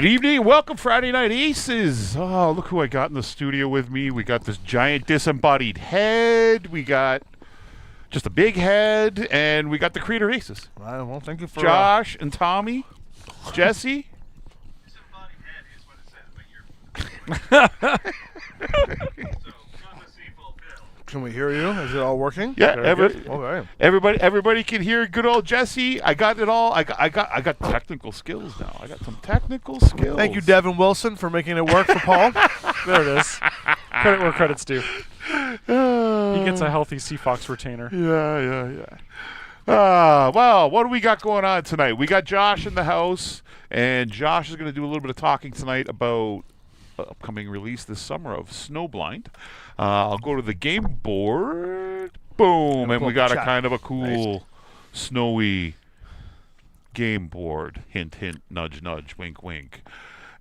Good evening. Welcome, Friday Night Aces. Oh, look who I got in the studio with me. We got this giant disembodied head. We got just a big head. And we got the creator Aces. Well, thank you for... Josh and Tommy. Jesse. Disembodied head is what it says, but you're... So, prophecy fulfilled. Can we hear you? Is it all working? Yeah, All right. everybody can hear good old Jesse. I got it all. I got technical skills now. I got some technical skills. Thank you, Devin Wilson, for making it work for Paul. There it is. Credit where credit's due. He gets a healthy Focht retainer. Yeah. Well, what do we got going on tonight? We got Josh in the house, and Josh is going to do a little bit of talking tonight about upcoming release this summer of Snowblind. I'll go to the game board. Boom, and we got a kind of a cool, snowy game board. Hint, hint, nudge, nudge, wink, wink.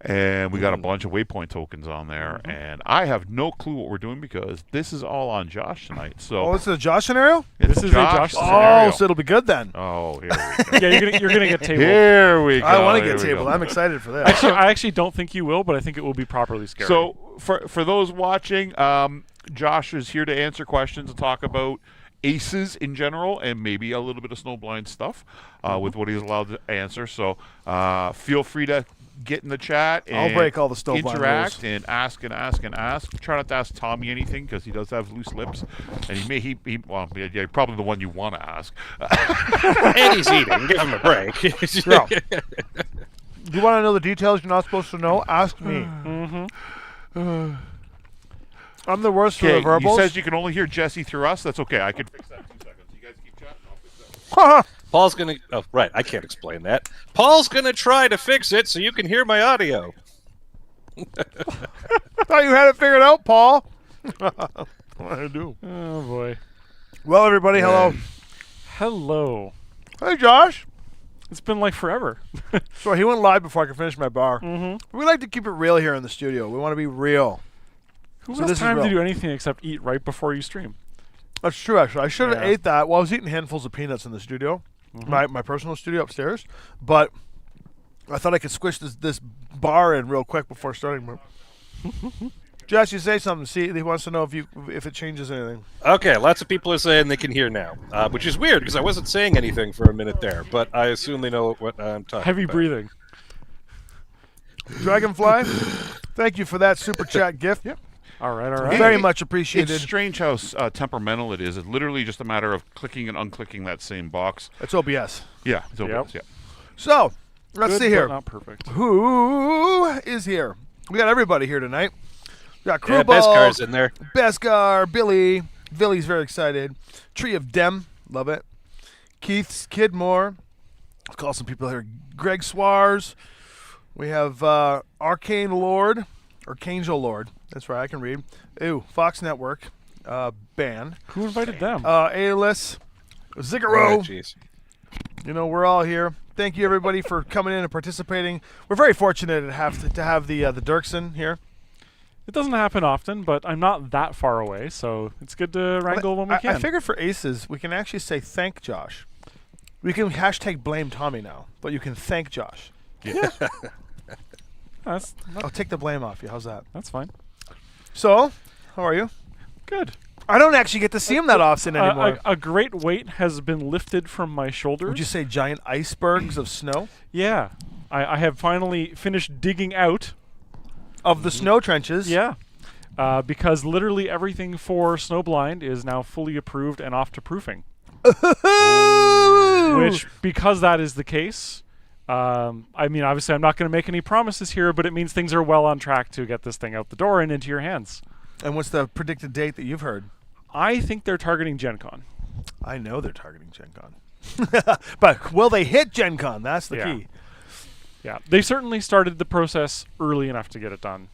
And we got a bunch of waypoint tokens on there, and I have no clue what we're doing because this is all on Josh tonight. So Oh, this is a Josh scenario? it's This is a Josh scenario. Oh, so it'll be good then. Oh, here we go. Yeah, you're gonna get tabled. Here we go. I want to Here get we tabled. go. I'm excited for that. I actually don't think you will, but I think it will be properly scary. So for those watching, Josh is here to answer questions and talk about aces in general and maybe a little bit of Snowblind stuff with what he's allowed to answer. So feel free to get in the chat and I'll break all the Snowblind interact rules. and ask and ask and ask. Try not to ask Tommy anything because he does have loose lips, and yeah, probably the one you want to ask. And he's eating. Give him a break. Bro, you want to know the details you're not supposed to know? Ask me. I'm the worst for the Okay, he verbals. says you can only hear Jesse through us. That's okay. I can fix that in 2 seconds. You guys keep chatting. I'll fix that. Paul's gonna. Oh, right. I can't explain that. Paul's gonna try to fix it so you can hear my audio. Thought you had it figured out, Paul. I do. oh boy. Well, everybody, hello. Hello. Hey, Josh. It's been like forever. So he went live before I could finish my bar. Mm-hmm. We like to keep it real here in the studio. We want to be real. Who So has this is time to real. do anything except eat right before you stream? That's true, actually. I should have Yeah. ate that. Well, I was eating handfuls of peanuts in the studio, my personal studio upstairs, but I thought I could squish this bar in real quick before starting. Josh, you say something. See, he wants to know if it changes anything. Okay. Lots of people are saying they can hear now, which is weird because I wasn't saying anything for a minute there, but I assume they know what I'm talking Heavy about. breathing. Dragonfly, thank you for that super chat gift. Yep. All right. Very much appreciated. It's strange how temperamental it is. It's literally just a matter of clicking and unclicking that same box. It's OBS. Yeah, it's OBS, Yep. So, let's Good, see here. but not perfect. Who is here? We got everybody here tonight. We got Yeah, Crewball, Beskar's in there. Beskar, Billy. Billy's very excited. Tree of Dem, love it. Keith's Kidmore. Let's call some people here. Greg Swars. We have Arcane Lord, Archangel Lord. That's right, I can read. Ooh, Fox Network, band. Who invited them? Alis, Oh, Zigaro. jeez. You know, we're all here. Thank you, everybody, for coming in and participating. We're very fortunate to have the Derksen here. It doesn't happen often, but I'm not that far away, so it's good to wrangle when we can. I figured for Aces, we can actually say thank Josh. We can hashtag blame Tommy now, but you can thank Josh. That's I'll take the blame off you. How's that? that's fine. So, how are you? Good. I don't actually get to see him that often anymore. A great weight has been lifted from my shoulders. Would you say giant icebergs of snow? Yeah. I have finally finished digging out. Of the snow trenches? Yeah. Because literally everything for Snowblind is now fully approved and off to proofing. Which, because that is the case, I mean, obviously I'm not going to make any promises here, but it means things are well on track to get this thing out the door and into your hands. And what's the predicted date that you've heard? I think they're targeting Gen Con. I know they're targeting Gen Con. But will they hit Gen Con? That's the Yeah. key. Yeah. They certainly started the process early enough to get it done.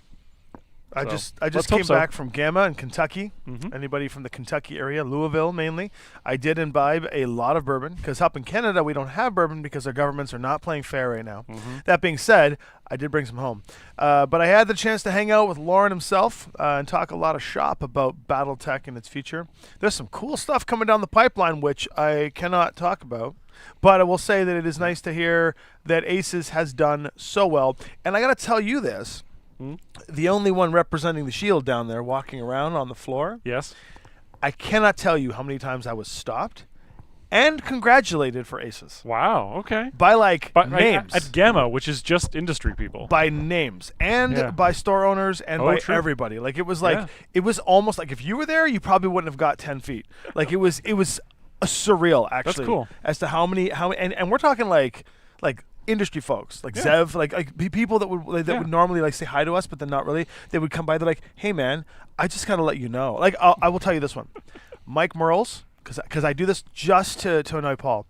I So, just let's came hope so. back from Gamma in Kentucky. Mhm. Anybody from the Kentucky area, Louisville mainly. I did imbibe a lot of bourbon because up in Canada we don't have bourbon because our governments are not playing fair right now. That being said, I did bring some home. But I had the chance to hang out with Lauren himself and talk a lot of shop about BattleTech and its future. There's some cool stuff coming down the pipeline which I cannot talk about. But I will say that it is nice to hear that Aces has done so well. And I got to tell you this. The only one representing the Shield down there walking around on the floor, Yes. I cannot tell you how many times I was stopped and congratulated for Aces. Wow. Okay. By like But names. at Gamma, which is just industry people. By names and Yeah. by store owners and Oh, by true. everybody. Like it was like Yeah. it was almost like if you were there, you probably wouldn't have got 10 feet. Like it was surreal actually. cool. As to how many and we're talking like industry folks like Yeah. Zev, like people that would Yeah. would normally like say hi to us, but then not really. They would come by. They're like, "Hey man, I just gotta let you know." Like I will tell you this one, Mike Merles, because I do this just to annoy Paul.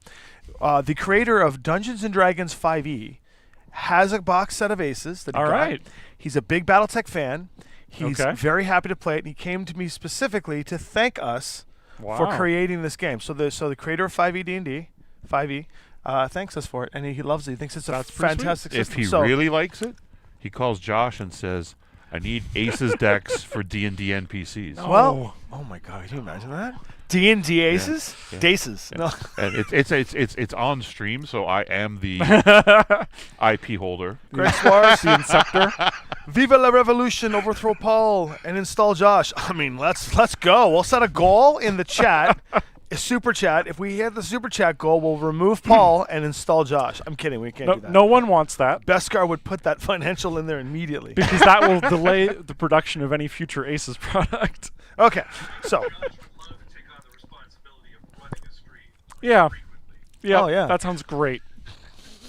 The creator of Dungeons and Dragons 5e has a box set of Aces that he All got. right. He's a big BattleTech fan. He's Okay. very happy to play it, and he came to me specifically to thank us Wow. for creating this game. So the creator of 5e D&D, 5e, thanks us for it, and he loves it. He thinks it's a That's pretty sweet. fantastic If system. he So really likes it, he calls Josh and says, "I need Aces decks for D&D NPCs." well, oh my God, can you imagine that? D&D Aces, Yeah. Daces. No, And it's on stream, so I am the IP holder. Greg Suarez, The Inceptor. Viva la Revolution, overthrow Paul and install Josh. I mean, let's go. We'll set a goal in the chat. A super chat. If we hit the super chat goal, we'll remove Paul and install Josh. I'm kidding. We can't No, do that. no one wants that Beskar would put that financial in there immediately. because that will delay the production of any future Aces product. Okay, so I would love to take on the responsibility of running a stream Yeah. Yeah. Oh, yeah. That sounds great.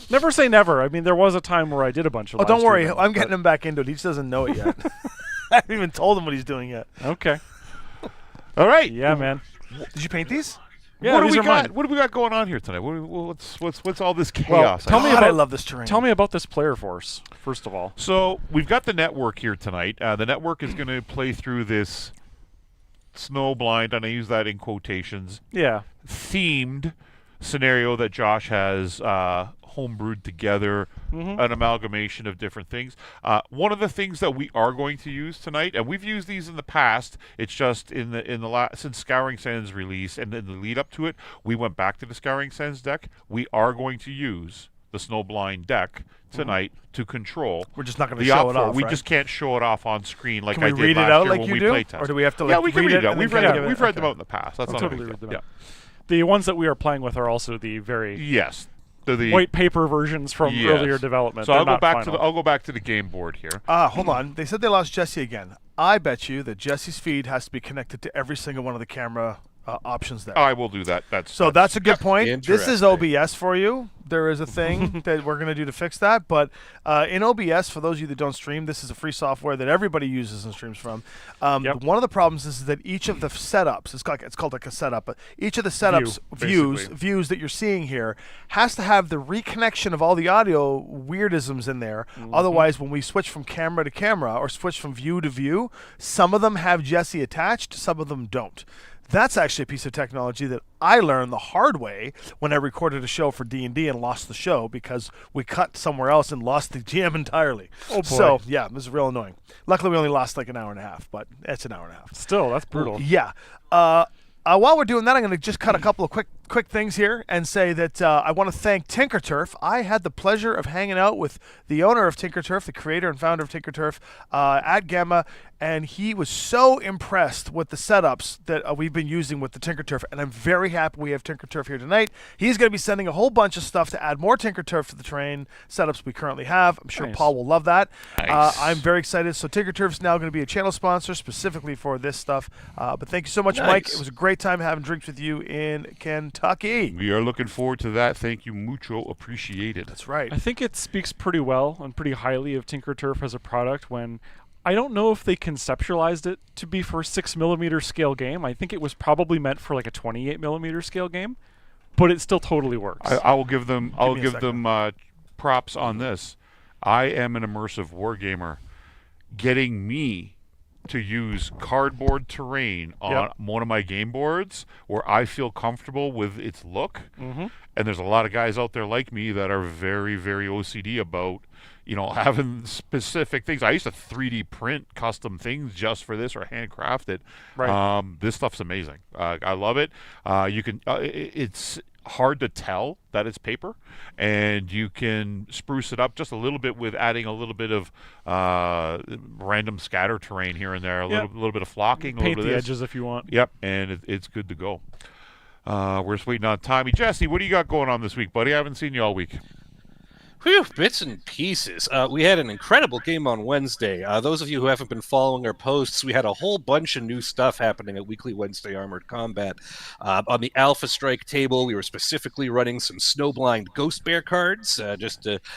Never say never. I mean, there was a time where I did a bunch of. oh, don't live worry. streaming, I'm but- getting him back into it. He just doesn't know it yet. I haven't even told him what he's doing yet. Okay. All right. Yeah, man. Did you paint these? Yeah, what do these we are got? mine. What do we got going on here tonight? What's all this Well, chaos? tell me God, about. I love this terrain. Tell me about this player force first of all. So we've got the network here tonight. The network is going to play through this Snowblind, and I use that in quotations, Yeah. themed scenario that Josh has homebrewed together, an amalgamation of different things. One of the things that we are going to use tonight, and we've used these in the past, it's just since Scouring Sands release and in the lead up to it, we went back to the Scouring Sands deck. We are going to use the Snowblind deck tonight to control. We're just not going to The show op it for. off. We right? just can't show it off on screen like Can I we did read it last out year like when you we do? played test. Or do we have to like yeah, we can read it out. and We've then read kind of it. We've read them okay. out in the past. That's I'll not totally a big read them deal. out. The ones that we are playing with are also the very Yes. The white paper versions from Yes. earlier development. So They're I'll go not back final. I'll go back to the game board here. Hold on. They said they lost Jesse again. I bet you that Jesse's feed has to be connected to every single one of the camera options there. I will do that. That's a good point. This is Interesting. OBS for you. There is a thing that we're going to do to fix that. But in OBS, for those of you that don't stream, this is a free software that everybody uses and streams from. Yep. One of the problems is that each of the setups, it's called like a setup, but each of the setups, basically. views that you're seeing here has to have the reconnection of all the audio weirdisms in there. Otherwise, when we switch from camera to camera or switch from view to view, some of them have Jesse attached, some of them don't. That's actually a piece of technology that I learned the hard way when I recorded a show for D&D and lost the show because we cut somewhere else and lost the GM entirely. Oh, boy. So, yeah, it was real annoying. Luckily, we only lost like an hour and a half, but it's an hour and a half. Still, that's brutal. Yeah. While we're doing that, I'm going to just cut a couple of quick things here and say that I want to thank TinkerTurf. I had the pleasure of hanging out with the owner of TinkerTurf, the creator and founder of TinkerTurf, at Gamma, and he was so impressed with the setups that we've been using with the TinkerTurf, and I'm very happy we have TinkerTurf here tonight. He's going to be sending a whole bunch of stuff to add more TinkerTurf to the terrain setups we currently have. I'm sure Nice. Paul will love that. Nice. I'm very excited. So TinkerTurf's now going to be a channel sponsor specifically for this stuff. But thank you so much, Mike. Nice. It was a great time having drinks with you in Kentucky. We are looking forward to that. Thank you, mucho appreciated. That's right. I think it speaks pretty well and pretty highly of TinkerTurf as a product when I don't know if they conceptualized it to be for a 6mm scale game. I think it was probably meant for like a 28mm scale game, but it still totally works. I will give them. I'll me a give second. them props on this. I am an immersive wargamer. Getting me to use cardboard terrain on Yep. one of my game boards where I feel comfortable with its look. Mm-hmm. And there's a lot of guys out there like me that are very, very OCD about, having specific things. I used to 3D print custom things just for this or handcraft it. Right. This stuff's amazing. I love it. You can. hard to tell that it's paper, and you can spruce it up just a little bit with adding a little bit of random scatter terrain here and there, a little bit of flocking, a Paint little bit the of this. edges if you want. Yep, and it's good to go. We're just waiting on Tommy. Jesse, what do you got going on this week, buddy? I haven't seen you all week. Whew, bits and pieces. We had an incredible game on Wednesday. Those of you who haven't been following our posts, we had a whole bunch of new stuff happening at Weekly Wednesday Armored Combat. On the Alpha Strike table, we were specifically running some Snowblind Ghost Bear cards.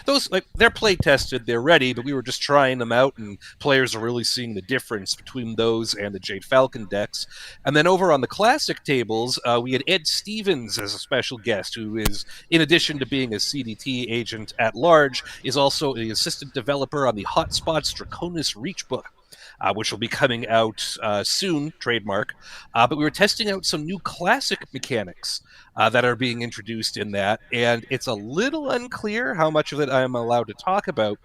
Those, like, they're play tested, they're ready, but we were just trying them out, and players are really seeing the difference between those and the Jade Falcon decks. And then over on the Classic tables, we had Ed Stevens as a special guest, who is, in addition to being a CDT agent at large, is also the assistant developer on the Hotspots Draconis Reach book, which will be coming out soon, trademark. But we were testing out some new classic mechanics that are being introduced in that, and it's a little unclear how much of it I am allowed to talk about,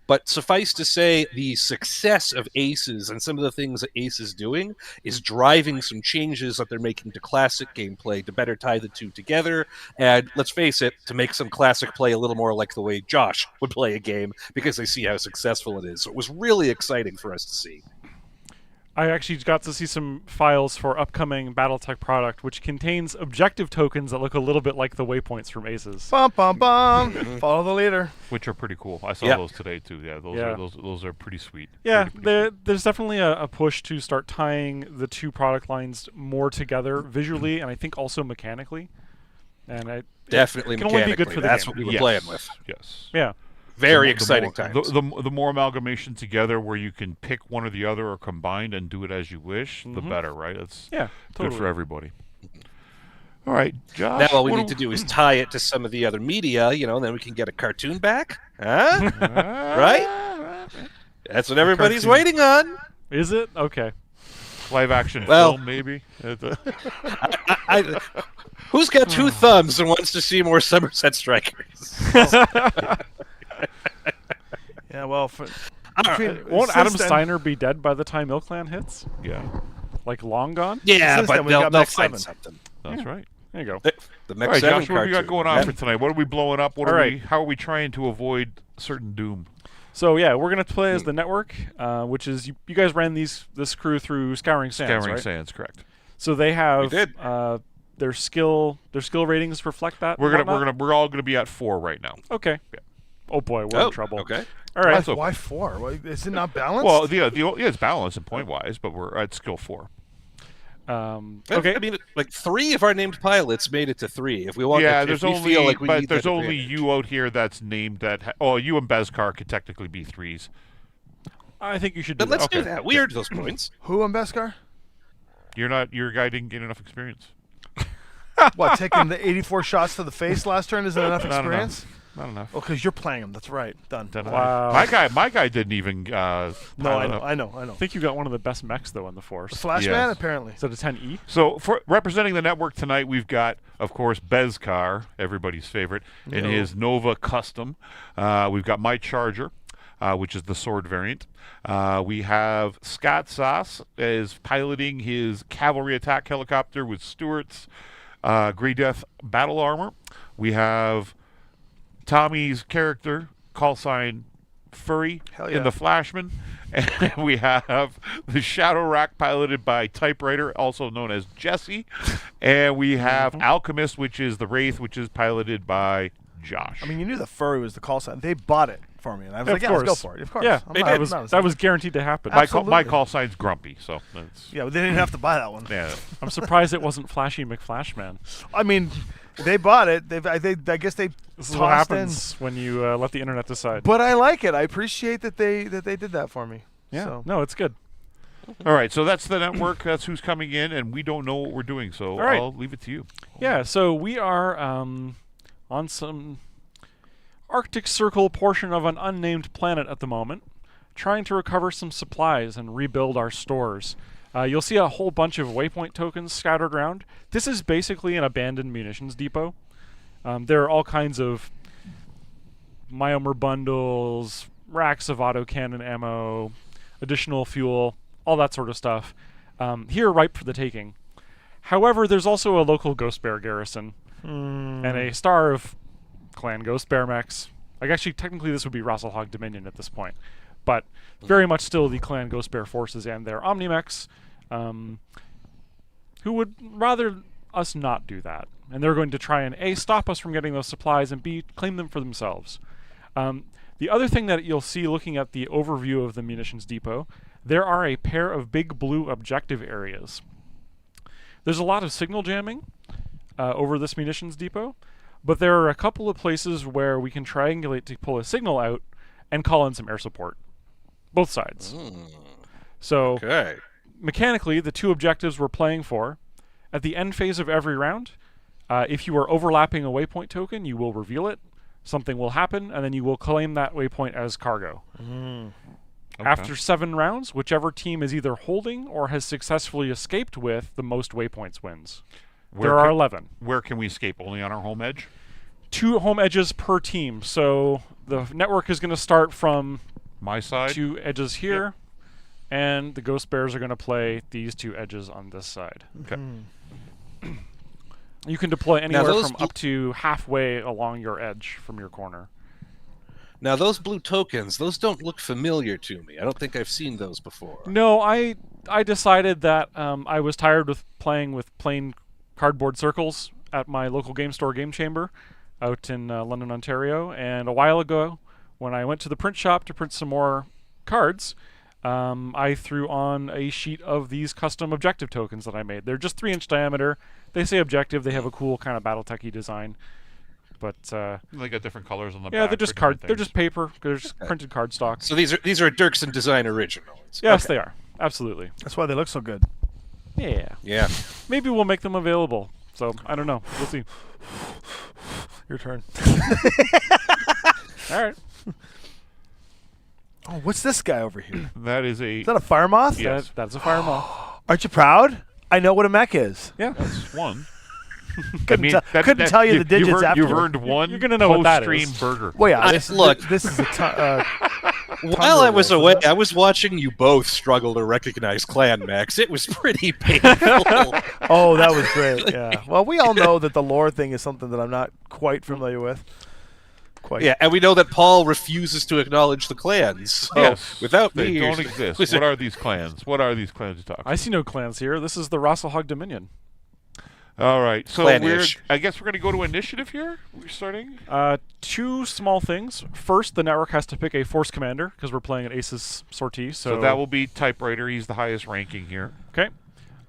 but suffice to say, the success of Aces and some of the things that Ace is doing is driving some changes that they're making to classic gameplay to better tie the two together, and let's face it, to make some classic play a little more like the way Josh would play a game, because they see how successful it is. So it was really exciting for us to see. I actually got to see some files for upcoming BattleTech product, which contains objective tokens that look a little bit like the waypoints from Aces. Bum, bum, bum. Follow the leader. Which are pretty cool. I saw Yep. those today too. Yeah, those are pretty sweet. Yeah, Pretty there's definitely a push to start tying the two product lines more together visually, and I think also mechanically. And Definitely it can only be mechanically. good for the That's game. what we were Yes. playing with. Yes. Yeah. Very The exciting more, times. The more amalgamation together where you can pick one or the other or combined and do it as you wish, the better, right? It's Yeah, good totally. for everybody. All right, Josh. Now all we what need to do is tie it to some of the other media, and then we can get a cartoon back. Huh? Right? That's what everybody's Cartoon. waiting on. Is it? Okay. Live action Well- film, maybe. Who's got two thumbs and wants to see more Somerset Strikers? Yeah, well, Won't since Adam then- Steiner be dead by the time Milkland hits? Yeah, Like long gone? Yeah, Since then, but we've they'll got they'll Mech find 7. something. that's right. There you go. The All Mech right, 7 Josh, what do we got cartoon. going on Yeah. for tonight? What are we blowing up? What All are right. we? How are we trying to avoid certain doom? So yeah, we're gonna play as the network, which is you guys ran this crew through Scouring Sands, Scouring right? Sands, correct. So they have did. Their skill ratings reflect that. We're and whatnot? we're all gonna be at 4 right now. Okay. Yeah. Oh boy, we're in trouble. Okay. All right. So- Why 4? Why, is it not balanced? Well, it's balanced and point wise, but we're at skill 4. Okay. I mean, like 3 of our named pilots made it to 3. If we want, Yeah, if there's we only feel like we but need there's that only advantage. you out here that's named that. You and Bezkar could technically be 3s. I think you should do Then let's that. do Okay. that. We earned those points. Who on Beskar? Your guy didn't get enough experience. What, taking the 84 shots to the face last turn isn't enough Not experience? enough. Not enough. Oh, because you're playing him. That's right. Done. Wow. My guy didn't even. No, I pilot know, up. I know. I think you got one of the best mechs though in the force. Flashman, Yes. apparently. Is that a 10E? So, for representing the network tonight, we've got, of course, Bezkar, everybody's favorite, in No. his Nova Custom. We've got my Charger, which is the sword variant. We have Scott Sauce is piloting his cavalry attack helicopter with Stewart's Grey Death battle armor. We have Tommy's character, call sign Furry, Hell yeah. in the Flashman. And we have the Shadow Rack piloted by Typewriter, also known as Jesse. And we have Alchemist, which is the Wraith, which is piloted by Josh. I mean, you knew the furry was the call sign. They bought it for me, and I was Of like, yeah, let's go course. for it. Of course. Yeah, I'm they not- did. I'm not- that was guaranteed to happen. my absolutely. call sign's Grumpy, so that's Yeah, but they didn't have to buy that one. yeah. I'm surprised it wasn't Flashy McFlashman. I mean, they bought it. I guess they This is what tossed happens when you let the internet decide. But I like it. I appreciate that they did that for me. yeah, So. no, it's good. All right, so that's the network. That's who's coming in, and we don't know what we're doing, so All right. I'll leave it to you. Yeah, so we are on some Arctic Circle portion of an unnamed planet at the moment, trying to recover some supplies and rebuild our stores. You'll see a whole bunch of waypoint tokens scattered around. This is basically an abandoned munitions depot. There are all kinds of Myomer bundles, racks of autocannon ammo, additional fuel, all that sort of stuff. Here ripe for the taking. However, there's also a local Ghost Bear garrison, and a star of Clan Ghost Bear mechs. Like, actually, technically, this would be Rasselhog Dominion at this point, but very much still the Clan Ghost Bear forces and their Omnimechs, who would rather us not do that. And they're going to try and A, stop us from getting those supplies, and B, claim them for themselves. The other thing that you'll see looking at the overview of the munitions depot, there are a pair of big blue objective areas. There's a lot of signal jamming over this munitions depot, but there are a couple of places where we can triangulate to pull a signal out and call in some air support. Both sides. So Okay. mechanically, the two objectives we're playing for, at the end phase of every round, if you are overlapping a waypoint token, you will reveal it, something will happen, and then you will claim that waypoint as cargo. Okay. After 7 rounds, whichever team is either holding or has successfully escaped with the most waypoints wins. There are 11. Where can we escape? Only on our home edge? 2 home edges per team. So the network is going to start from My side? 2 edges here, and the Ghost Bears are going to play these 2 edges on this side. Okay. You can deploy anywhere those from up to halfway along your edge from your corner. Now, those blue tokens, those don't look familiar to me. I don't think I've seen those before. No, I decided that I was tired with playing with plain cardboard circles at my local game store Game Chamber out in London, Ontario. And a while ago, when I went to the print shop to print some more cards, I threw on a sheet of these custom objective tokens that I made. They're just 3-inch diameter. They say objective. They have a cool kind of BattleTech-y design. But They got different colors on the back. yeah, they're just for card. different They're things. just paper. They're just printed cardstock. So these are Derksen design originals. Yes, Okay. they are. Absolutely. That's why they look so good. Yeah. Yeah. Maybe we'll make them available. So I don't know. We'll see. Your turn. All right. Oh, what's this guy over here? That is a... Is that a fire moth? Yeah. That's a fire moth. Aren't you proud? I know what a mech is. Yeah. That's one. Couldn't tell you the digits you've earned, after. You've earned one You're gonna know what that post-stream is. burger. Well, yeah. Look. This is a While I was Wolf, away, isn't it? I was watching you both struggle to recognize Clan Max. It was pretty painful. Oh, that was great. Yeah. Well, we all know that the lore thing is something that I'm not quite familiar with. Quite. Yeah, and we know that Paul refuses to acknowledge the clans. So Yes. without They me, don't exist. was What it- are these clans? What are these clans you talk about? I see no clans here. This is the Rasselhog Dominion. All right. So Clan-ish. I guess we're going to go to initiative here. We're starting. 2 small things. First, the network has to pick a force commander because we're playing an Aces sortie. So that will be Typewriter. He's the highest ranking here. Okay.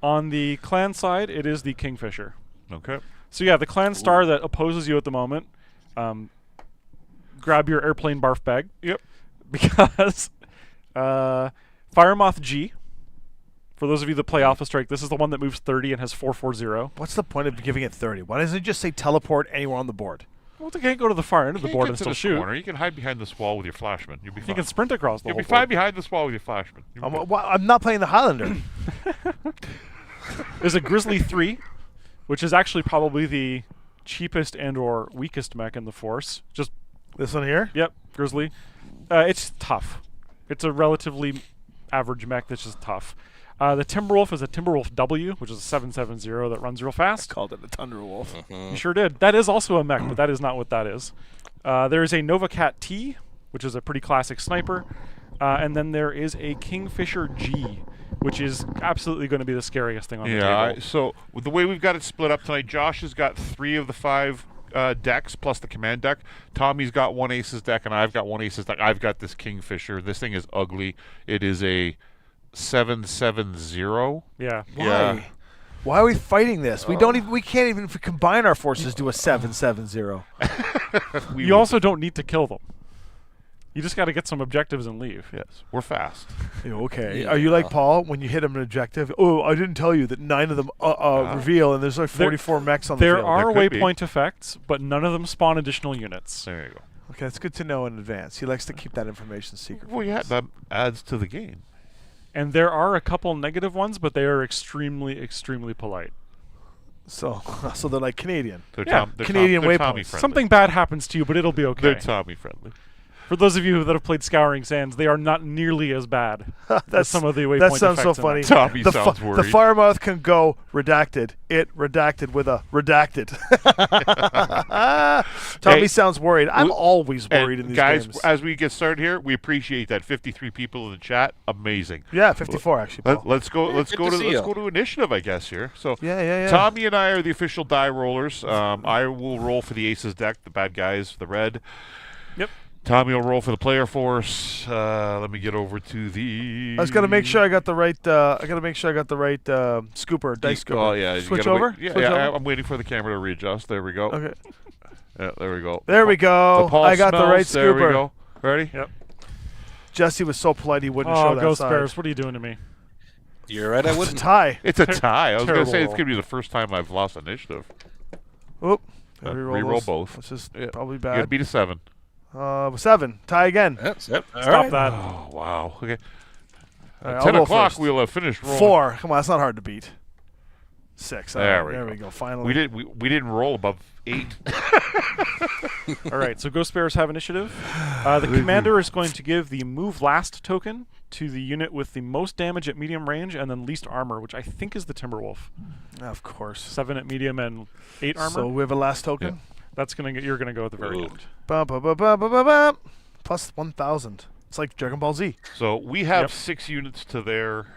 On the clan side, it is the Kingfisher. Okay. So yeah, the clan star that opposes you at the moment. Grab your airplane barf bag. Yep. Because Firemoth G. For those of you that play Alpha Strike, this is the one that moves 30 and has 440. What's the point of giving it 30? Why doesn't it just say teleport anywhere on the board? Well, they can't go to the far end of the Can't board get and to still this shoot. corner. You can hide behind this wall with your flashman. You'll be fine. You can sprint across the You'll whole be fine board. behind this wall with your flashman. You'll be good. I'm not playing the Highlander. There's a Grizzly 3, which is actually probably the cheapest and or weakest mech in the Force. Just, This one here? yep, Grizzly. It's tough. It's a relatively average mech that's just tough. The Timberwolf is a Timberwolf W, which is a 770 that runs real fast. Called it a Thunderwolf. You sure did. That is also a mech, but that is not what that is. There is a Novacat T, which is a pretty classic sniper. And then there is a Kingfisher G, which is absolutely going to be the scariest thing on the Yeah. table. So with the way we've got it split up tonight, Josh has got 3 of the 5 decks plus the command deck. Tommy's got 1 Aces deck, and I've got 1 Aces deck. I've got this Kingfisher. This thing is ugly. It is a 770. Yeah. Why? Yeah. Why are we fighting this? We can't even, if we combine our forces, do a 770. You also don't need to kill them. You just got to get some objectives and leave. Yes, we're fast. Yeah, okay. Yeah. Are you like Paul when you hit him an objective? Oh, I didn't tell you that 9 of them reveal, and there's like 44 mechs on the There field. are There could be. waypoint effects, but none of them spawn additional units. There you go. Okay, that's good to know in advance. He likes to keep that information secret. Well, yeah, that adds to the game. And there are a couple negative ones, but they are extremely, extremely polite. So they're like Canadian. They're Yeah, they're Canadian they're waypoints. Tommy friendly. Something bad happens to you, but it'll be okay. They're Tommy friendly. For those of you that have played Scouring Sands, they are not nearly as bad as That's some of the waypoint that sounds so effects in funny. that. Tommy The, sounds the worried. Firemouth can go redacted. It redacted with a redacted. Tommy Hey, sounds worried. I'm we- always worried in And these guys, games. as we get started here, we appreciate that 53 people in the chat. Amazing. Yeah, 54 actually. Paul. Let's go. Let's good go to to see let's you. go to initiative, I guess here. So Yeah. Tommy and I are the official die rollers. I will roll for the Aces deck, the bad guys, the red. Yep. Tommy will roll for the player force. Let me get over to the. I was gonna make sure I got the right. I gotta make sure I got the right scooper, dice scooper. Oh yeah. you Switch gotta wait- over. Yeah, Switch yeah. over? I'm waiting for the camera to readjust. There we go. Okay. Yeah, there we go. There we The go. Paul I got the right smells. There we scooper. go. Ready? Yep. Jesse was so polite he wouldn't Oh, show that Ghost side. Bears, what are you doing to me? You're right. I It's a wouldn't. tie. It's a tie. I was gonna say terrible it's gonna be the first time I've lost initiative. Oop. Reroll those. both. This is Yeah. probably You gotta bad. beat a 7. 7. Tie again. That's it. All Stop right. that. Oh wow. Okay. All right, At I'll 10 go o'clock first. we'll have finished rolling. 4. Come on, that's not hard to beat. 6. All There right, we there go. we go. Finally. We didn't roll above 8. All right, so Ghost Bears have initiative. The commander is going to give the move last token to the unit with the most damage at medium range and then least armor, which I think is the Timberwolf. Of course. 7 at medium and 8 armor. So we have a last token. That's you're gonna go at the very Ooh. end. Bum, bum, bum, bum, bum, bum, bum. Plus 1,000. It's like Dragon Ball Z. So we have Yep. 6 units to their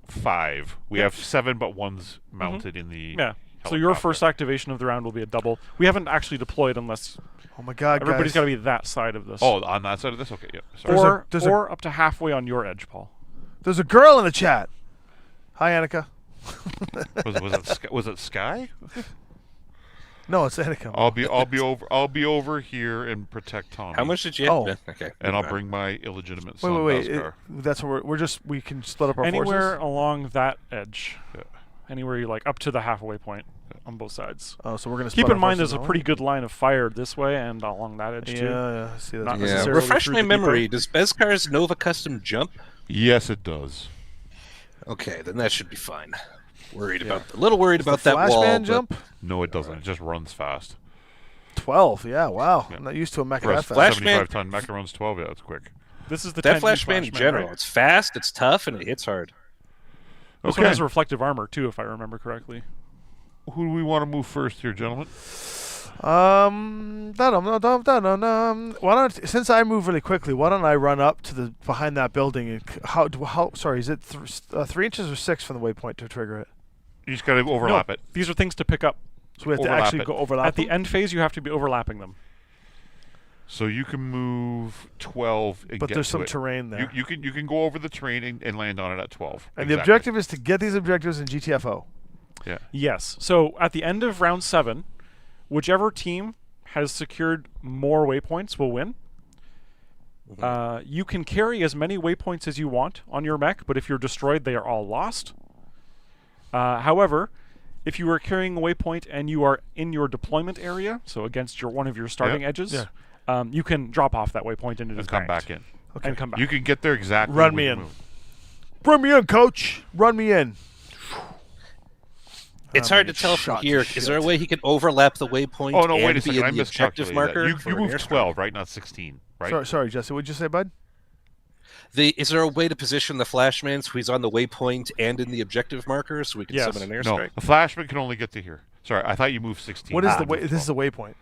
5. We Yep. have 7, but one's mounted in the. Yeah. So your helicopter. first activation of the round will be a double. We haven't actually deployed unless Oh my God, everybody's guys. got to be that side of this. Oh, on that side of this. Okay. Yeah. Sorry. There's a- or there's a- or up to halfway on your edge, Paul. There's a girl in the chat. Hi, Annika. was it Sky? No, it's Annika. I'll be over here and protect Tommy. How much did you have? Oh. Okay. And I'll bring my illegitimate son. Wait. Bhaskar. That's where we can split up our Anywhere forces. along that edge. Yeah. Anywhere you like, up to the halfway point on both sides. Oh, so we're gonna split Keep in our mind forces there's a now? pretty good line of fire this way and along that edge too. Yeah, I see that. Not Yeah. necessarily Refresh through my the deeper- memory. Does Bezkar's Nova Custom jump? Yes, it does. Okay, then that should be fine. A little worried about the that Flashman wall. jump. No, it doesn't. It just runs fast. 12. Yeah, wow. Yeah. I'm not used to a mecha For a that fast. Flash- 75-ton mecha runs 12. Yeah, it's quick. This is the That 10E Flashman in general, right? it's fast, it's tough, and it hits hard. This one has reflective armor too, if I remember correctly. Who do we want to move first here, gentlemen? Why don't, since I move really quickly, why don't I run up to the behind that building? And how? Sorry, is it 3 inches or 6 from the waypoint to trigger it? You just got to overlap No, it. These are things to pick up. So we have to Overlap actually it. go overlap. At the them? end phase, you have to be overlapping them. So you can move 12 and But get there's to some it. terrain there. You can go over the terrain and land on it at 12. And the Exactly. objective is to get these objectives in GTFO. Yeah. Yes. So at the end of round 7, whichever team has secured more waypoints will win. You can carry as many waypoints as you want on your mech, but if you're destroyed, they are all lost. However, if you are carrying a waypoint and you are in your deployment area, so against one of your starting edges, you can drop off that waypoint and it is And come banked. back in. And come back. You can get there exactly. Run when me you in. move. Run me in, coach. Run me in. It's I'm hard to gonna tell shot from to here. shit. Is there a way he can overlap the waypoint Oh no! and Wait a be second. I in the objective miscalculated marker? that. for You an moved airstrike? 12, right? Not 16, right? Sorry, Jesse. What'd you say, bud? Is there a way to position the Flashman so he's on the waypoint and in the objective marker so we can Yes. summon an No, airstrike? the Flashman can only get to here. Sorry, I thought you moved 16. What is Ah, the way? moved This is a 12. waypoint.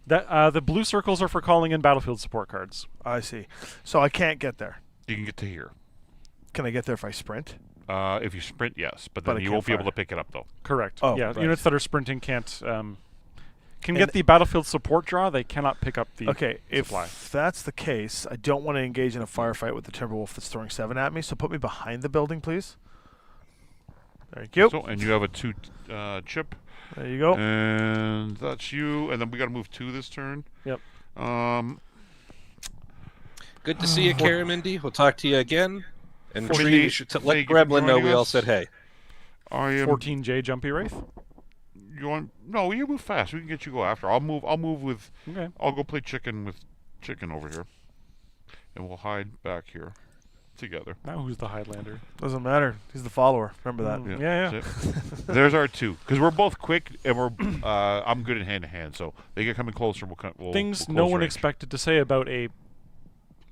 That the blue circles are for calling in battlefield support cards. I see. So I can't get there. You can get to here. Can I get there if I sprint? If you sprint, yes, but But then I you can't won't be able fire. to pick it up though. Correct. Oh, yeah, right. units that are sprinting can't can And- get the battlefield support draw. They cannot pick up the Okay, if supply. that's the case, I don't want to engage in a firefight with the Timberwolf that's throwing 7 at me. So put me behind the building, please. Thank you. So, and you have a 2 chip, There you go. and that's you. And then we got to move 2 this turn. Yep. Good to see you, Karamindy. We'll talk to you again. And 14, Tree, you should let thank you for Gremlin know joining we all us. said hey. I am. 14J Jumpy Wraith. You want? No, you move fast. We can get you go after. I'll move with. Okay. I'll go play chicken with chicken over here, and we'll hide back here. together. Now who's the Highlander? Doesn't matter. He's the follower. Remember that. Yeah. That's it. There's our two, because we're both quick and we're I'm good at hand to hand. So they get coming closer. We'll Things we'll no close one range. expected to say about a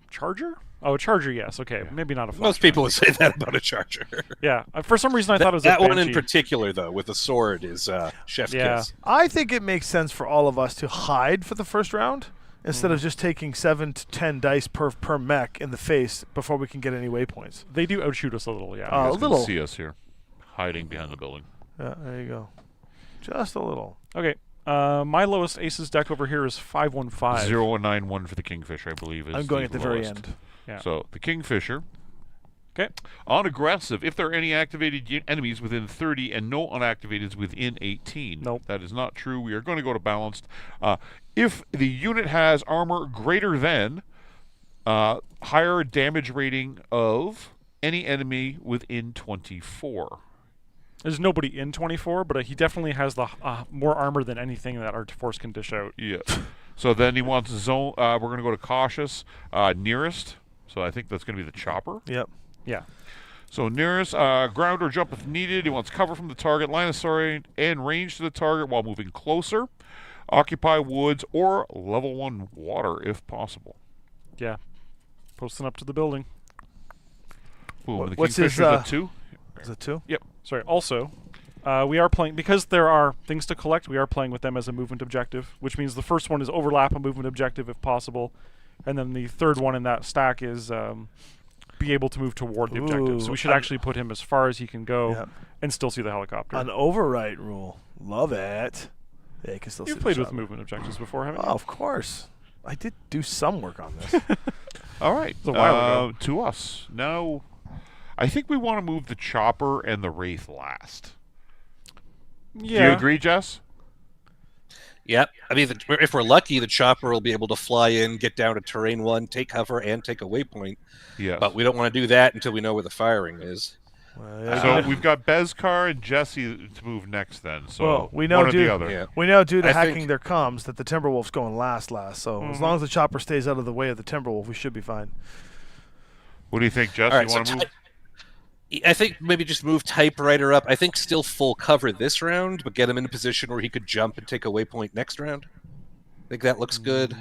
charger. Oh, a charger, yes. Okay, maybe not a flashbang. Most people would say that about a charger. Yeah, for some reason I thought it was That a one in Banshee. particular, though, with the sword, is chef's Yeah. kiss. I think it makes sense for all of us to hide for the first round instead of just taking 7 to 10 dice per mech in the face before we can get any waypoints. They do outshoot us a little, yeah. You a guys can little. see us here, hiding behind the building. Yeah, there you go. Just a little. Okay, my lowest Aces deck over here is 515. 0191 for the Kingfisher, I believe. Is I'm going at the very lowest. end. Yeah. So the Kingfisher. Okay. On aggressive, if there are any activated enemies within 30 and no unactivateds within 18. Nope. That is not true. We are going to go to balanced. If the unit has armor greater than higher damage rating of any enemy within 24. There's nobody in 24, but he definitely has the more armor than anything that our force can dish out. Yeah. So then he wants zone. We're going to go to cautious, nearest. So I think that's going to be the chopper. Yep. Yeah. So nearest, ground or jump if needed. He wants cover from the target, line of sight, and range to the target while moving closer. Occupy woods or level 1 water if possible. Yeah. Posting up to the building. Boom. The What's his, Kingfisher's at 2. Is it 2? Sorry, also, we are playing, because there are things to collect, we are playing with them as a movement objective, which means the first one is overlap a movement objective if possible, and then the third one in that stack is be able to move toward the objective. So Ooh, we should actually put him as far as he can go Yep. and still see the helicopter. An overwrite rule. Love it. Yeah, you can still You've see played the with shot. movement objectives before, haven't Oh, you? of course. I did do some work on this. All right. was a while ago. To us. Now, I think we want to move the chopper and the wraith last. Yeah. Do you agree, Jess? Yep. I mean, if we're lucky, the chopper will be able to fly in, get down to terrain 1, take cover, and take a waypoint. Yes. But we don't want to do that until we know where the firing is. Well, yeah, So you- we've got Bezkar and Jesse to move next then. So Well, we know one or due- the other. Yeah. we know due to I hacking think- their comms that the Timberwolf's going last. So as long as the chopper stays out of the way of the Timberwolf, we should be fine. What do you think, Jess? All right, you want to move? I think maybe just move Typewriter up. I think still full cover this round, but get him in a position where he could jump and take a waypoint next round. I think that looks good.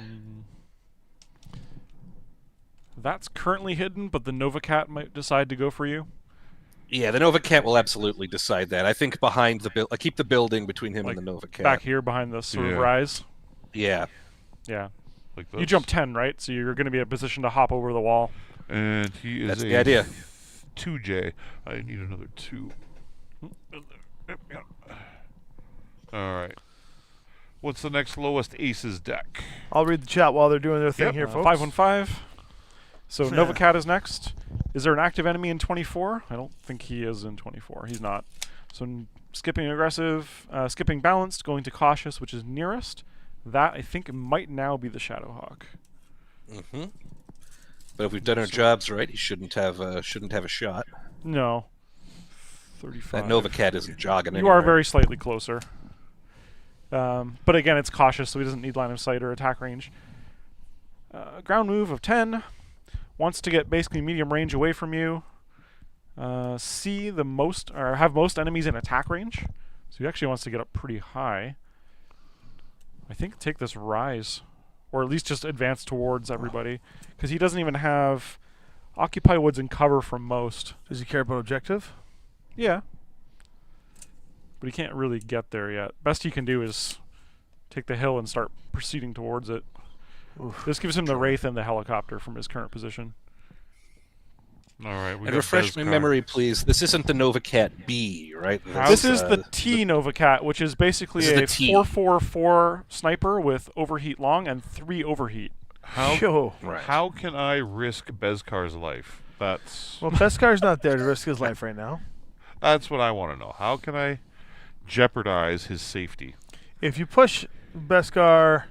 That's currently hidden, but the Nova Cat might decide to go for you. Yeah, the Nova Cat will absolutely decide that. I think behind the build, keep the building between him Like, and the Nova Cat. Back here behind the sort of Yeah. rise. Yeah. Yeah. Like You this? jump 10, right? So you're going to be in a position to hop over the wall. And he is That's a the idea. 2J. I need another 2. All right. What's the next lowest Aces deck? I'll read the chat while they're doing their thing Yep. here, folks. 515. So Nova Cat is next. Is there an active enemy in 24? I don't think he is in 24. He's not. So skipping aggressive, skipping balanced, going to cautious, which is nearest. That I think might now be the Shadowhawk. hmm But if we've done our jobs right, he shouldn't have a shot. No. 35. That Nova Cat isn't jogging You anywhere. are very slightly closer. But again, it's cautious, so he doesn't need line of sight or attack range. Ground move of 10. Wants to get basically medium range away from you. See the most, or have most enemies in attack range. So he actually wants to get up pretty high. I think take this rise, or at least just advance towards everybody, because he doesn't even have occupy woods and cover from most. Does he care about objective? Yeah. But he can't really get there yet. Best he can do is take the hill and start proceeding towards it. Oof. This gives him the Wraith and the helicopter from his current position. All right. We And got refresh my Bezkar. memory, please. This isn't the Nova Cat B, right? This is the T Nova Cat, which is basically This is a the T. 4-4-4 sniper with overheat long and 3 overheat. Yo. Right. How can I risk Bezkar's life? That's Well, Pescar's not there to risk his life right now. that's what I want to know. How can I jeopardize his safety? If you push Beskar,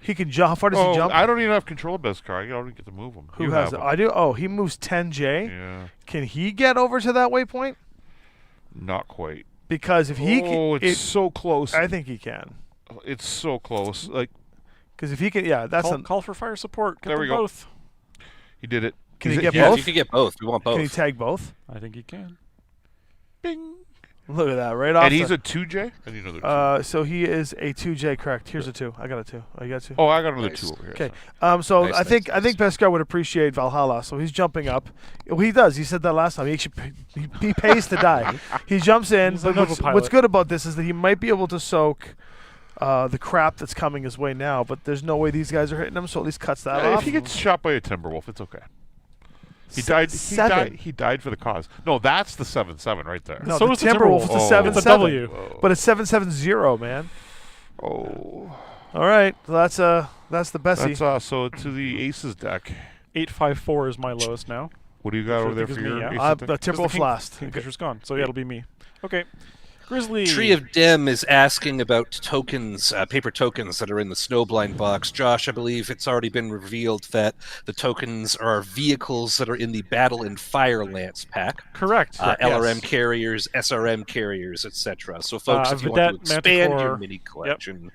he can jump. How far does he jump? I don't even have control of Bezkar. I don't get to move him. Who You has have it? him. I do. Oh, he moves 10J. Yeah, Can he get over to that waypoint? not quite. Because if he Oh, can, it's so close. I think he can. It's so close. Like Because if he can, yeah, that's Call for fire support. Get There them we go. both. he did it. Can he He's- get Yeah, if both? you could get both. We want both. Can he tag both? I think he can. Bing. Look at that, right off. And he's the- a 2J? I need another 2. So he is a 2J, correct? Here's a 2. I got a 2. Oh, you got a 2. Oh, I got another Nice. 2 over here. Okay. so. So Nice, I think nice, I think Pescar would appreciate Valhalla. So he's jumping up. Well, he does. He said that last time. He actually he pays to die. He jumps in. He's a But Nova what's pilot. good about this is that he might be able to soak the crap that's coming his way now. But there's no way these guys are hitting him. So at least cuts that Yeah, off. if he gets shot by a Timberwolf, it's okay. He died. He 7. died. He died for the cause. No, that's the 7-7 right there. No, So the is the Timberwolf Timberwolf. is the Oh. 7-7. It's a W. Whoa. But it's 7-7-0, man. Oh, All right. So that's the Bessie. that's so to the Aces deck. 854 is my lowest now. What do you got Which I over there think for is me, your yeah. Aces The deck? Timberwolf last. Kingfisher's gone, so yeah, it'll be me. Okay. Grizzly. Tree of Dem is asking about tokens, paper tokens that are in the Snowblind box. Josh, I believe it's already been revealed that the tokens are vehicles that are in the Battle and Fire Lance pack. Correct. LRM yes. carriers, SRM carriers, etc. So, folks, if you Vedette, want to expand your Manticore. mini collection,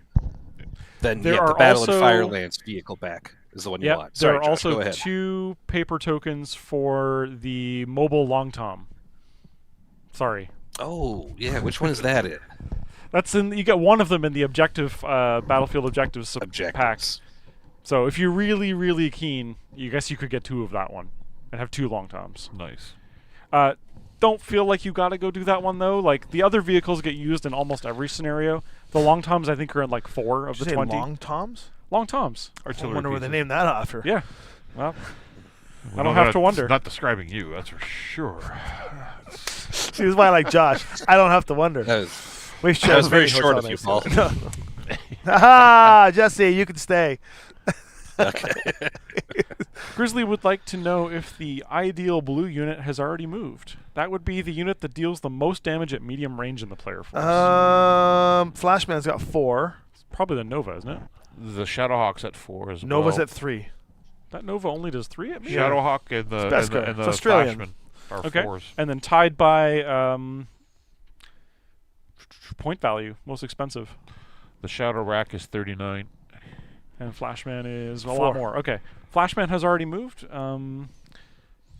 then There yeah, the are Battle and also- Fire Lance vehicle back is the one you Yep. want. There Sorry, are Josh, go also ahead. 2 paper tokens for the mobile long tom. Sorry. Oh, yeah. Which one is that in? That's in. You get one of them in the objective battlefield objectives pack. Objectives. So if you're really, really keen, you guess you could get 2 of that one and have 2 long toms. Nice. Don't feel like you got to go do that one though. Like the other vehicles get used in almost every scenario. The long toms I think are in like 4 of Did the you say 20. long toms? Long toms. I Artillery wonder where they pieces. named that after. Yeah. Well, I No, don't have not- to wonder. Not describing you, that's for sure. See, this is why I like Josh. I don't have to wonder. That was, Waste that was very Hotel short of you, nights. Paul. No. Haha, Jesse, you can stay. Okay. Grizzly would like to know if the ideal blue unit has already moved. That would be the unit that deals the most damage at medium range in the player force. Flashman's got 4. It's probably the Nova, isn't it? The Shadowhawk's at 4 as Nova's well. at 3. That Nova only does 3 at medium. Shadowhawk and the It's Beskar. and the It's Australian. Flashman are Okay. 4s. And then tied by point value, most expensive. The Shadow Rack is 39. And Flashman is a 4. lot more. Okay. Flashman has already moved.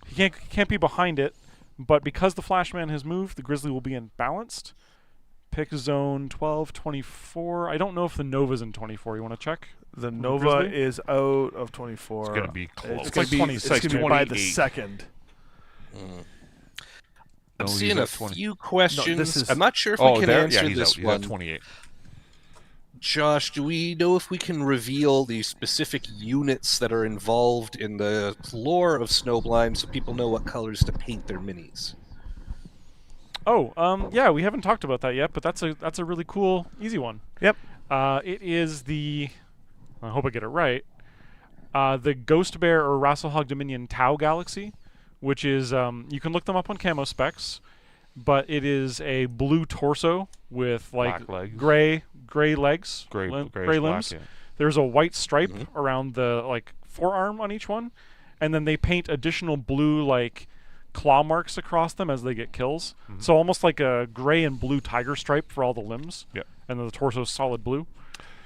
He can't be behind it, but because the Flashman has moved, the Grizzly will be in balanced. Pick zone 12, 24. I don't know if the Nova's in 24. You want to check? The the Nova Grizzly? is out of 24. It's going to be close. It's like gonna be, 26, it's gonna be by the 28. second. I'm No, he's seeing at a 20. few questions. is- I'm not sure if Oh, we can there, answer yeah, he's this out. He's one. at 28. Josh, do we know if we can reveal the specific units that are involved in the lore of Snowblind so people know what colors to paint their minis? Oh, yeah, we haven't talked about that yet, but that's a really cool, easy one. Yep. It is the, I hope I get it right, the Ghost Bear or Rasselhog Dominion Tau Galaxy, which is, you can look them up on camo specs, but it is a blue torso with like Black legs. gray legs, Gray, lim- grayish gray black, limbs. yeah. There's a white stripe around the like forearm on each one, and then they paint additional blue like claw marks across them as they get kills. So almost like a gray and blue tiger stripe for all the limbs. Yep. And then the torso's solid blue.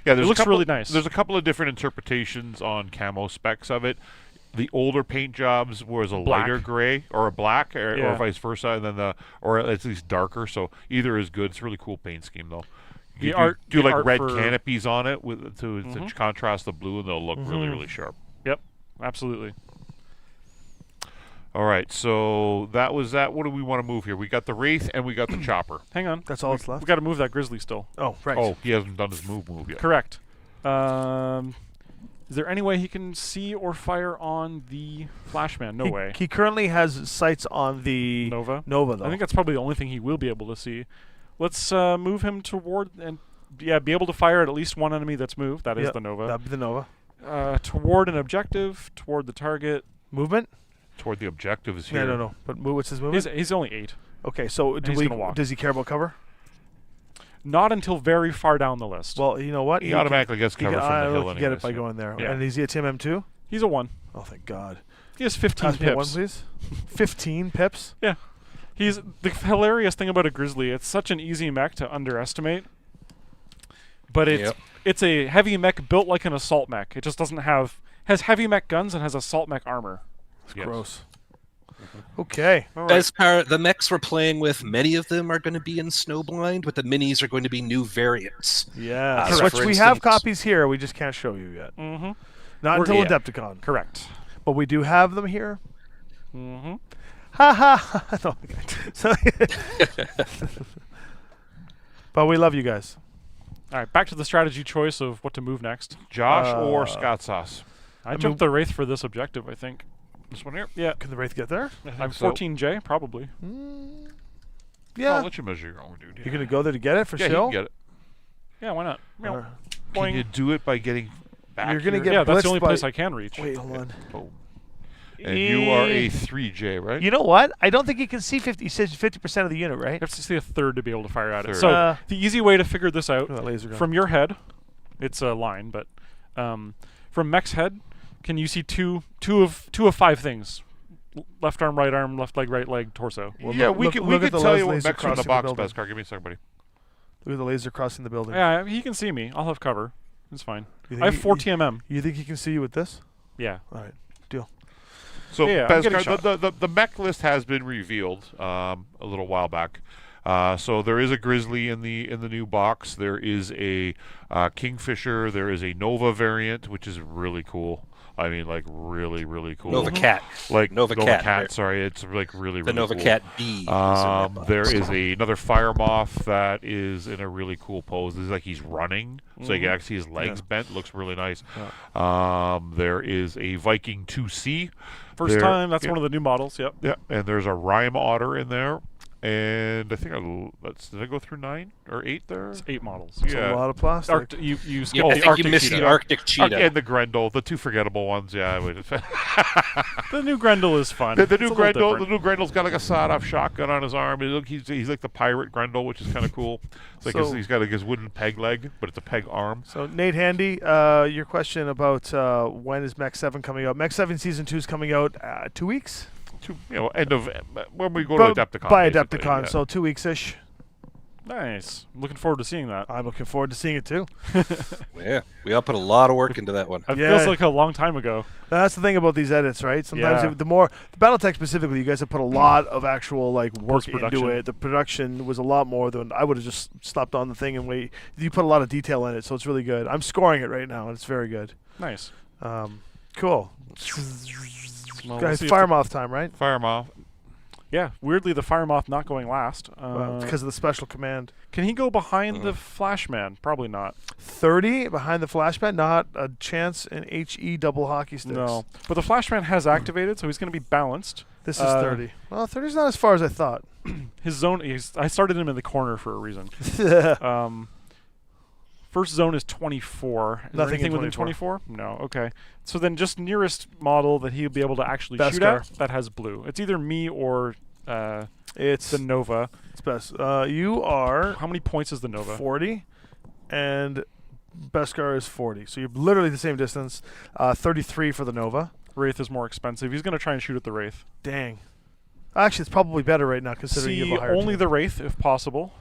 Yeah, there's looks a couple, really nice. There's a couple of different interpretations on camo specs of it. The older paint jobs was a Black. lighter gray or a black, or Yeah. vice versa, and then or at least darker. So either is good. It's a really cool paint scheme, though. The You art- do the like art red for- canopies on it to contrast the blue, and they'll look really sharp. Yep. Absolutely. All right, so that was that. What do we want to move here? We got the Wraith and we got the Chopper. Hang on. That's all that's We left. got to move that Grizzly still. Oh, right. Oh, he hasn't done his move yet. Correct. Is there any way he can see or fire on the Flashman? No way. He currently has sights on the Nova? Nova, though. I think that's probably the only thing he will be able to see. Let's move him toward and be able to fire at least one enemy that's moved. That is Yep, the Nova. That'd be the Nova. Toward an objective, toward the target. Movement? Toward the objective is here. Yeah, no. But what's his movement? He's only 8. Okay, so he's gonna walk. does he care about cover? Not until very far down the list. Well, you know what? He automatically gets cover from the hill can anyway. get it by going there. Yeah. And is he a TMM too? He's a 1. Oh, thank God. He has 15 Pass me a one, pips. please. 15 pips? Yeah. He's the hilarious thing about a Grizzly. It's such an easy mech to underestimate. But it's a heavy mech built like an assault mech. It just doesn't has heavy mech guns and has assault mech armor. Yes. Gross. Okay. All right. Beskar, the mechs we're playing with, many of them are going to be in Snowblind, but the minis are going to be new variants. Yeah. so Which for we have instance- copies here. We just can't show you yet. Mm-hmm. Not We're- until yeah. Adepticon. Correct. But we do have them here. Mm-hmm. Ha ha. No, okay. So but we love you guys. All right, back to the strategy choice of what to move next. Josh or Scott Sauce? I jumped the Wraith for this objective, I think. This one here? Yeah. Can the Wraith get there? I'm so. 14J, probably. Yeah. I'll let you measure your own, dude. You're going to go there to get it for Yeah, you show? can get it. Yeah, why not? Meow. Or- Can Boing. you do it by getting back You're gonna here? get Yeah, that's the blitzed only by- place I can reach. Wait, hold on. Oh. And you are a 3J, right? You know what? I don't think you can see 50. He says 50% of the unit, right? You have to see a third to be able to fire at it. Third. So the easy way to figure this out, Look at that laser gun. from your head, it's a line, but from Mech's head, can you see two of 5 things? Left arm, left leg, right leg, torso. Well, yeah, look- we look- can look at the tell you what laser mechs are in the crossing the box, building. Beskar. Give me a second, buddy. Look at the laser crossing the building. Yeah, he can see me. I'll have cover. It's fine. You think I have he- 4 TMM. You think he can see you with this? Yeah. All right. Deal. So Yeah, I'm getting Beskar, shot. the mech list has been revealed a little while back. So there is a Grizzly in the new box. There is a Kingfisher. There is a Nova variant, which is really cool. I mean, like really, really cool. Nova Cat. like Nova Cat. Sorry, it's like really, The really Nova cool. Cat B. is in that box. There is another fire moth that is in a really cool pose. It's like he's running, so you can actually see his legs bent. Looks really nice. There is a Viking 2C. First There- time. That's yeah. one of the new models. Yep. Yeah, and there's a Rhyme Otter in there, and I think did I go through 9 or 8 there? It's 8 models. It's Yeah. a lot of plastic. You Yeah, skipped I the think Arctic you missed cheetah. the Arctic cheetah. And the Grendel, the 2 forgettable ones. Yeah, I would. The new Grendel is fun. The It's new a little Grendel, different. the new Grendel's got like a sawed-off shotgun on his arm. He's like the pirate Grendel, which is kind of cool. It's like So- he's got like his wooden peg leg, but it's a peg arm. So Nate Handy, your question about when is Mech 7 coming out? Mech 7 Season 2 is coming out 2 weeks? End of when we go to Adepticon. By basically, Adepticon, yeah. so 2 weeks-ish. Nice. Looking forward to seeing that. I'm looking forward to seeing it too. Yeah, we all put a lot of work into that one. It Yeah. feels like a long time ago. That's the thing about these edits, right? Sometimes Yeah. the BattleTech specifically, you guys have put a lot of actual like work into Post-production. it. The production was a lot more than I would have just slapped on the thing and wait. You put a lot of detail in it, so it's really good. I'm scoring it right now, and it's very good. Nice. Cool. Well, we'll Guys, see if fire the- moth time, right? Fire moth. Yeah. Weirdly, the Fire Moth not going last. Because of the special command. Can he go behind the Flashman? Probably not. 30 behind the flashback, not a chance in HE double hockey sticks. No. But the Flashman has activated, so he's going to be balanced. This is 30. Well, 30 is not as far as I thought. His zone. I started him in the corner for a reason. First zone is 24. Is there Nothing in anything within 24? No. Okay. So then just nearest model that he'll be able to actually shoot Beskar. at that has blue. It's either me or It's the Nova. it's best. You are How many points is the Nova? 40, and Beskar is 40. So you're literally the same distance. 33 for the Nova. Wraith is more expensive. He's going to try and shoot at the Wraith. Dang. Actually, it's probably better right now considering you See have a higher only team. the Wraith if possible.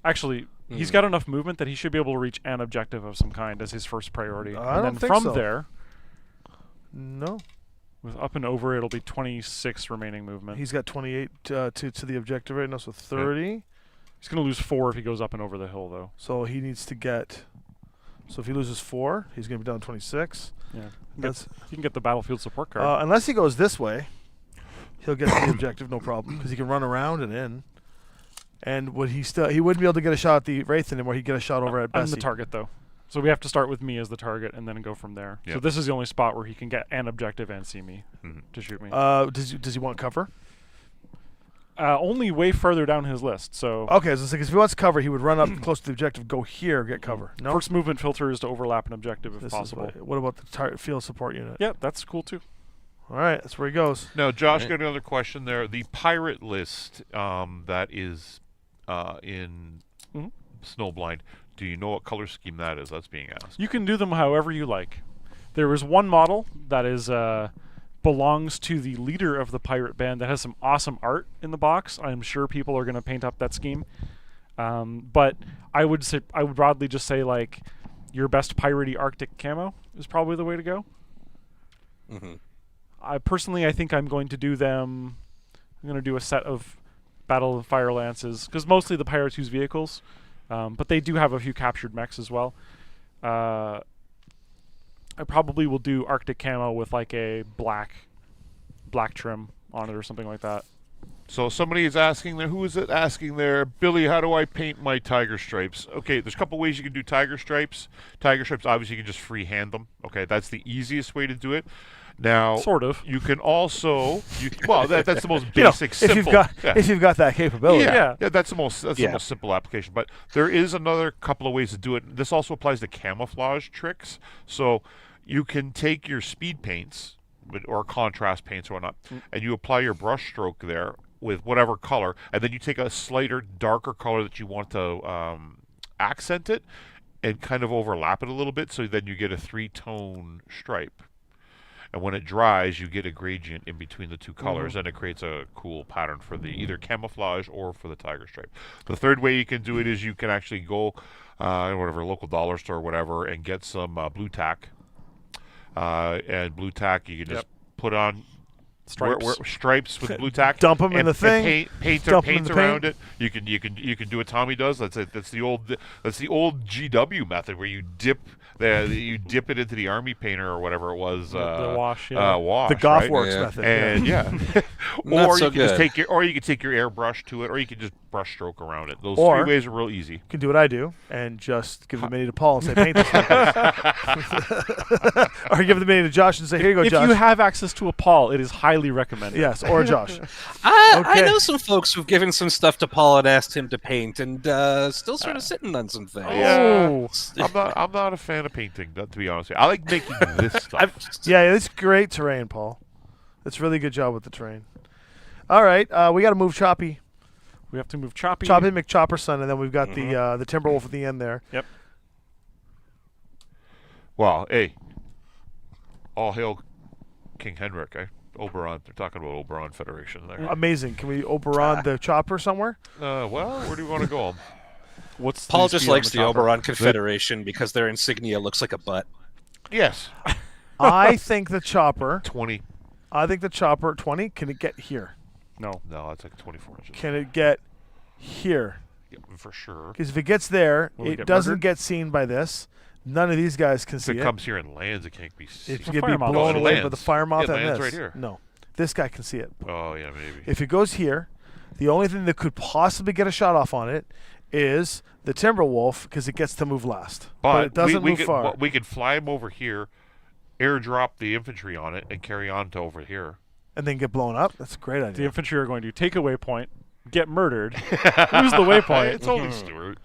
Actually, he's got enough movement that he should be able to reach an objective of some kind as his first priority. I and don't then think from so. there, No. with up and over, it'll be 26 remaining movement. He's got 28 to the objective right now, so 30. He's going to lose 4 if he goes up and over the hill, though. So he needs to get. So if he loses 4, he's going to be down 26. Yeah. That's You can get the battlefield support card. unless he goes this way, he'll get to the objective, no problem, because he can run around and in. And would he wouldn't be able to get a shot at the Wraith anymore. He'd get a shot over at I'm Bessie. the target, though. So we have to start with me as the target and then go from there. So Yep. this is the only spot where he can get an objective and see me Mhm. to shoot me. Does he want cover? Only way further down his list. So Okay, so if he wants cover, he would run up close to the objective, go here, get cover. No. first movement filter is to overlap an objective if This is possible. what about the field support unit? Yeah, that's cool too. All right, that's where he goes. Now, Josh, Right. got another question there. The pirate list that is in Mhm. Snowblind. Do you know what color scheme that is? That's being asked. You can do them however you like. There is one model that is belongs to the leader of the pirate band that has some awesome art in the box. I'm sure people are going to paint up that scheme. But I would broadly just say like your best piratey Arctic camo is probably the way to go. Mm-hmm. I personally, I think I'm going to do them. I'm going to do a set of Battle of Fire Lances because mostly the pirates use vehicles, but they do have a few captured mechs as well. I probably will do Arctic camo with like a black trim on it or something like that. So somebody is asking there, who is it asking there? Billy, how do I paint my tiger stripes? Okay, there's a couple ways you can do tiger stripes. Tiger stripes, obviously, you can just freehand them. Okay, that's the easiest way to do it. Now, Sort of. you can also, that's the most basic, simple. If you've got that capability. Yeah, that's the most Yeah. simple application. But there is another couple of ways to do it. This also applies to camouflage tricks. So you can take your speed paints or contrast paints or whatnot, and you apply your brush stroke there with whatever color, and then you take a slighter, darker color that you want to accent it, and kind of overlap it a little bit, so then you get a 3-tone stripe. And when it dries, you get a gradient in between the two colors, and it creates a cool pattern for the either camouflage or for the tiger stripe. The third way you can do it is you can actually go whatever local dollar store or whatever and get some blue tack. And blue tack you can just put on stripes with blue tack. Dump 'em in and the thing. Paint around it. You can do what Tommy does. That's the old GW method where you dip it into the army painter or whatever it was. The wash, yeah. Wash, The Goth right? Works Yeah. method. And Not or so you can just good. you can take your airbrush to it, or you can just brush stroke around it. Those Or- three ways are real easy. You can do what I do and just give the mini to Paul and say, paint this. Or give the mini to Josh and say, here you go, If Josh. you have access to a Paul, it is highly recommended. Yes, or Josh. I Okay. know some folks who've given some stuff to Paul and asked him to paint, and still sort of sitting on some things. Oh. I'm not a fan of painting, to be honest with you. I like making this stuff. Yeah, it's great terrain, Paul. It's really good job with the terrain. All right, we got to move Choppy. We have to move Choppy. Choppy McChopperson, and then we've got the Timberwolf at the end there. Yep. Well, hey, all hail King Henrik, eh? Oberon. They're talking about Oberon Federation there. Amazing. Can we Oberon the chopper somewhere? Well, where do you want to go? What's Paul the just speed on likes the chopper? Oberon Confederation because their insignia looks like a butt. Yes, I think the chopper. 20. I think the chopper 20. Can it get here? No. No, it's like 24 inches. Can it get here? Yeah, for sure. Because if it gets there, Will it it get doesn't murdered? get seen by this. None of these guys can If see it it. comes here and lands, it can't be seen. It's The going to fire be moth blown also away lands. by the fire moth It and lands this. right here. No, this guy can see it. Oh, yeah, maybe. If it goes here, the only thing that could possibly get a shot off on it is the Timberwolf because it gets to move last. But it doesn't we move could, far. we could fly him over here, airdrop the infantry on it, and carry on to over here. And then get blown up. That's a great The idea. infantry are going to take a waypoint, get murdered, lose the waypoint. It's only Stuart.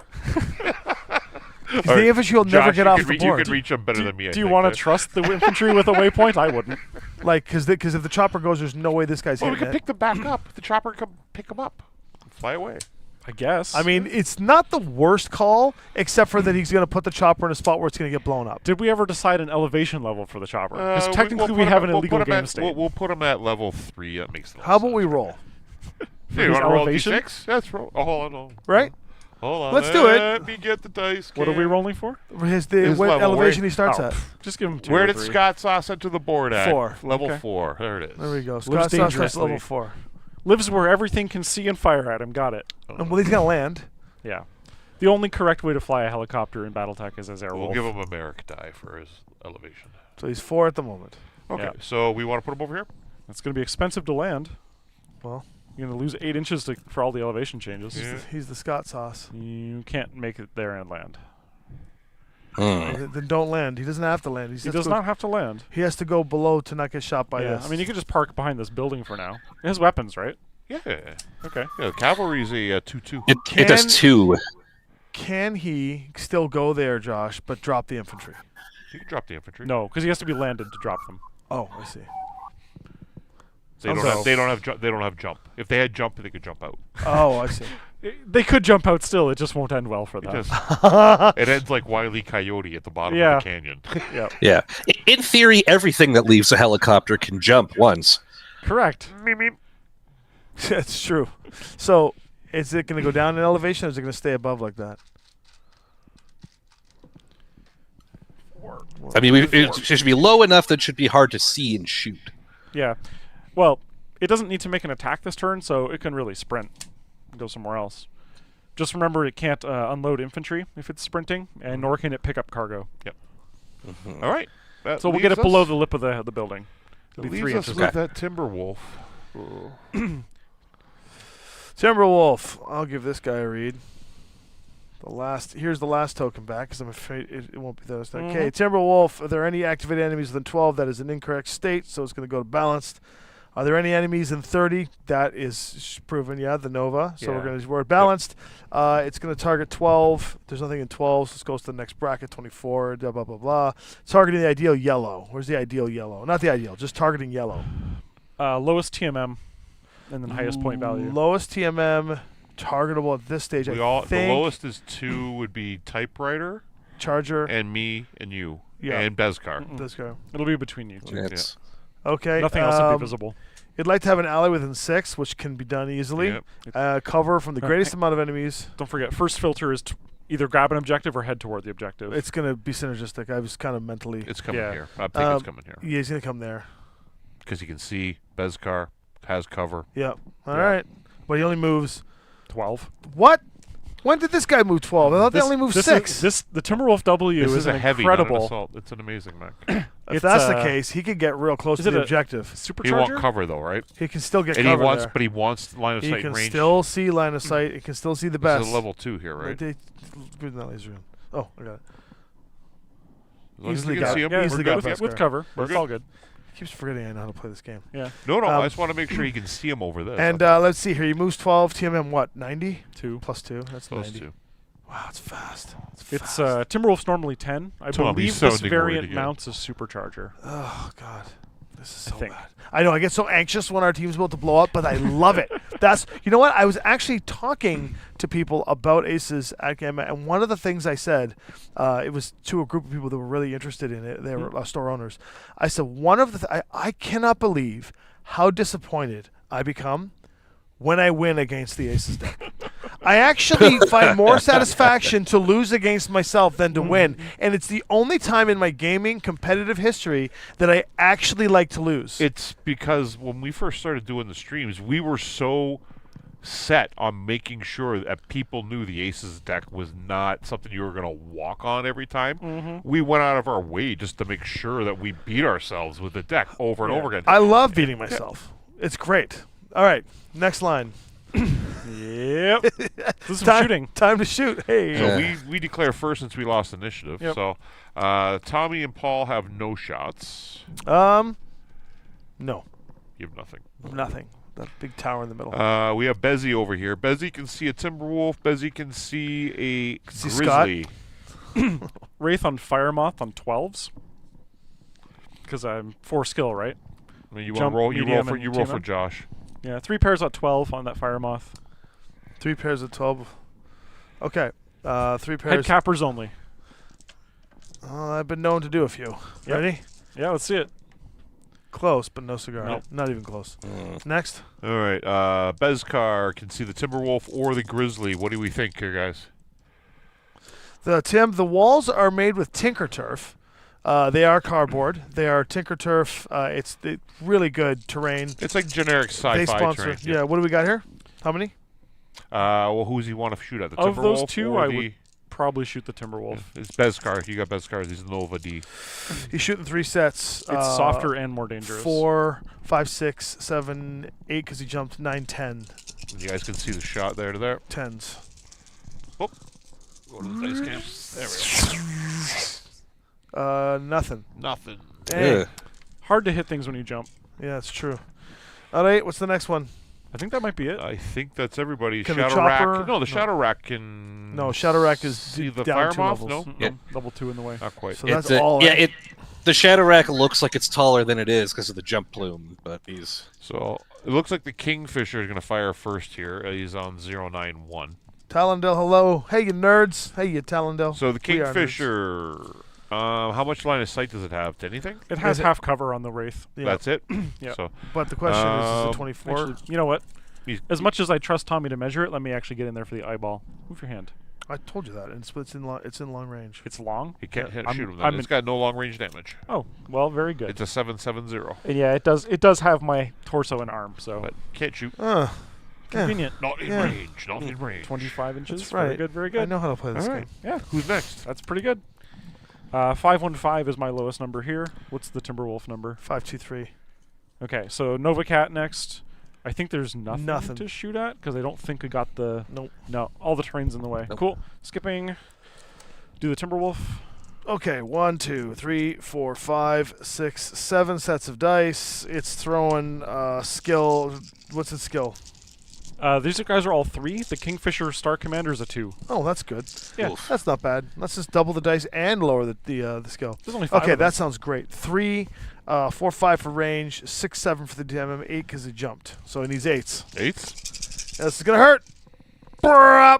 'Cause the infantry will never Josh, get you off could the You board. could reach him better than me. I Do you think, want eh? to trust the infantry with a waypoint? I wouldn't. Like, because if the chopper goes, there's no way this guy's Well, we hitting could it. pick them back up. The chopper can pick them up. Fly away. I guess. I mean, it's not the worst call, except for that he's going to put the chopper in a spot where it's going to get blown up. did we ever decide an elevation level for the chopper? Because We'll technically put we him have at- an we'll illegal put him game at, state. We'll put them at level 3. That makes the most How about sense. we roll? Hey, you his want to roll elevation? D6? That's roll. Oh, hold on. Right? Hold on. Let's do it. Let me get the dice. What are we Cam. rolling for? His His what level, elevation where- he starts Oh, at. Just give him 2 Where or did 3. Scott Sauce enter the board at? 4. Level Okay. 4. There it is. There we go. Lives Scott Sauce starts dangerously. level 4. Lives where everything can see and fire at him. Got it. Well, he's going to land. Yeah. The only correct way to fly a helicopter in BattleTech is as We'll Airwolf. give him a Merrick die for his elevation. So he's 4 at the moment. Okay, Yeah. so we want to put him over here? It's going to be expensive to land. Well, You're going to lose 8 inches for all the elevation changes. Yeah. he's the Scott Sauce. You can't make it there and land. Then don't land. He doesn't have to land. He does not have to land. He has to go below to not get shot by Yeah. this. I mean, you could just park behind this building for now. It has weapons, right? Yeah. Okay. Yeah, cavalry's a 2-2. It does Can- 2. Can he still go there, Josh, but drop the infantry? You can drop the infantry. No, because he has to be landed to drop them. Oh, I see. They don't have jump. If they had jump, they could jump out. Oh, I see. They could jump out still. It just won't end well for It, them. just, it ends like Wile E. Coyote at the bottom Yeah. of the canyon. Yeah. Yeah. In theory, everything that leaves a helicopter can jump once. Correct. That's true. So, is it going to go down in elevation, or is it going to stay above like that? I mean, it should be low enough that it should be hard to see and shoot. Yeah. Well, it doesn't need to make an attack this turn, so it can really sprint and go somewhere else. Just remember it can't unload infantry if it's sprinting, and nor can it pick up cargo. Yep. All right. So we'll get it below the lip of the building. It It'll be leaves 3 us inches. with that Timberwolf. Timberwolf. I'll give this guy a read. Here's the last token back, because I'm afraid it won't be those. Okay, Timberwolf. Are there any activated enemies within 12? That is an incorrect state, so it's going to go to balanced. Are there any enemies in 30? That is proven, yeah, the Nova. So we're balanced. It's going to target 12. There's nothing in 12, so this goes to the next bracket, 24, blah, blah, blah, blah. Targeting the ideal yellow. Where's the ideal yellow? Not the ideal, just targeting yellow. Lowest TMM, and then highest point value. Lowest TMM, targetable at this stage, The lowest is 2 would be Typewriter, Charger, and me, and you, Yeah. and Bezkar. this guy. It'll be between you two. It's Okay. Nothing else will be visible. It'd like to have an ally within 6, which can be done easily. Yep. Cover from the greatest amount of enemies. Don't forget, first filter is either grab an objective or head toward the objective. It's going to be synergistic. I was kind of mentally... It's coming Yeah. here. I think it's coming here. Yeah, he's going to come there. Because you can see Bezkar has cover. Yep. All right. But he only moves... 12. What? When did this guy move 12? I thought they only moved 6. The Timberwolf W This is is a an heavy, not an incredible. assault. It's an amazing mech. If It's, that's the case, he could get real close is to it the a- objective. He Supercharger? won't cover though, right? He can still get And cover he there. wants line of He sight can range. still see line of sight. He can still see the This best. is a level 2 here, right? Good that laser gun. Oh, I got it. As long as Easily you can got see it. him, Yeah, we're Easily good. got with, Beskar. with cover. We're It's good. all good. Keeps forgetting I know how to play this game. Yeah. No, I just want to make sure he can see him over this. And let's see here. He moves 12. TMM what? 90? 2. Plus 2. That's Close 90. to. Wow, it's fast. It's Timberwolf's normally 10. I Tommy believe sounding this worried variant again. mounts a supercharger. Oh, God. This is so think. bad. I know. I get so anxious when our team's about to blow up, but I love it. You know what? I was actually talking to people about Aces at Gamma, and one of the things I said, it was to a group of people that were really interested in it. They were store owners. I said, one of the I cannot believe how disappointed I become when I win against the Aces deck. I actually find more satisfaction to lose against myself than to win. And it's the only time in my gaming competitive history that I actually like to lose. It's because when we first started doing the streams, we were so set on making sure that people knew the Aces deck was not something you were going to walk on every time. We went out of our way just to make sure that we beat ourselves with the deck over and over again. I love beating myself. It's great. All right, next line. Yep. This is Time, shooting. time to shoot. Hey. So we declare first since we lost initiative. Yep. So Tommy and Paul have no shots. No, You have nothing. nothing. That big tower in the middle. We have Bezzy over here. Bezzy can see a Timberwolf. Bezzy can see a See Scott? Grizzly. Wraith on Firemoth on 12s. Because I'm 4 skill, right? I mean, you Jump, want to roll? medium, You and roll for TMM? Josh. Yeah, 3 pairs at 12 on that Firemoth. 3 pairs of 12. Okay. 3 Head pairs. cappers only. I've been known to do a few. Yep. Ready? Yeah, let's see it. Close, but no cigar. Nope. Not even close. Next. All right. Bezkar can see the Timberwolf or the Grizzly. What do we think here, guys? The walls are made with Tinker Turf. They are cardboard. They are Tinker Turf. It's really good terrain. It's like generic sci-fi They sponsor. terrain. Yeah. What do we got here? How many? Well, who does he want to shoot at? The Of those Timberwolf 2, or I the... would probably shoot the Timberwolf. It's Bezkar. You got Bezkar. He's Nova D. He's shooting 3 sets. It's softer and more dangerous. 4, 5, 6, 7, 8 because he jumped 9, 10. You guys can see the shot there to there. 10s. Go to the dice cam. There we go. Nothing. Nothing. Dang. Yeah. Hard to hit things when you jump. Yeah, that's true. All right, what's the next one? I think that might be it. I think that's everybody. Can the Shadow chopper- Rack. No, the no. Shadow Rack can. No, Shadow Rack is see the down 2 Firemoth. levels. No, Mm-mm. Yeah. Level 2 in the way. not quite. So that's It's all. yeah, the Shadow Rack looks like it's taller than it is because of the jump plume, but he's So it looks like the Kingfisher is going to fire first here. He's on 091. Talondale, hello. Hey, you nerds. Hey, you Talondale. So the We are nerds. Kingfisher, how much line of sight does it have? To anything? It has it- half cover on the Wraith. Yeah. That's it? Yeah. So But the question is it Um, 24? Actually, you know what? he's, As much as I trust Tommy to measure it, let me actually get in there for the eyeball. Move your hand. I told you that, and it's in long range. It's long. He can't I'm- shoot him. I'm Then. It's got no long range damage. Oh, well, very good. It's a 7.70, And yeah, it does. It does have my torso and arm, so but can't shoot. Yeah. convenient. Not in Yeah. range. Not in range. 25 inches. That's right. Very good. Very good. I know how to play this All right. game. Yeah, Who's next? that's pretty good. 515 is my lowest number here. What's the Timberwolf number? 523. Okay, so Nova Cat next. I think there's nothing, Nothing. to shoot at because I don't think we got the. Nope. No, all the terrain's in the way. Nope. Cool. Skipping. Do the Timberwolf. Okay, 1, 2, 3, 4, 5, 6, 7 sets of dice. It's throwing skill. What's its skill? These guys are all 3. The Kingfisher Star Commander is a 2. Oh, that's good. Yeah. Oof. That's not bad. Let's just double the dice and lower the skill. There's only 5. Okay, of them. that sounds great. 3, 4, 5 for range, 6, 7 for the DMM, 8 because he jumped. So he needs 8s. 8th. This is gonna hurt. Brrr.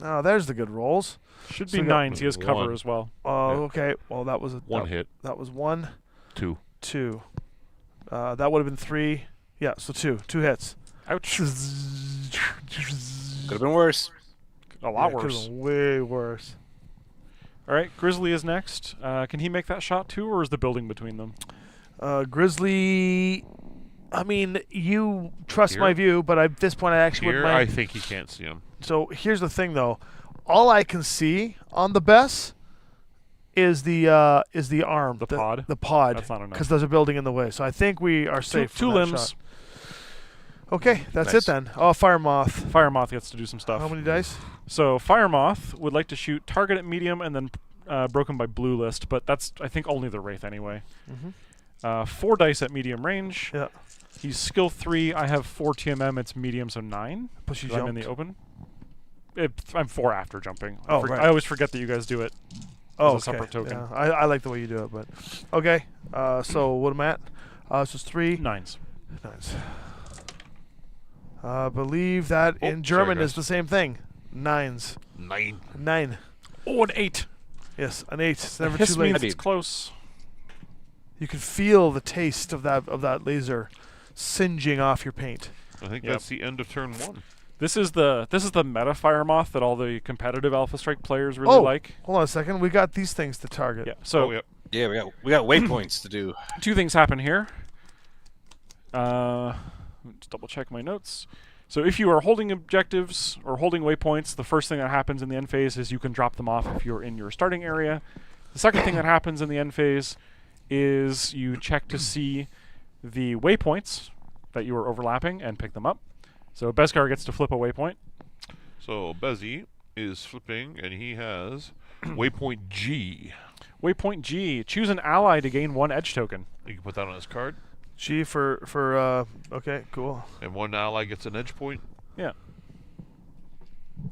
Oh, there's the good rolls. Should So be we got 9s. He has cover 1. as well. Oh, Yeah. okay. Well, that was a One hit. That was 1, 2. 2. That would have been 3. Yeah, so 2 hits. Ouch. Could have been worse. A lot Yeah, could've worse. been way worse. All right, Grizzly is next. Can he make that shot too, or is the building between them? Grizzly. I mean, you trust my Here? view, but at this point, I actually Here, wouldn't I mind. think he can't see him. So here's the thing, though. All I can see on the best is the arm, The pod? the pod, That's not enough. because there's a building in the way. So I think we are safe. Two from that limbs. shot. Okay, that's Nice. it then. Oh, Fire Moth. Fire Moth gets to do some stuff. How many dice? So Fire Moth would like to shoot target at medium and then broken by blue list, but that's I think only the Wraith anyway. Mhm. 4 dice at medium range. Yeah. He's skill 3. I have 4 TMM. It's medium, so 9. Plus you 'cause I'm in jumped. the open. I'm 4 after jumping. Oh, right. I always forget that you guys do it. Oh, as a separate token. Yeah, I like the way you do it, but okay. So what am I at? So it's 3. 9s. Nice. I believe that Oh, in German sorry, is guys. the same thing. 9s. 9. 9. Oh, an 8. Yes, an 8. It's never Hiss too late. means late. it's close. You can feel the taste of that laser singeing off your paint. I think Yep. that's the end of turn 1. This is the meta Fire Moth that all the competitive Alpha Strike players really like. Hold on a second. We got these things to target. Yeah. So oh, yep. Yeah, we got waypoints to do. 2 things happen here. Let's double check my notes. So if you are holding objectives or holding waypoints, the first thing that happens in the end phase is you can drop them off if you're in your starting area. The second thing that happens in the end phase is you check to see the waypoints that you are overlapping and pick them up. So Beskar gets to flip a waypoint. So Bezzy is flipping, and he has waypoint G. Waypoint G, choose an ally to gain 1 edge token. You can put that on his card, G for okay, cool. and one ally gets an edge point. Yeah,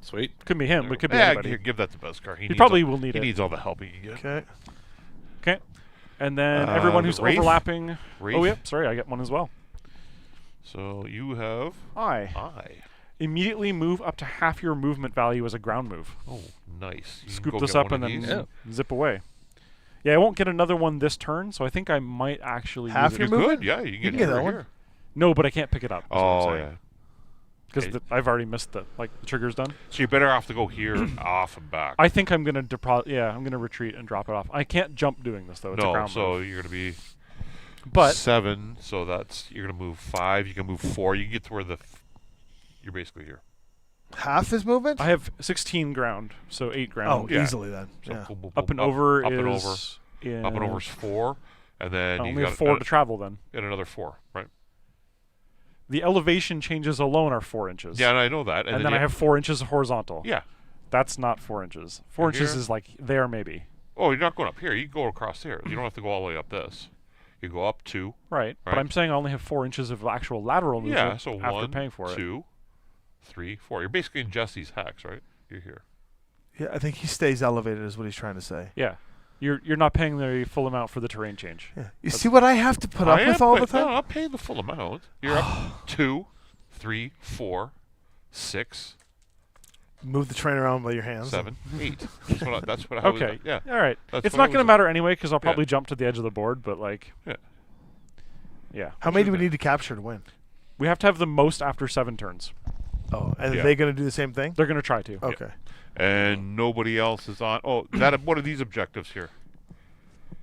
Sweet. could be him, but it could be yeah, anybody. here, give that to Beskar. He probably will need He it. needs all the help he can get. Okay. Okay. And then everyone the who's Wraith? overlapping. Wraith. Oh, yep. Sorry, I get one as well. So you have I I. immediately move up to half your movement value as a ground move. Oh, nice. You can Scoop go this get up one and of then these. Yeah. zip away. Yeah, I won't get another one this turn, so I think I might actually Half use You it. your movement? could, yeah. You can You get, can get it that right one. here. No, but I can't pick it up. Oh, yeah. Because Okay. I've already missed the trigger's done. So you're better off to go here, off and back. I think I'm gonna I'm gonna retreat and drop it off. I can't jump doing this though. It's a no, ground so move. you're gonna be But 7. So you're gonna move 5. You can move 4. You can get to where you're basically here. Half his movement? I have 16 ground, so 8 oh, ground. yeah. easily then. So Yeah. boom, boom, Up boom, and over up is and over. Up and over is 4, and then I you only got have 4 to travel then. and another 4, right? The elevation changes alone are 4 inches. Yeah, and I know that. And then I have 4 inches of horizontal. Yeah. That's not 4 inches. 4 Right inches here? is like there maybe. Oh, you're not going up here. You can go across here. You don't have to go all the way up this. You go up 2. Right. But Right. I'm saying I only have 4 inches of actual lateral movement Yeah, so after 1, paying for it. 2, 3, 4. You're basically in Jesse's hex, right? You're here. Yeah, I think he stays elevated is what he's trying to say. Yeah. You're not paying the full amount for the terrain change. Yeah. You see what I have to put up I with am all the paying- time? No, I'm paying the full amount. You're up 2, 3, 4, 6, Move the train around with your hands. 7, 8. That's what I was. Okay. Yeah. All right. That's It's what I not going to was- matter anyway because I'll probably jump to the edge of the board, but like Yeah. Yeah. How many do we Sure. need to capture to win? We have to have the most after 7 turns. Oh, and Yeah. are they going to do the same thing? They're going to try to. Okay. And nobody else is on. Oh, that. What are these objectives here?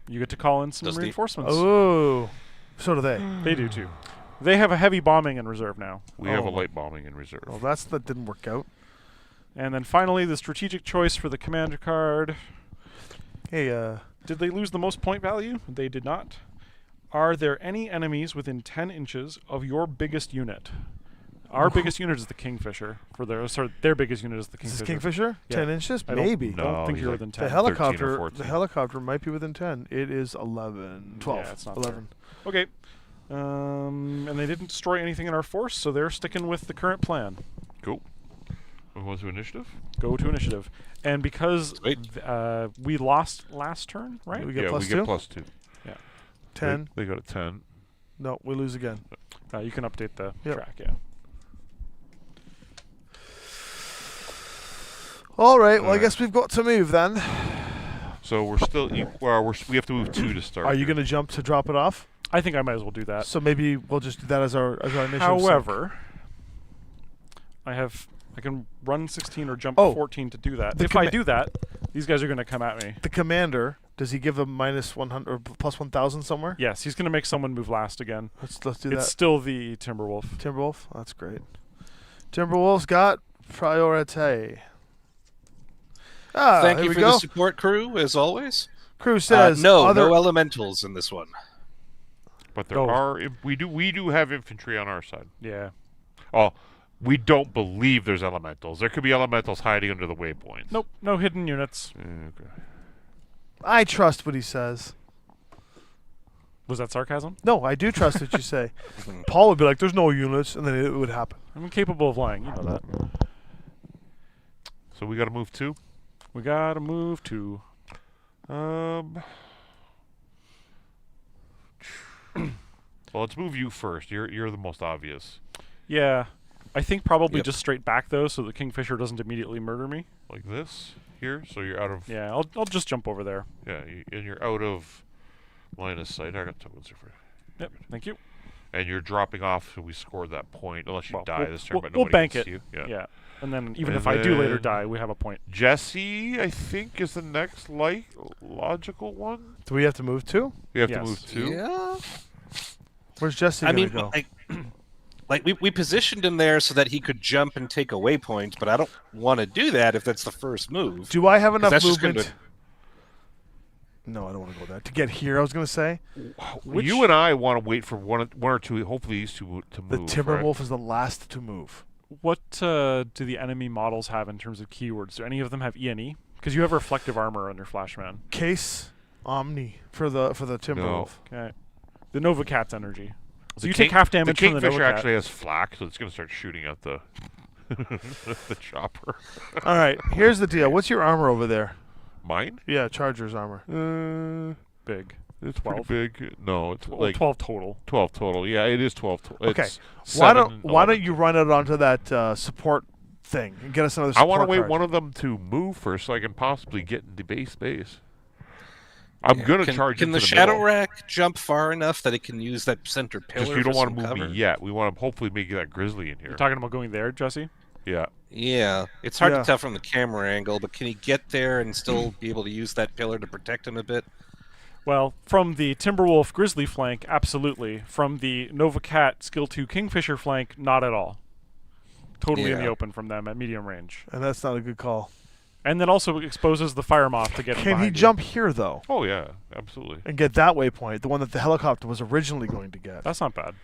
You get to call in some Does the- reinforcements. Oh, so do they. They do too. They have a heavy bombing in reserve now. We have a Oh. light bombing in reserve. Well, that didn't work out. And then finally, the strategic choice for the commander card. Hey, Did they lose the most point value? They did not. Are there any enemies within 10 inches of your biggest unit? Our biggest unit is the Kingfisher. Their biggest unit is the is Kingfisher. this Kingfisher? Yeah. 10 inches? I don't- Maybe. I No. don't think he's you're like within The 10. 13 or helicopter, 14. might be within 10. It is 11, 12, Yeah, it's not 11. Okay. And they didn't destroy anything in our force, so they're sticking with the current plan. Cool. We want to initiative? Go to initiative. And because Sweet. we lost last turn, right? We get Yeah, plus we 2? get plus 2. 10. They got a 10. No, we lose again. You can update the Yep. track, yeah. All right, well, I Alright. guess we've got to move then. So we're still. We have to move 2 to start. Are you here. going to jump to drop it off? I think I might as well do that. So maybe we'll just do that as our initiative. However, I can run 16 or jump Oh. 14 to do that. The If I comma- do that, these guys are going to come at me. the commander, does he give a minus 100 or plus 1,000 somewhere? Yes, he's going to make someone move last again. Let's do It's that. still the Timberwolf. Timberwolf, that's great. Timberwolf's got priority. Thank here you we for go. the support, crew, as always. Crew says no other. elementals in this one. But there Oh. are. We do have infantry on our side. Yeah. Oh, we don't believe there's elementals. There could be elementals hiding under the waypoints. Nope, no hidden units. Okay. I trust what he says. Was that sarcasm? No, I do trust what you say. Paul would be like, "There's no units," and then it would happen. I'm capable of lying. You know that. So we got to move 2. We gotta move to. Well, let's move you first. You're the most obvious. Yeah. I think probably Yep. just straight back though, so the Kingfisher doesn't immediately murder me. Like this here. So you're out of. Yeah, I'll just jump over there. Yeah, and you're out of line of sight. I got tokens here for you. Yep. Thank you. And you're dropping off, so we scored that point. Unless you Well, die we'll- this turn, we'll- but we'll nobody bank gets it. you. Yeah. Yeah. And then even And if I do later then- die, we have a point. Jesse, I think, is the next logical one. Do we have to move too? We have Yes. to move 2. Yeah. Where's Jesse I gonna mean, go? like we positioned him there so that he could jump and take a waypoint, but I don't want to do that if that's the first move. Do I have enough that's just movement? gonna- No, I don't want to go there. To get here, I was gonna say You and I want to wait for one or two. Hopefully, these two to the move. Timberwolf is the last to move. What do the enemy models have in terms of keywords? Do any of them have E&E? Because you have reflective armor under Flashman. Case Omni for the Timberwolf. Okay. The Nova Cat's energy. So The you take King- half damage The from the Kingfisher Nova Cat. actually has flak, so it's going to start shooting at the the chopper. All right, here's the deal. What's your armor over there? Mine? Yeah, Charger's armor. Big. It's 12? pretty big. No, it's Well, like 12 total. 12 total. Yeah, it is 12. Okay. It's Why 7, don't 11. you run it onto that support thing and get us another I support want to wait card. one of them to move first, so I can possibly get into base space. I'm Yeah. gonna Can- charge Can into the the Shadow middle. Rack jump far enough that it can use that center pillar? Just you don't want want to move cover? me yet. We want to hopefully make that grizzly in here. You're talking about going there, Jesse? Yeah. Yeah, it's hard Yeah. to tell from the camera angle, but can he get there and still be able to use that pillar to protect him a bit? Well, from the Timberwolf Grizzly flank, absolutely. From the Nova Cat Skill 2 Kingfisher flank, not at all. Totally in the Yeah. open from them at medium range. And that's not a good call. And then also exposes the Fire Moth to get him Can he behind you. jump here though Oh yeah, absolutely. and get that waypoint, the one that the helicopter was originally going to get? That's not bad.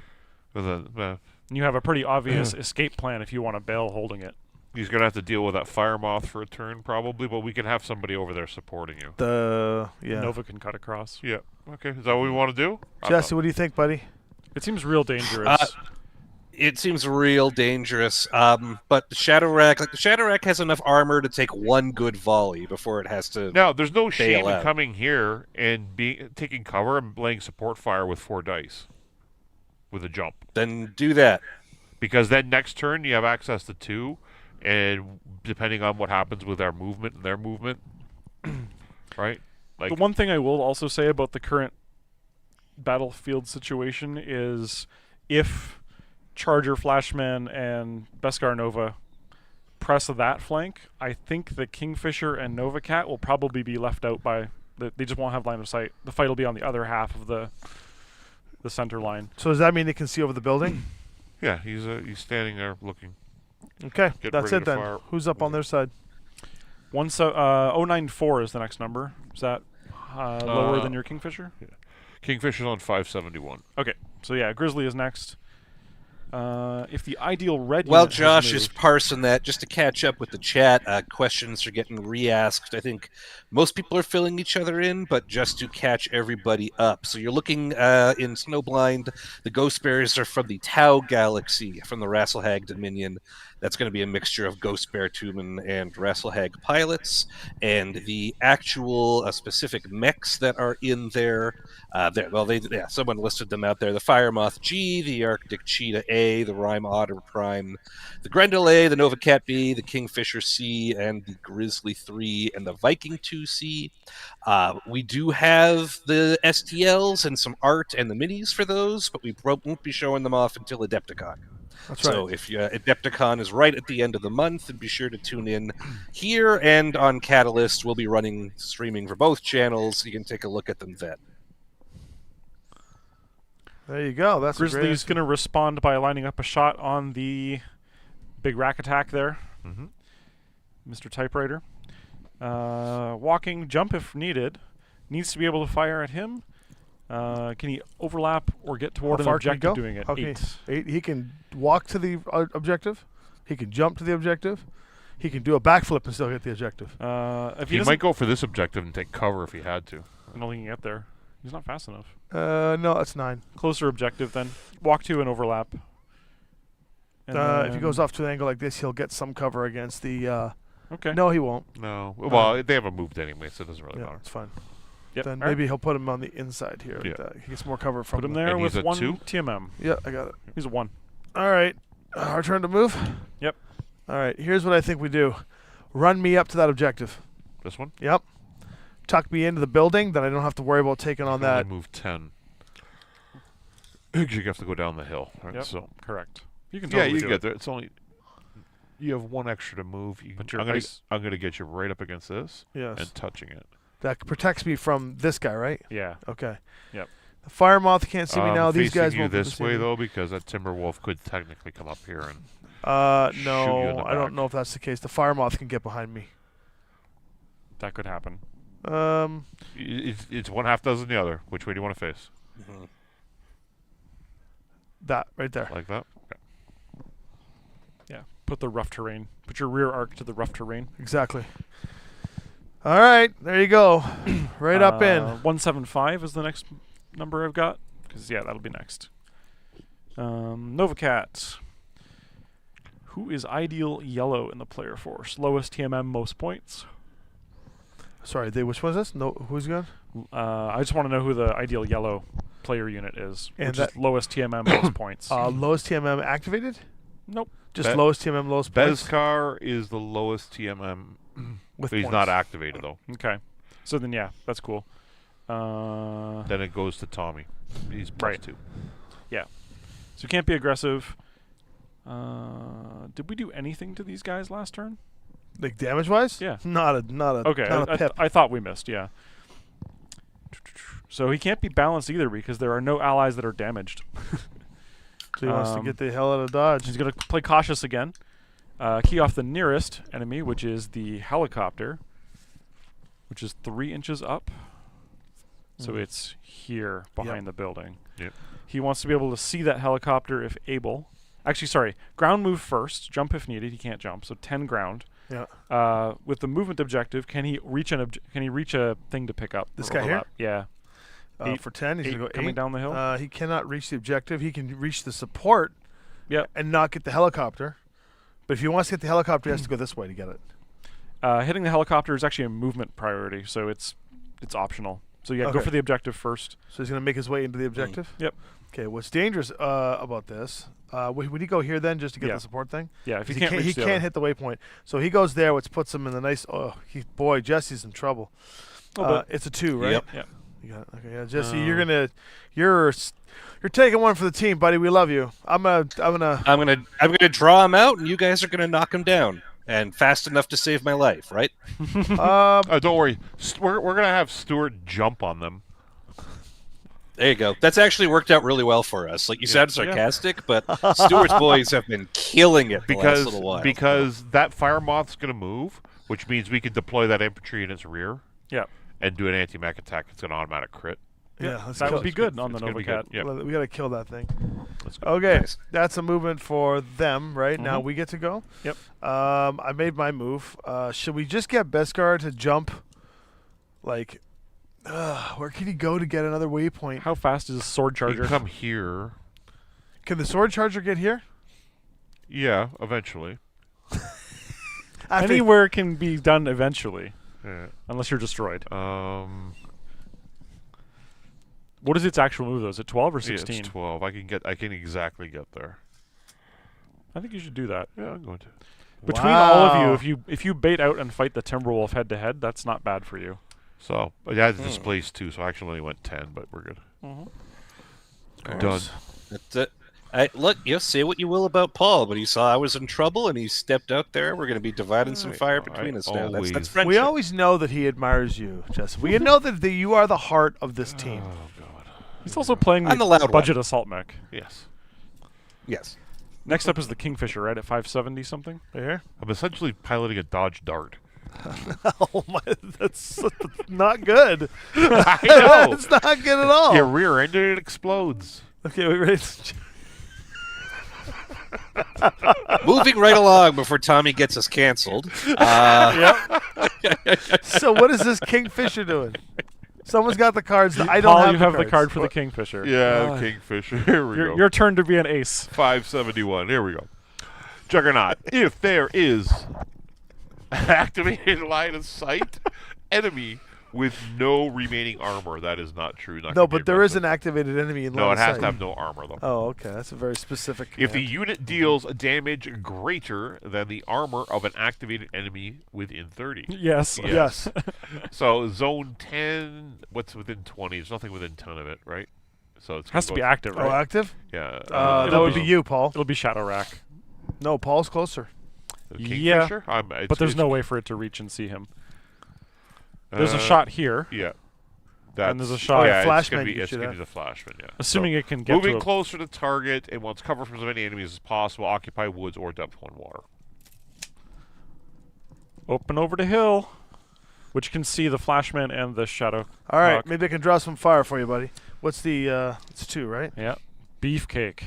But then, And you have a pretty obvious escape plan if you want to bail holding it. he's gonna have to deal with that fire moth for a turn probably, but we can have somebody over there supporting you. Yeah. Nova can cut across. Yeah. Okay. Is that what we want to do? Jesse, what do you think, buddy? It seems real dangerous. It seems real dangerous. But the Shadow Rack, the Shadow Rack has enough armor to take one good volley before it has to. Now, there's no shame in out. coming here and taking cover and laying support fire with 4 dice with a jump. Then do that. Because then next turn you have access to 2, and depending on what happens with our movement and their movement, right? Like The one thing I will also say about the current battlefield situation is if Charger, Flashman, and Beskar Nova press that flank, I think the Kingfisher and Nova Cat will probably be left out by they just won't have line of sight. The fight will be on the other half of the center line. So does that mean they can see over the building? Yeah, he's standing there looking. Okay, Get that's ready it to then. fire. Who's up on their side? 094 is the next number. Is that lower than your Kingfisher? Kingfisher's on 571. Okay, so yeah, Grizzly is next. If the ideal red While unit has Josh is moved- parsing that, just to catch up with the chat, questions are getting re-asked. I think most people are filling each other in, but just to catch everybody up. So you're looking in Snowblind, the Ghost Bears are from the Tau Galaxy, from the Rasselhag Dominion. That's going to be a mixture of Ghost Bear Tumen and Rasselhag pilots. And the actual specific mechs that are in there, someone listed them out there. The Firemoth G, the Arctic Cheetah A, the Rhyme Otter Prime, the Grendel A, the Nova Cat B, the Kingfisher C, and the Grizzly 3, and the Viking 2C. We do have the STLs and some art and the minis for those, but we won't be showing them off until Adepticon. That's So right. if Adepticon is right at the end of the month, and be sure to tune in here and on Catalyst. We'll be streaming for both channels. You can take a look at them then. There you go. That's a great Grizzly's going to respond by lining up a shot on the big rack attack there. Mm-hmm. Mr. Typewriter. Walking, jump if needed. Needs to be able to fire at him. Can he overlap or get toward How an far can he objective go? doing it? How can he- 8. 8. He can walk to the objective. He can jump to the objective. He can do a backflip and still hit the objective. If He he might go for this objective and take cover if he had to. I don't think he can get there. He's not fast enough. No, that's 9. Closer objective then. Walk to and overlap. And If he then- goes off to an angle like this, he'll get some cover against the. Okay. No, he won't. No. Well, they haven't moved anyway, so it doesn't really Yeah, matter. it's fine. Yep. Then all right. maybe he'll put him on the inside here. Like Yeah. that. He gets more cover from Put him the- there And he's with a 1 2? TMM. Yeah, I got it. He's a 1. All right. Our turn to move? Yep. All right. Here's what I think we do. Run me up to that objective. This one? Yep. Tuck me into the building, then I don't have to worry about taking on You can only that. move 10. Because you have to go down the hill. Right? Yep. So Correct. You can yeah, totally you do get it. there. It's only you have 1 extra to move. But your I'm gonna get you right up against this Yes. and touching it. That protects me from this guy, right? Yeah. Okay. Yep. The fire moth can't see me now. These Facing guys you won't be able to this see way me. though, because that timber wolf could technically come up here and shoot you in No, the I don't back. know if that's the case. The fire moth can get behind me. That could happen. it's 1/2 dozen the other. Which way do you want to face? That right there. Like that? Okay. Yeah. Put the rough terrain. Put your rear arc to the rough terrain. Exactly. All right, there you go. Right up in. 175 is the next number I've got. Because, yeah, that'll be next. Nova Cat. Who is ideal yellow in the player force? Lowest TMM, most points. Sorry, which one is this? No, who's going? I just want to know who the ideal yellow player unit is. And Which that- is lowest TMM, most points. Lowest TMM activated? Nope. Just Be- lowest TMM, lowest points Beskar is the lowest TMM. with But he's points. not activated though. Okay. So then, yeah, that's cool. Then it goes to Tommy. He's Right. +2. So you can't be aggressive. Did we do anything to these guys last turn? Like damage wise? Yeah. Not a Okay, not a pip. I thought we missed, yeah. So he can't be balanced either because there are no allies that are damaged. So he wants to um, get the hell out of dodge. He's going to play cautious again. Key off the nearest enemy, which is the helicopter, which is 3 inches up. So it's here behind the building. Yep. He wants to be able to see that helicopter if able. Actually, sorry, ground move first, jump if needed. He can't jump, so 10 ground. Yeah. With the movement objective, can he reach a thing to pick up? This or guy here? overlap? Yeah. 8 For 10, he's going to go 8. coming down the hill. He cannot reach the objective. He can reach the support Yep. and not get the helicopter. But if he wants to get the helicopter, he has to go this way to get it. Hitting the helicopter is actually a movement priority, so it's optional. So yeah, go Okay. for the objective first. So he's going to make his way into the objective? Yep. Okay, what's dangerous about this, would he go here then just to get Yeah. the support thing? Yeah, if 'Cause you can't reach he the can't other. hit the waypoint. So he goes there, which puts him in the nice, boy, Jesse's in trouble. Oh, but It's a 2, right? Yep. Yeah. You got it. Okay, yeah, Jesse, you're taking one for the team, buddy. We love you. I'm gonna draw him out, and you guys are gonna knock him down, and fast enough to save my life, right? Don't worry. We're going to have Stuart jump on them. There you go. That's actually worked out really well for us. Like, you sound sarcastic, but Stuart's boys have been killing it the last little while. Because that fire moth's going to move, which means we can deploy that infantry in its rear. Yeah. And do an anti-mech attack. It's an automatic crit. Yeah, that would be good on the It's gonna be Nova good. Cat. Yep. We gotta kill that thing. Let's go. Okay, Nice. that's a movement for them. Right now, Mhm. we get to go. Yep. I made my move. Should we just get Beskar to jump? Like, where can he go to get another waypoint? How fast is Sword You Charger? come here. Can the sword charger get here? Yeah, eventually. After Anywhere can be done eventually, Yeah. unless you're destroyed. Yeah, What is its actual move, though? Is it 12 or it's 16? 12. I can exactly get there. I think you should do that. Yeah, I'm going to. Between all of Wow. you, if you bait out and fight the Timberwolf head to head, that's not bad for you. So, but I had to displace 2, so I actually only went 10, but we're good. Done. That's it. Look, you say what you will about Paul, but he saw I was in trouble, and he stepped out there. We're going to be dividing some fire between us now. always- That's friendship. we always know that he admires you, Jesse. We know that you are the heart of this team. Oh, God. He's also playing I'm the loud one. budget assault mech. Yes. Yes. Next up is the Kingfisher, right, at 570 something? Here. I'm essentially piloting a Dodge Dart. Oh my, that's not good. I know. It's not good at all. Your rear end and it explodes. Okay, we ready? Moving right along before Tommy gets us canceled. So what is this Kingfisher doing? Someone's got the cards. I don't Paul, have you the have the cards. card for the Kingfisher. Yeah, Kingfisher. Here we go. Your turn to be an ace. 571. Here we go. Juggernaut. If there is activated line of sight enemy with no remaining armor, that is not true. Not No, gonna be but there is an aggressive. activated enemy in No, line it of has sight. to have no armor though. Oh, okay. That's a very specific. If the command. unit deals damage greater than the armor of an activated enemy within 30. Yes. Yes. So zone 10, what's within 20? There's nothing within 10 of it, right? So it's Has to be active, Oh, right? active? Yeah. That it'll would be- be you, Paul. It'll be Shadow Rack. No, Paul's closer. Yeah, Kingfisher? But there's no way for it to reach and see him. There's a shot here, Yeah. and there's a That's- shot. Yeah, Flashman it's gonna be, you it's should gonna be have. the flashman. Yeah. assuming So, it can get moving to a closer to target and wants cover from as many enemies as possible. Occupy woods or depth 1 water. open over to hill, which can see the Flashman and the Shadow. All right, Rock. maybe I can draw some fire for you, buddy. What's the? It's 2, right? Yeah. Beefcake.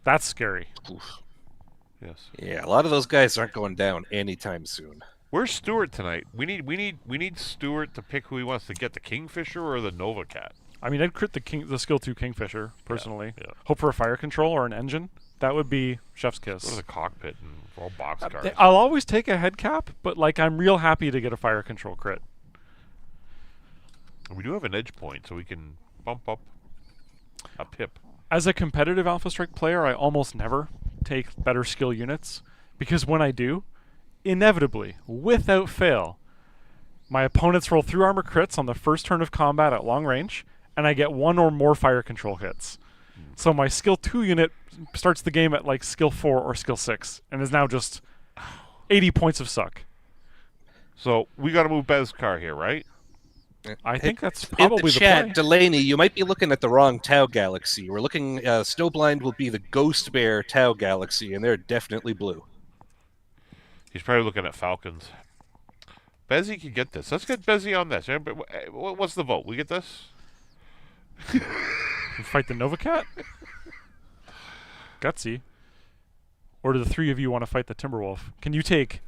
That's scary. Oof. Yes. Yeah, a lot of those guys aren't going down anytime soon. Where's Stuart tonight? We need Stuart to pick who he wants to get, the Kingfisher or the Nova Cat. I mean, I'd crit the skill 2 Kingfisher, personally. Yeah. Hope for a fire control or an engine. That would be chef's Go to kiss. the cockpit and roll boxcars. I'll always take a head cap, but like I'm real happy to get a fire control crit. We do have an edge point, so we can bump up a pip. As a competitive Alpha Strike player, I almost never take better skill units, because when I do, inevitably, without fail, my opponents roll through armor crits on the first turn of combat at long range, and I get 1 or more fire control hits. So my skill 2 unit starts the game at like skill 4 or skill 6, and is now just 80 points of suck. So we got to move Beskar here, right? I think that's In probably the the chat, play. Delaney, you might be looking at the wrong Tau Galaxy. We're looking. Snowblind will be the Ghost Bear Tau Galaxy, and they're definitely blue. He's probably looking at Falcons. Bezzy can get this. Let's get Bezzy on this. What's the vote? We get this? You fight the Nova Cat? Gutsy. Or do the 3 of you want to fight the Timberwolf? Can you take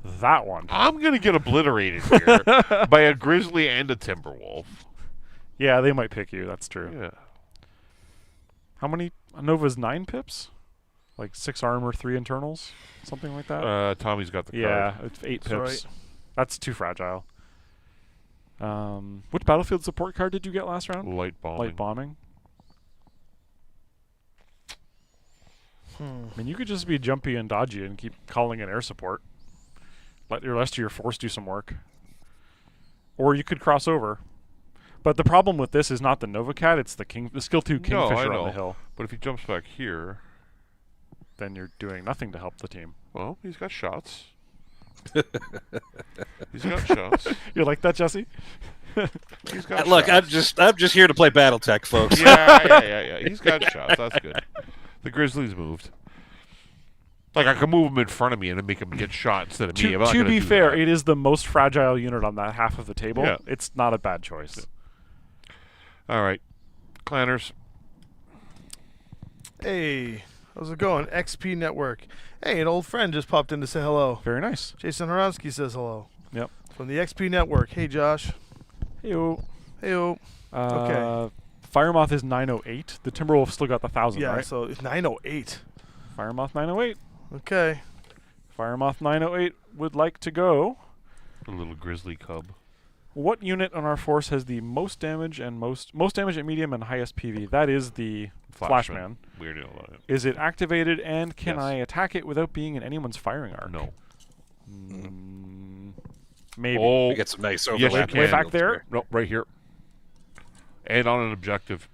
that one? I'm going to get obliterated here by a Grizzly and a Timberwolf. Yeah, they might pick you. That's true. Yeah. How many? Nova's 9 pips? Like 6 armor, 3 internals? Something like that? Tommy's got the card. Yeah, it's 8 Sorry. pips. That's too fragile. Which battlefield support card did you get last round? Light bombing. Light bombing. I mean, you could just be jumpy and dodgy and keep calling in air support. Let the rest of your force do some work. Or you could cross over. But the problem with this is not the Novacat, it's the skill 2 No, I Kingfisher know. on the hill. But if he jumps back here, Then you're doing nothing to help the team. well, he's got shots. He's got shots. You like that, Jesse? He's got Look, shots. I'm just here to play BattleTech, folks. Yeah. He's got shots. That's good. The Grizzlies moved. Like, I can move him in front of me and then make him get shot instead of me. I'm not To gonna be do fair, that. it is the most fragile unit on that half of the table. Yeah. It's not a bad choice. All right. Clanners. Hey, how's it going? XP Network. Hey, an old friend just popped in to say hello. Very nice. Jason Horonsky says hello. Yep. From the XP Network. Hey, Josh. Heyo. Heyo. Okay. Firemoth is 908. The Timberwolf still got the 1,000, Yeah, right? so it's 908. Firemoth 908. Okay. Firemoth 908 would like to go. A little grizzly cub. What unit on our force has the most damage and most damage at medium and highest PV? That is the Flashman. We already know about it. Is it activated and can Yes. I attack it without being in anyone's firing arc? No. Maybe. Oh, We get some nice yes, you overlap. can. Way back there? No, right here. And on an objective.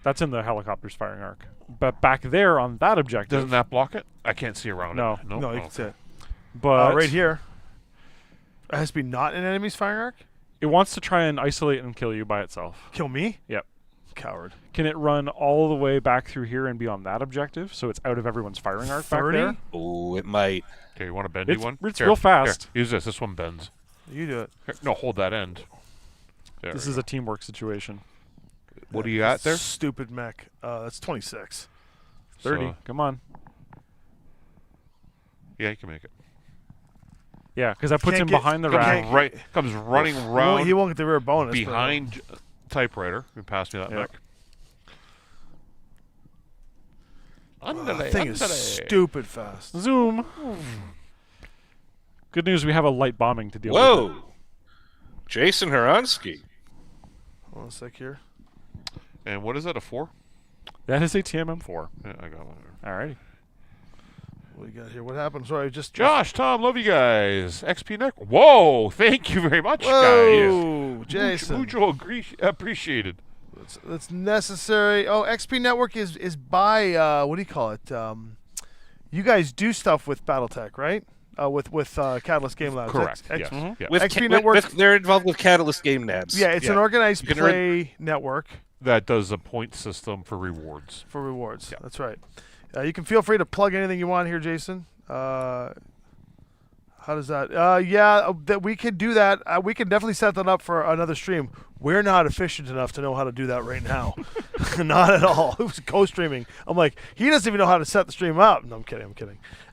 That's in the helicopter's firing arc. But back there on that objective. Doesn't that block it? I can't see around No. it. No, you Oh, can say it. But Right here. It has to be not an enemy's firing arc? it wants to try and isolate and kill you by itself. Kill me? Yep. Coward. Can it run all the way back through here and be on that objective, so it's out of everyone's firing arc 30? back there? Oh, it might. Okay, you want a bendy It's- one? it's Here, real fast. Here, use this. This one bends. You do it. Here, no, hold that end. There This we is go. a teamwork situation. What do you got there? Stupid mech. That's 26. 30. So- Come on. Yeah, you can make it. Yeah, because that puts Can't him get- behind the Comes rack. Comes running He round won't get the rear bonus. but- behind typewriter. You pass me that Yep. mech. That thing is stupid fast. Zoom. Good news, we have a light bombing to deal with. Whoa! Jason Horonsky. Hold on a sec here. And what is that, a 4? That is a TMM4. Yeah, I got one there. Alrighty. What do you got here? What happened? Sorry, just Josh, Tom, love you guys. XP Neck. Whoa, thank you very much, guys. Whoa, Jason. Mucho appreciated. That's necessary. Oh, XP Network is by what do you call it? You guys do stuff with BattleTech, right? With Catalyst Game Labs. Correct. X- Yes. Mhm. Yeah. With XP Ca- Network- they're involved with Catalyst Game Labs. Yeah, it's an Yeah. organized You can play network That does a point system for rewards. for rewards. Yeah. That's right. You can feel free to plug anything you want here, Jason. How does that? That we could do that. We can definitely set that up for another stream. We're not efficient enough to know how to do that right now. Not at all. It was co-streaming. I'm like, he doesn't even know how to set the stream up. No, I'm kidding.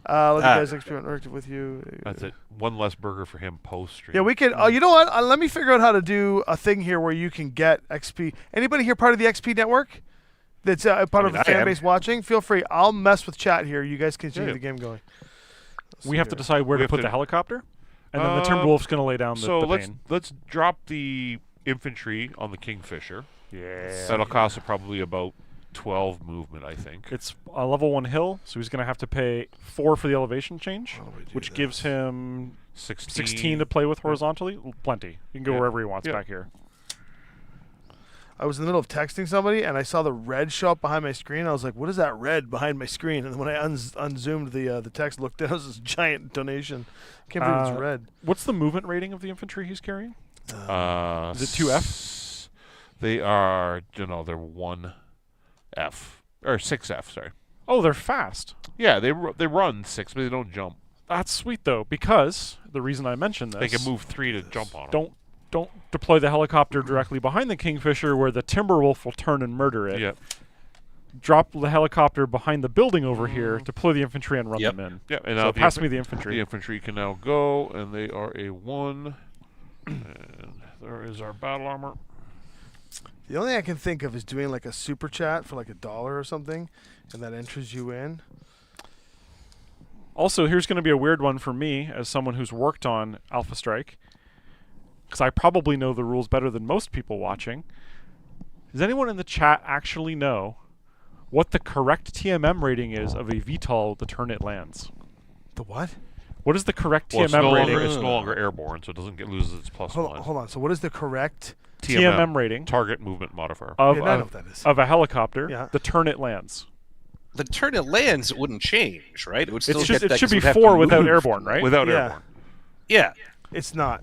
Let you guys experiment with you. That's it. One less burger for him post stream. Yeah, we could. You know what? Let me figure out how to do a thing here where you can get XP. Anybody here part of the XP network? That's part of the I fan am. base watching. Feel free. I'll mess with chat here. You guys continue Yeah. the game going. We have to decide where We to have put to- the helicopter, and then the Um, Timberwolf's going to lay down the, So the let's pain. drop the infantry on the Kingfisher. Yeah. That'll cost it probably about 12 movement, I think. It's a level 1 hill, so he's going to have to pay 4 for the elevation change, Why don't we do which this? gives him 16. 16 to play with horizontally. Plenty. You can go Yeah. wherever he wants Yeah. back here. I was in the middle of texting somebody, and I saw the red show up behind my screen. I was like, "What is that red behind my screen?" And then when I unzoomed the text, looked down, it was this giant donation. Can't believe it's red. What's the movement rating of the infantry he's carrying? Is it 2F? They are, they're 1F. Or 6F, sorry. Oh, they're fast. Yeah, they run 6, but they don't jump. That's sweet, though, because the reason I mentioned this... They can move 3 to jump on them. Don't deploy the helicopter directly behind the Kingfisher where the Timberwolf will turn and murder it. Yeah. Drop the helicopter behind the building over here, deploy the infantry, and run Yep. them in. Yeah, and So now pass me the infantry. The infantry can now go, and they are a 1. And there is our battle armor. The only thing I can think of is doing like a super chat for like $1 or something, and that enters you in. Also, here's going to be a weird one for me as someone who's worked on Alpha Strike, because I probably know the rules better than most people watching. Does anyone in the chat actually know what the correct TMM rating is of a VTOL the turn it lands? The what? What is the correct Well, TMM it's rating? no longer airborne, so it doesn't loses its plus one. Hold on. So what is the correct? TMM rating Target movement modifier. of Yeah, I know what that is. of a helicopter. Yeah. The turn it lands. The turn it lands, it wouldn't change, right? It would still get that It should 'cause be it would have to 4 without move. airborne, right? Without Yeah. airborne. Yeah. It's not.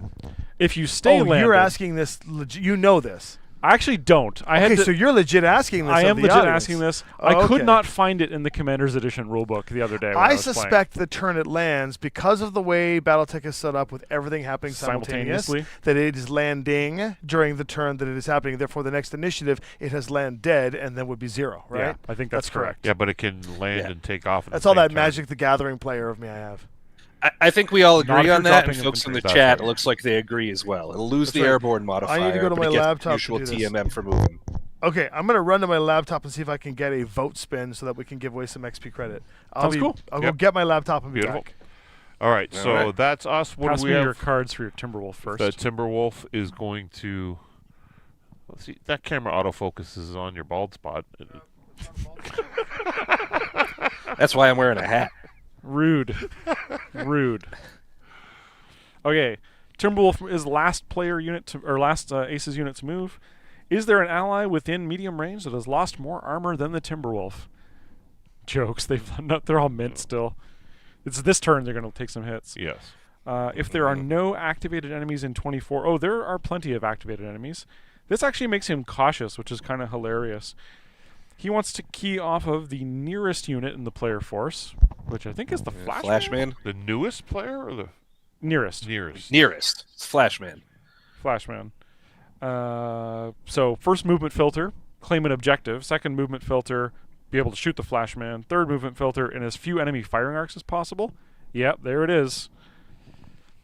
If you stay landed, You're asking this. You know this. I actually don't. I had Okay, to, so you're legit asking this. I of am the legit audience. asking this. Oh, I could okay. not find it in the Commander's Edition rulebook the other day. When I I was playing. suspect the turn it lands because of the way BattleTech is set up with everything happening Simultaneously. that it is landing during the turn that it is happening. Therefore, the next initiative, it has land dead and then would be 0, right? Yeah, I think that's correct. Yeah, but it can land Yeah. and take off. At That's the all same that turn. Magic the Gathering player of me I have. I think we all Not agree if you're on that, and dropping folks in the infantry. chat, That's it right. looks like they agree as well. It'll lose That's the right. airborne modifier. I need to go to but my it gets laptop to usual do this. TMM for moving. Okay, I'm going to run to my laptop and see if I can get a vote spin so that we can give away some XP credit. Sounds cool. I'll go Yep. get my laptop and be Beautiful. back. All right, All so right. that's us. What Pass do me we your have? cards for your Timberwolf first. The Timberwolf is going to. Let's see. That camera autofocuses on your bald spot. That's why I'm wearing a hat. Rude. Rude. Okay. Timberwolf is last player unit to, or last Aces unit to move. Is there an ally within medium range that has lost more armor than the Timberwolf? Jokes. They're all mint still. It's this turn they're going to take some hits. Yes. If there are no activated enemies in 24... Oh, there are plenty of activated enemies. This actually makes him cautious, which is kind of hilarious. He wants to key off of the nearest unit in the player force, which I think is the Flashman? The newest player or the Nearest. nearest? Nearest. It's Flashman. Flashman. So first movement filter, claim an objective. Second movement filter, be able to shoot the Flashman. Third movement filter, in as few enemy firing arcs as possible. Yep, there it is.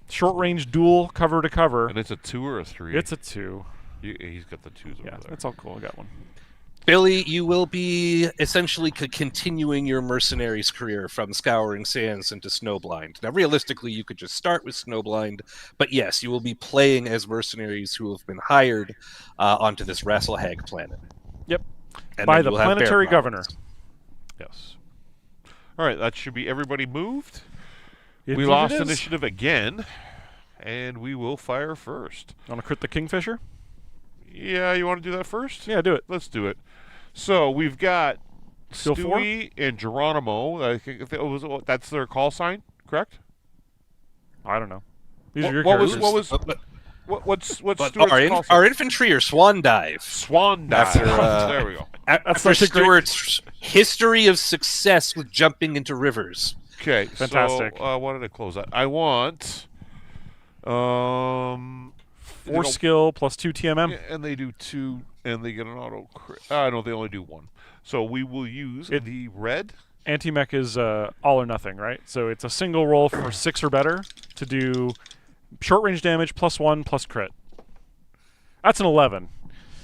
Short range duel, cover to cover. And it's a 2 or a 3? It's a 2. He's got the 2s Yeah, over there. that's all cool. I got one. Billy, you will be essentially continuing your mercenaries career from Scouring Sands into Snowblind. Now, realistically, you could just start with Snowblind, but yes, you will be playing as mercenaries who have been hired onto this Rasselhag planet. Yep. And By then the you will have bear planetary problems. governor. Yes. All right, that should be everybody moved. We Indeed lost it is. initiative again, and we will fire first. Want to crit the Kingfisher? Yeah, you want to do that first? Yeah, do it. Let's do it. So we've got Skill 4? Stewie and Geronimo. I think that's their call sign, correct? I don't know. These are your What was characters. what's But Stewart's call sign? our infantry are Swan Dive. Swan dive. After, there we go. After such a great- Stewart's history of success with jumping into rivers. Okay, Fantastic. So what did I close that? I want 4 skill plus 2 TMM. and they do 2, and they get an auto crit. No, they only do 1. So we will use the red. Anti-mech is all or nothing, right? So it's a single roll for 6 or better to do short range damage plus 1 plus crit. That's an 11.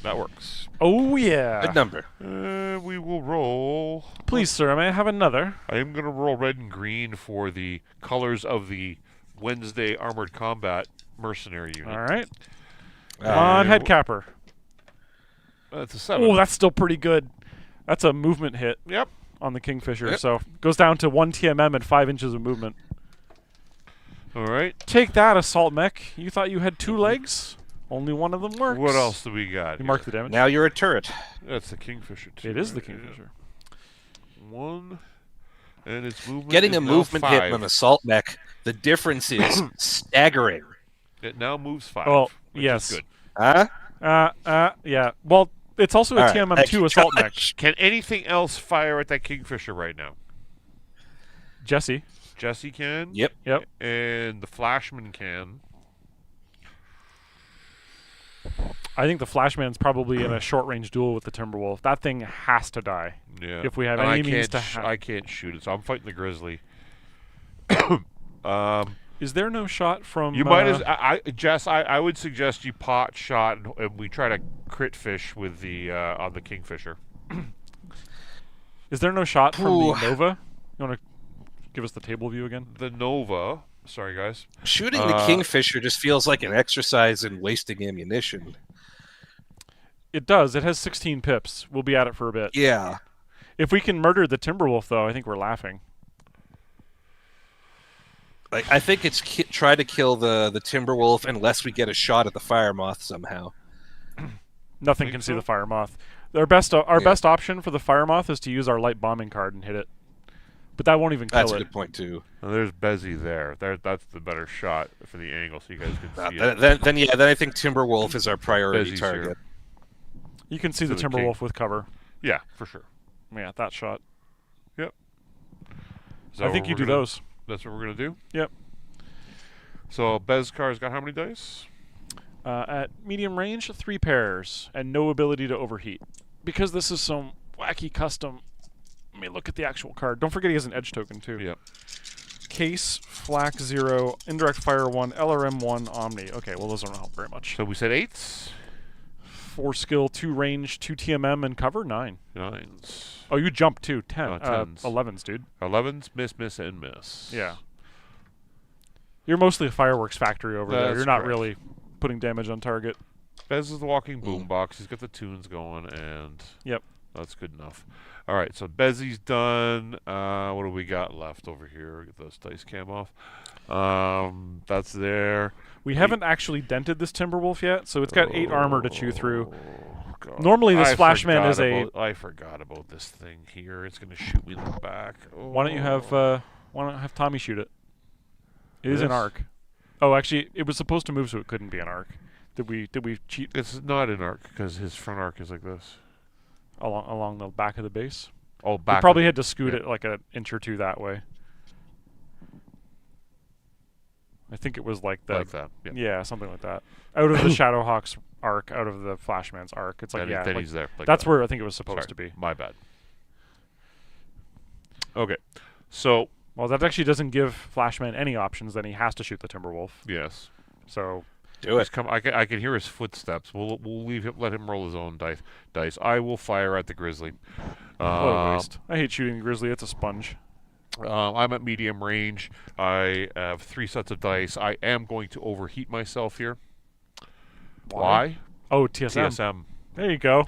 That works. Oh, yeah. Good number. We will roll. Please, sir, may I have another? I am going to roll red and green for the colors of the Wednesday Armored Combat Mercenary Unit. All right. Come on, head capper. That's a 7. Oh, that's still pretty good. That's a movement hit Yep. on the Kingfisher. Yep. So goes down to 1 TMM and 5 inches of movement. All right. Take that, assault mech. You thought you had 2 legs? Only one of them works. What else do we got? You here? mark the damage. Now you're a turret. That's the Kingfisher, too. It is the right? Yeah. Kingfisher. 1. And its movement Getting is a now movement hit 5. on an assault mech, the difference is staggering. It now moves 5. Oh, which yes. is good. Huh? Yeah. Well, it's also a All right, TMM2 extra assault mech. touch. Can anything else fire at that Kingfisher right now? Jesse. Jesse can. Yep. Yep. And the Flashman can. I think the Flashman's probably in a short-range duel with the Timberwolf. That thing has to die. Yeah. If we have And any I means can't to I can't shoot it, so I'm fighting the Grizzly. Is there no shot from... You might as Jess. I would suggest you pot shot, and we try to crit fish with the on the Kingfisher. Is there no shot from Ooh. the Nova? You want to give us the table view again? The Nova. Sorry, guys. Shooting the Kingfisher just feels like an exercise in wasting ammunition. It does. It has 16 pips. We'll be at it for a bit. Yeah. If we can murder the Timberwolf, though, I think we're laughing. Like, I think it's try to kill the Timberwolf unless we get a shot at the Fire Moth somehow. Nothing Think can see so? the Fire Moth. Our best option for the Fire Moth is to use our light bombing card and hit it. But that won't even kill That's a it. good point too. Now, there's Bezzy there. That's the better shot for the angle, so you guys can see it. Then I think Timberwolf is our priority Bezzy's target. here. You can see To the the Timberwolf king. with cover. Yeah, for sure. Yeah, that shot. Yep. Is that I think what you we're do gonna- those. That's what we're gonna do. Yep. So Bezkar's got how many dice? At medium range, 3 pairs, and no ability to overheat. Because this is some wacky custom. Let me look at the actual card. Don't forget he has an edge token too. Yep. Case, Flak 0, Indirect Fire 1, LRM 1, Omni. Okay, well those don't help very much. So we said 8s, 4 skill, 2 range, 2 TMM, and cover 9. 9s, Oh, you jumped too. 10s. 11s, dude. 11s, miss, and miss. Yeah. You're mostly a fireworks factory over there. That's You're not correct. really putting damage on target. Bez is the walking boombox. He's got the tunes going, and Yep. that's good enough. All right, so Bezzy's done. What do we got left over here? Get those dice cam off. That's there. We haven't actually dented this Timberwolf yet, so it's got 8 armor to chew through. Oh, God. Normally this I Flashman forgot is a- about- I forgot about this thing here. It's going to shoot me in the back. Why don't you have Tommy shoot it? It is an This? arc. Oh, actually, it was supposed to move, so it couldn't be an arc. Did we cheat It's not an arc because his front arc is like this. along the back of the base? Oh, We back. probably had to scoot yeah. it like an inch or two that way. I think it was like the like that. Yeah. yeah, something like that. Out of the Shadowhawk's arc, out of the Flashman's arc. It's like Then, yeah, then like, he's there. Like that's that. where I think it was supposed Sorry, to be. My bad. Okay, so Well, that actually doesn't give Flashman any options. Then he has to shoot the Timberwolf. yes, Do So He's it. come. I can hear his footsteps. We'll leave him. Let him roll his own dice. I will fire at the grizzly. what a waste. I hate shooting the grizzly. It's a sponge. I'm at medium range. I have 3 sets of dice. I am going to overheat myself here. Why? Oh, TSM. TSM. There you go.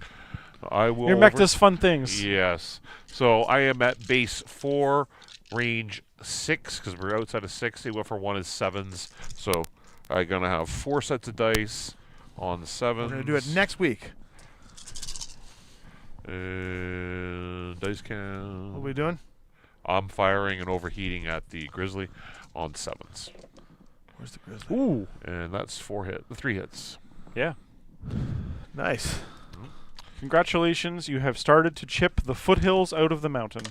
I will. Your mech does fun things. Yes. So I am at base 4, range 6, because we're outside of 6. They went for 1 is 7s. So I'm going to have 4 sets of dice on the 7s. We're going to do it next week. Dice count. What are we doing? I'm firing and overheating at the grizzly on 7s. Where's the grizzly? Ooh. And that's 3 hits. Yeah. Nice. Congratulations. You have started to chip the foothills out of the mountain.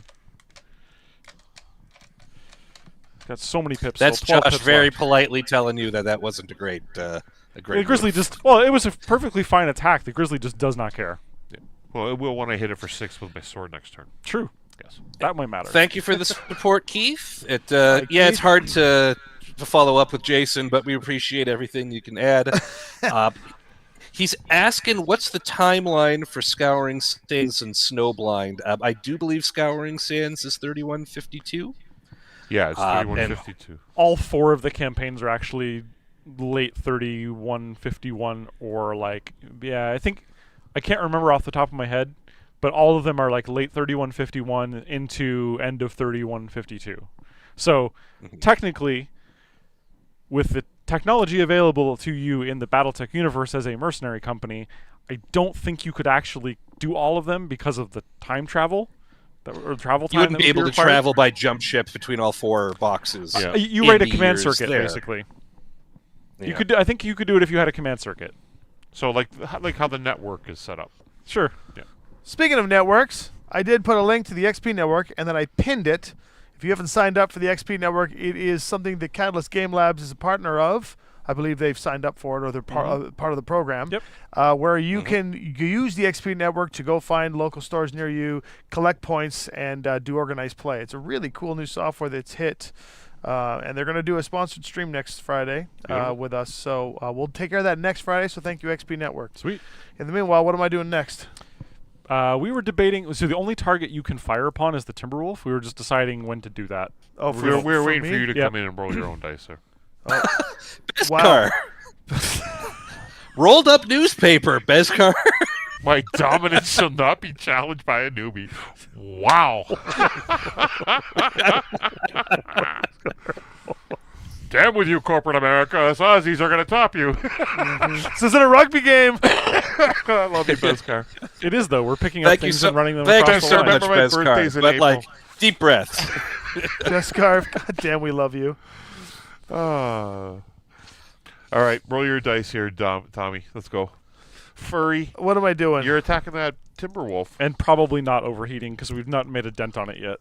Got so many pips. That's so 12 Josh pips very left. politely telling you that wasn't a great The move. grizzly just well, it was a perfectly fine attack. The grizzly just does not care. Well, it will when I hit it for 6 with my sword next turn. True. Yes. That might matter. Thank you for the support, Keith. It's Keith. hard to follow up with Jason, but we appreciate everything you can add. He's asking, what's the timeline for Scouring Sands and Snowblind? I do believe Scouring Sands is 3152. Yeah, it's And- 3152. All 4 of the campaigns are actually late 3151 or like yeah, I think I can't remember off the top of my head, but all of them are like late 3151 into end of 3152. So technically, with the technology available to you in the BattleTech universe as a mercenary company, I don't think you could actually do all of them because of the time travel or travel time. You wouldn't that be would able to required. travel by jump ship between all 4 boxes. Yeah. You in write a the command years circuit there. basically. You Yeah. could. I think you could do it if you had a command circuit. So like how the network is set up. Sure. Speaking of networks, I did put a link to the XP network, and then I pinned it. If you haven't signed up for the XP network, it is something that Catalyst Game Labs is a partner of. I believe they've signed up for it, or they're part of the program. Yep. Where you can use the XP network to go find local stores near you, collect points, and do organized play. It's a really cool new software that's hit. And they're going to do a sponsored stream next Friday with us. So we'll take care of that next Friday. So thank you, XP Network. Sweet. In the meanwhile, what am I doing next? We were debating. So the only target you can fire upon is the Timberwolf. We were just deciding when to do that. Oh, We're waiting for me? you to Yep. come in and roll your own dice, sir. Beskar. Rolled up newspaper, Beskar. My dominance shall not be challenged by a newbie. Wow. am with you, corporate America. Us Aussies are going to top you. This isn't a rugby game. I love you, Beskar. It is though. We're picking up Thank you things so and running them thank you across the so line. much, Remember my birthday's Beskar. in But April. like, deep breaths. Jesscar, God damn, we love you. All right, roll your dice here, Tommy. Let's go. Furry, What am I doing? you're attacking that Timberwolf. And probably not overheating because we've not made a dent on it yet.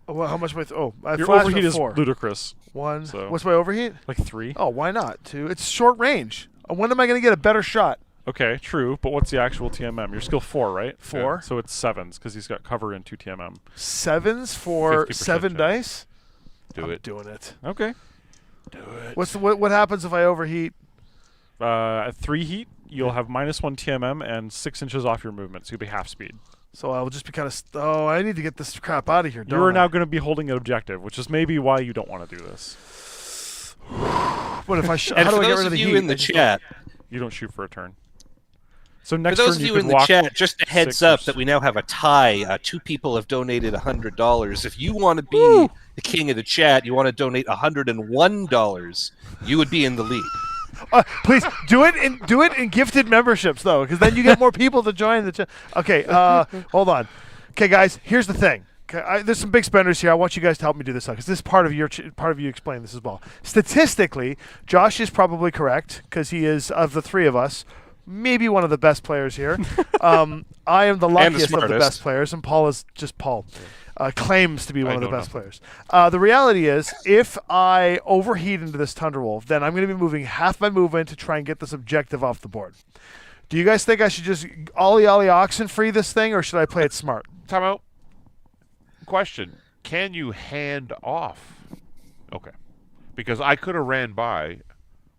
Well, how much am I? I Your flashed overheat at is 4. ludicrous. 1. so- What's my overheat? Like 3. Oh, why not? 2. It's short range. When am I going to get a better shot? Okay, true. But what's the actual TMM? Your skill 4, right? 4. So it's 7s because he's got cover in 2 TMM. 7s for 50% 7 chance. dice. Do I'm it. doing it. Okay. Do it. What happens if I overheat? At 3 heat, you'll have -1 TMM and 6 inches off your movement, so you'll be half speed. So I'll just be kind of. Oh, I need to get this crap out of here. You are now going to be holding an objective, which is maybe why you don't want to do this. What if I? And How do for I get those rid of of the you heat? in the chat, You don't shoot for a turn. So for next those turn of you you could in the walk chat, just a heads 6 up or that we now have a tie. 2 people have donated $100. If you want to be the king of the chat, you want to donate $101, you would be in the lead. Please do it in gifted memberships though, because then you get more people to join the chat. Okay, hold on. Okay, guys, here's the thing. Okay, there's some big spenders here. I want you guys to help me do this because this is part of you explain this as well. Statistically, Josh is probably correct because he is, of the 3 of us, maybe one of the best players here. I am the luckiest of the smartest. best players, and Paul is just Paul. Claims to be one of the know best players. The reality is, if I overheat into this Thunderwolf, then I'm going to be moving half my movement to try and get this objective off the board. Do you guys think I should just ollie oxen free this thing, or should I play it smart? Time out. Question. Can you hand off? Okay. Because I could have ran by,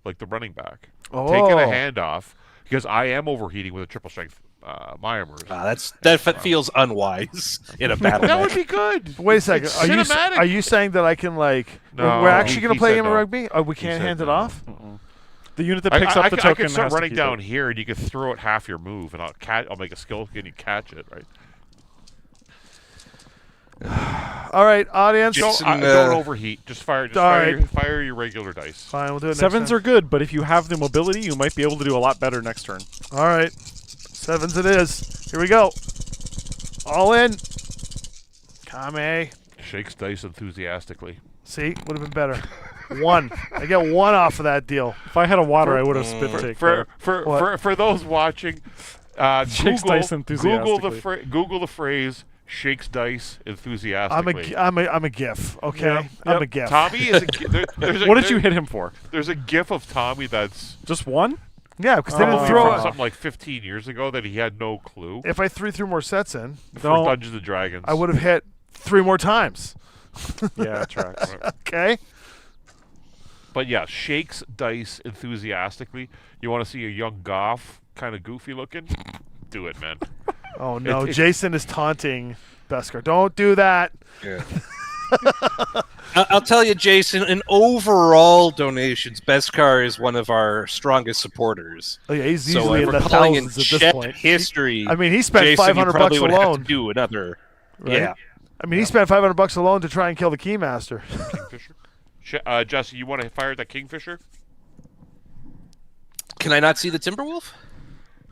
like the running back, taken a handoff, because I am overheating with a triple strength Myanmar. That feels unwise in a battle. That match. would be good. Wait a second. It's Are you cinematic. saying that I can No, we're actually he going to play a said game of no. rugby? Oh, we can't said hand it no. off? The unit that picks up the I token could start has to running keep down it. here, and you could throw it half your move, and I'll make a skill and you catch it, right? All right, audience. Just- Don't overheat. Just fire. Just All right. fire your regular dice. Fine, we'll do it 7s next time. are good, but if you have the mobility, you might be able to do a lot better next turn. All right. 7s it is. Here we go. All in. Kame. Shakes dice enthusiastically. See? Would have been better. 1. I get 1 off of that deal. If I had a water, I would have spit take. there. For those watching, Shakes dice enthusiastically. Google the phrase "shakes dice enthusiastically." I'm a GIF, okay? Yep. I'm a GIF. Tommy is a. What did you hit him for? There's a GIF of Tommy that's Just 1? Yeah, because they didn't Oh. throw from it. something like 15 years ago that he had no clue If I threw more sets in, for Don't- Dungeons and Dragons. I would have hit 3 more times. Yeah, it tracks. Okay? But yeah, shakes dice enthusiastically. You want to see a young Goff, kind of goofy looking? Do it, man. Oh, no. It's- Jason is taunting Beskar. Don't do that. Yeah. I'll tell you, Jason, in overall donations, Beskar is one of our strongest supporters. Oh, yeah, he's So easily if in we're the calling in thousands at this chat point. history, I mean, he spent Jason, you $500 probably would have alone. to do another. Right? Yeah. I mean, he spent $500 alone to try and kill the Keymaster. Kingfisher. Jesse, you want to fire that Kingfisher? Can I not see the Timberwolf?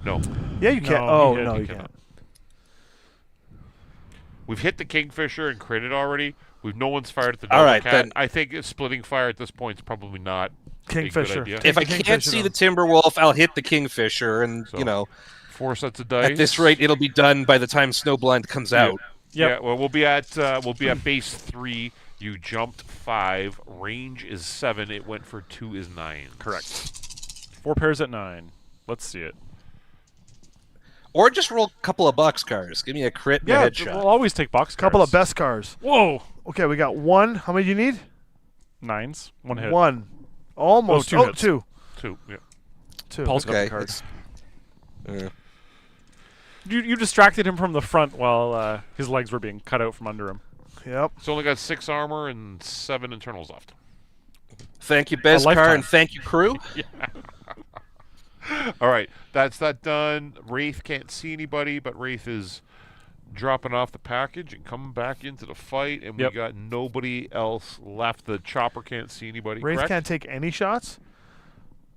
No. Yeah, you can't. No, Oh, he no, You you cannot. can't. We've hit the Kingfisher and critted already. No one's fired at the All Double right, Cat. then. I think splitting fire at this point is probably not a Kingfisher. good idea. Take If the I can't Kingfisher see the down. Timberwolf, I'll hit the Kingfisher, and So, 4 sets of dice. at this rate, it'll be done by the time Snowblind comes out. Yep. Yeah, well, we'll be at base 3. You jumped 5. Range is 7. It went for 2 is 9. Correct. 4 pairs at 9. Let's see it. Or just roll a couple of boxcars. Give me a crit and Yeah, a headshot. we'll always take box Couple of cards. Beskars. Whoa! Okay, we got 1. How many do you need? 9s. 1 hit. 1. Almost. Oh, 2 Oh, hits. 2. 2. Yeah. 2. Paul's got Okay. the card. Yeah. You distracted him from the front while his legs were being cut out from under him. Yep. It's only got 6 armor and 7 internals left. Thank you, Beskar, lifetime. and thank you, crew. All right, that's that done. Wraith can't see anybody, but Wraith is dropping off the package and coming back into the fight, and Yep. we got nobody else left. The chopper can't see anybody. Wraith correct? can't take any shots?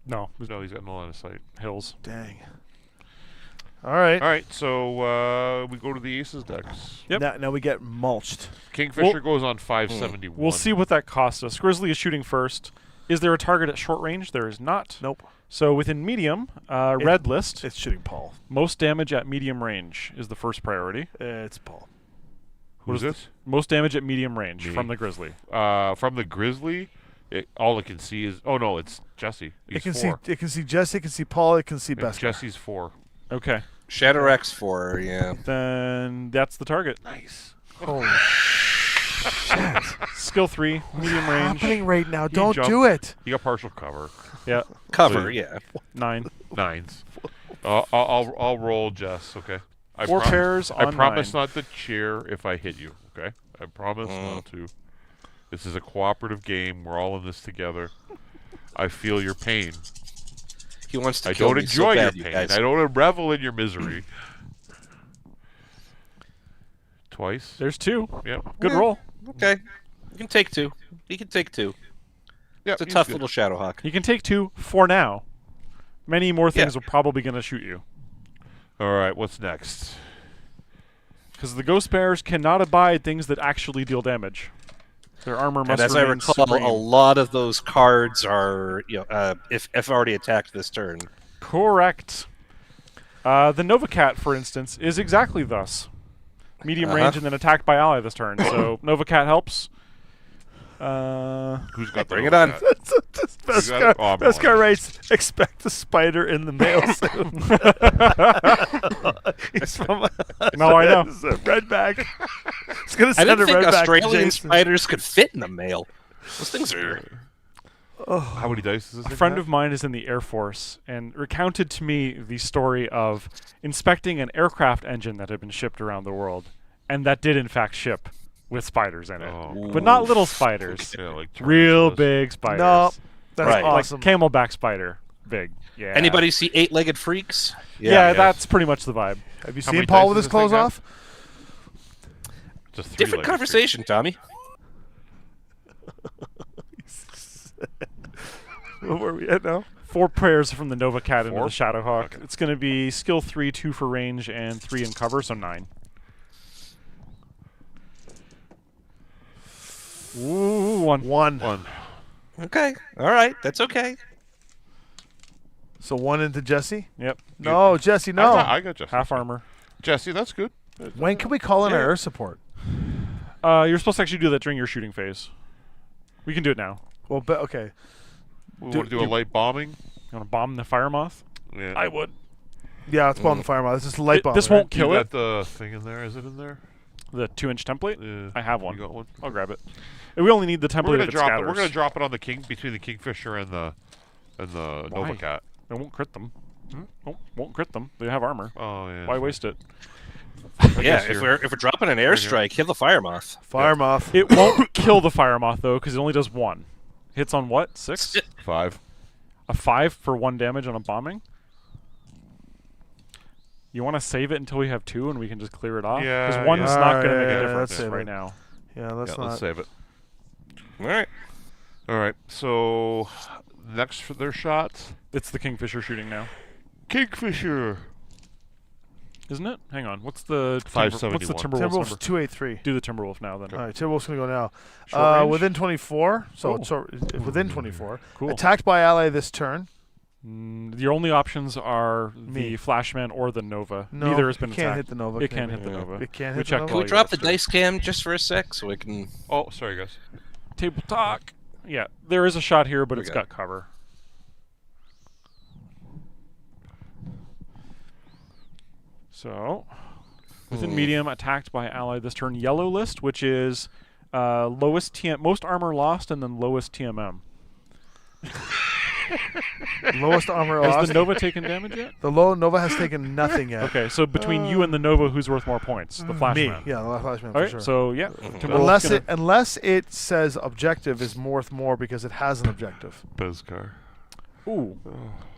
No, No, he's got no line of sight. hills. Dang. All right. All right, so we go to the Aces decks. Yep. Now we get mulched. Kingfisher goes on 571. We'll see what that costs us. Grizzly is shooting first. Is there a target at short range? There is not. Nope. So within medium, red list, It's shooting Paul. most damage at medium range is the first priority. It's Paul. Who's this? Most damage at medium range Me. from the Grizzly. From the Grizzly, all it can see is... Oh, no, it's Jesse. He's It can 4. see. It can see Jesse. It can see Paul. It can see And Beskar. Jesse's 4. Okay. Shadow X 4, yeah. Then that's the target. Nice. Holy Skill 3, medium range. happening right now? Don't jumped. do it. He got partial cover. Yeah, Cover, yeah. 9. 9s. I'll roll, Jess, okay? I 4 pairs I on promise 9. not to cheer if I hit you, okay? I promise not to. This is a cooperative game. We're all in this together. I feel your pain. He wants to I kill don't me enjoy so your bad, you pain. guys. I don't revel in your misery. Twice. There's 2. Yep. Good Yeah. roll. Okay. You can take 2. He can take 2. Yep, It's a he's tough good. little Shadowhawk. You can take 2 for now. Many more things Yeah. are probably going to shoot you. All right, what's next? Because the Ghost Bears cannot abide things that actually deal damage. Their armor must And as I remain recall, supreme. a lot of those cards are, if already attacked this turn. Correct. The Nova Cat, for instance, is exactly thus. Medium range and then attacked by ally this turn. So Nova Cat helps. Who's got Bring the it on. cat? Beskar, Oh, I'm Beskar on. writes, expect a spider in the mail soon. He's from No, I know. It's a red bag. It's going to I send didn't a think red bag to Australian Jason. spiders could fit in the mail. Those things are... How many dice does this A thing friend have? of mine is in the Air Force and recounted to me the story of inspecting an aircraft engine that had been shipped around the world, and that did in fact ship with spiders in it, Oh, but not little spiders, yeah, like real tarantulas. big spiders. No, that's Right. awesome. Like camelback spider, big. Yeah. Anybody see Eight-Legged Freaks? Yeah, yeah. that's pretty much the vibe. Have you How seen many Paul dice with does his this thing clothes have? off? Just Different three-legged conversation, Tommy. Where were we at now? 4 prayers from the Nova Cat into 4? the Shadowhawk. Okay. It's going to be skill 3, 2 for range, and 3 in cover, so 9. Ooh, 1. One. Okay. All right. That's okay. So 1 into Jesse? Yep. No, Jesse, no. I got Jesse. Half armor. Jesse, that's good. When can we call in our Yeah. air support? You're supposed to actually do that during your shooting phase. We can do it now. Well, okay. We Do- want to do a light bombing. You want to bomb the fire moth? Yeah. I would. Yeah, it's bomb the fire moth. This is light bomb. This right? won't You kill got it. the thing in there? Is it in there? The 2-inch template? Yeah. I have one. You got one? I'll grab it. We only need the template We're if gonna it drop it. scatters. We're gonna drop it on the between the Kingfisher and the Why? Nova Cat. It won't crit them. Won't crit them. They have armor. Oh yeah. Why waste it? Yeah. guess If you're- we're dropping an airstrike, kill the fire moth. Fire moth. It won't kill the fire moth though, because it only does 1. Hits on what? 6? 5. A 5 for 1 damage on a bombing? You want to save it until we have 2 and we can just clear it off? Yeah, Because 1's yeah. not going to Alright, make yeah, a difference that's it. right now. Yeah, let's Yeah, not. let's save it. All right. All right. So next for their shots, It's the Kingfisher shooting now. Kingfisher. Isn't it? Hang on. What's the What's the 571. Timberwolf's Timberwolf's number? 283. Do the Timberwolf now then. All right, Timberwolf's going to go now. Short range? Within 24. So Cool. it's within 24. Cool. Attacked by ally this turn. Your only options are Me. the Flashman or the Nova. No, Neither has been it can't attacked. hit the Nova. It can can't hit the Yeah. Nova. It can't We hit the checked Nova? Can we all drop the yesterday. dice cam just for a sec so we can... Oh, sorry guys. Table talk. Yeah, there is a shot here, but it's Okay. got cover. So, within medium, attacked by ally this turn. Yellow list, which is lowest most armor lost, and then lowest TMM. Lowest armor Has lost. the Nova taken damage yet? The low Nova has taken nothing yet. Okay, so between you and the Nova, who's worth more points? The Me. Flashman. Yeah, the Flashman All for right, sure. so yeah. Timberwolf's unless gonna- it says objective is worth more because it has an objective. Beskar. Ooh.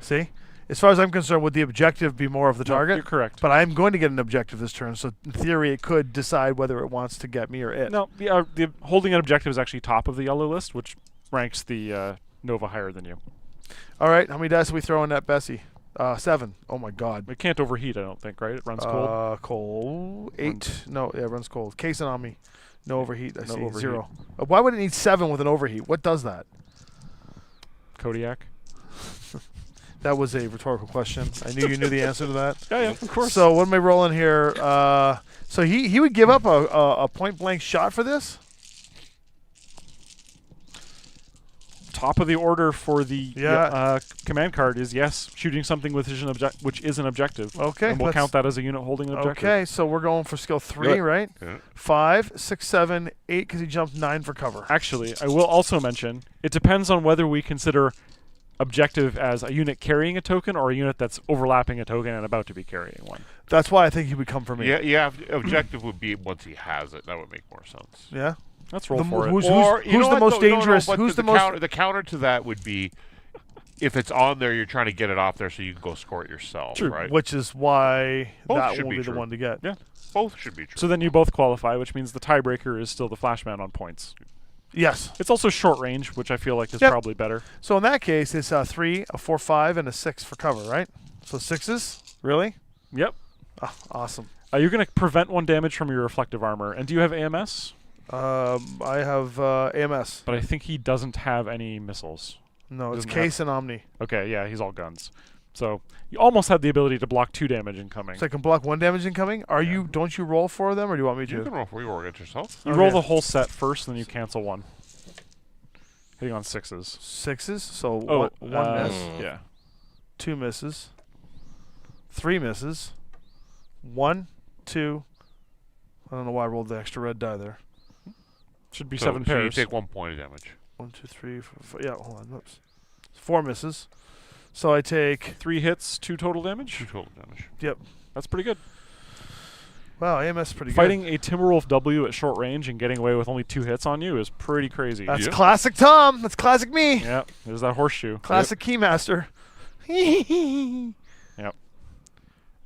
See? As far as I'm concerned, would the objective be more of the No, target? you're correct. But I'm going to get an objective this turn, so in theory, it could decide whether it wants to get me or it. No, the holding an objective is actually top of the yellow list, which ranks the Nova higher than you. All right, how many dice are we throwing at Bessie? 7. Oh my God. It can't overheat, I don't think, right? It runs cold. Cold. 8. No, yeah, it runs cold. Case on me. No overheat. I No see. overheat. 0. Why would it need 7 with an overheat? What does that? Kodiak. That was a rhetorical question. I knew you knew the answer to that. Yeah, of course. So what am I rolling here? So he would give up a point blank shot for this? Top of the order for the command card is yes, shooting something which is an objective. Okay, and we'll let's- count that as a unit holding an objective. Okay, so we're going for skill 3, Good. right? Yeah. 5, 6, 7, 8 because he jumped 9 for cover. Actually, I will also mention it depends on whether we consider objective as a unit carrying a token or a unit that's overlapping a token and about to be carrying one. That's why I think he would come for me. Yeah. Objective would be once he has it. That would make more sense. Yeah? Let's roll for it. Who's Or you know the what, most though? No, dangerous? but Who's the the most? counter? The counter to that would be if it's on there, you're trying to get it off there so you can go score it yourself, True. right? Which is why Both that should will be be the true. one to get. Yeah. Both should be true. So then you both qualify, which means the tiebreaker is still the flashman on points. Yes. It's also short range, which I feel like is Yep. probably better. So in that case, it's a 3, a 4, 5, and a 6 for cover, right? So 6s? Really? Yep. Ah, awesome. You're going to prevent 1 damage from your reflective armor. And do you have AMS? I have AMS. But I think he doesn't have any missiles. No, it's Doesn't Case and Omni. Okay, yeah, he's all guns. So you almost had the ability to block 2 damage incoming. So I can block 1 damage incoming? Don't you roll for them, or do you want me you to? can roll for your against yourself. You Okay. roll the whole set first, and then you cancel 1. Hitting on 6s. 6s? So Oh, one miss, yeah. 2 misses, 3 misses, 1, 2. I don't know why I rolled the extra red die there. Should be So 7 you pairs. take 1 point of damage. 1, 2, 3, 4, 5. Yeah, hold on. Oops. 4 misses. So I take. 3 hits, 2 total damage. 2 total damage. Yep. That's pretty good. Wow, AMS is pretty Fighting good. a Timberwolf W at short range and getting away with only 2 hits on you is pretty crazy. That's Yeah. classic Tom. That's classic me. Yeah, there's that horseshoe. Classic Keymaster. Now,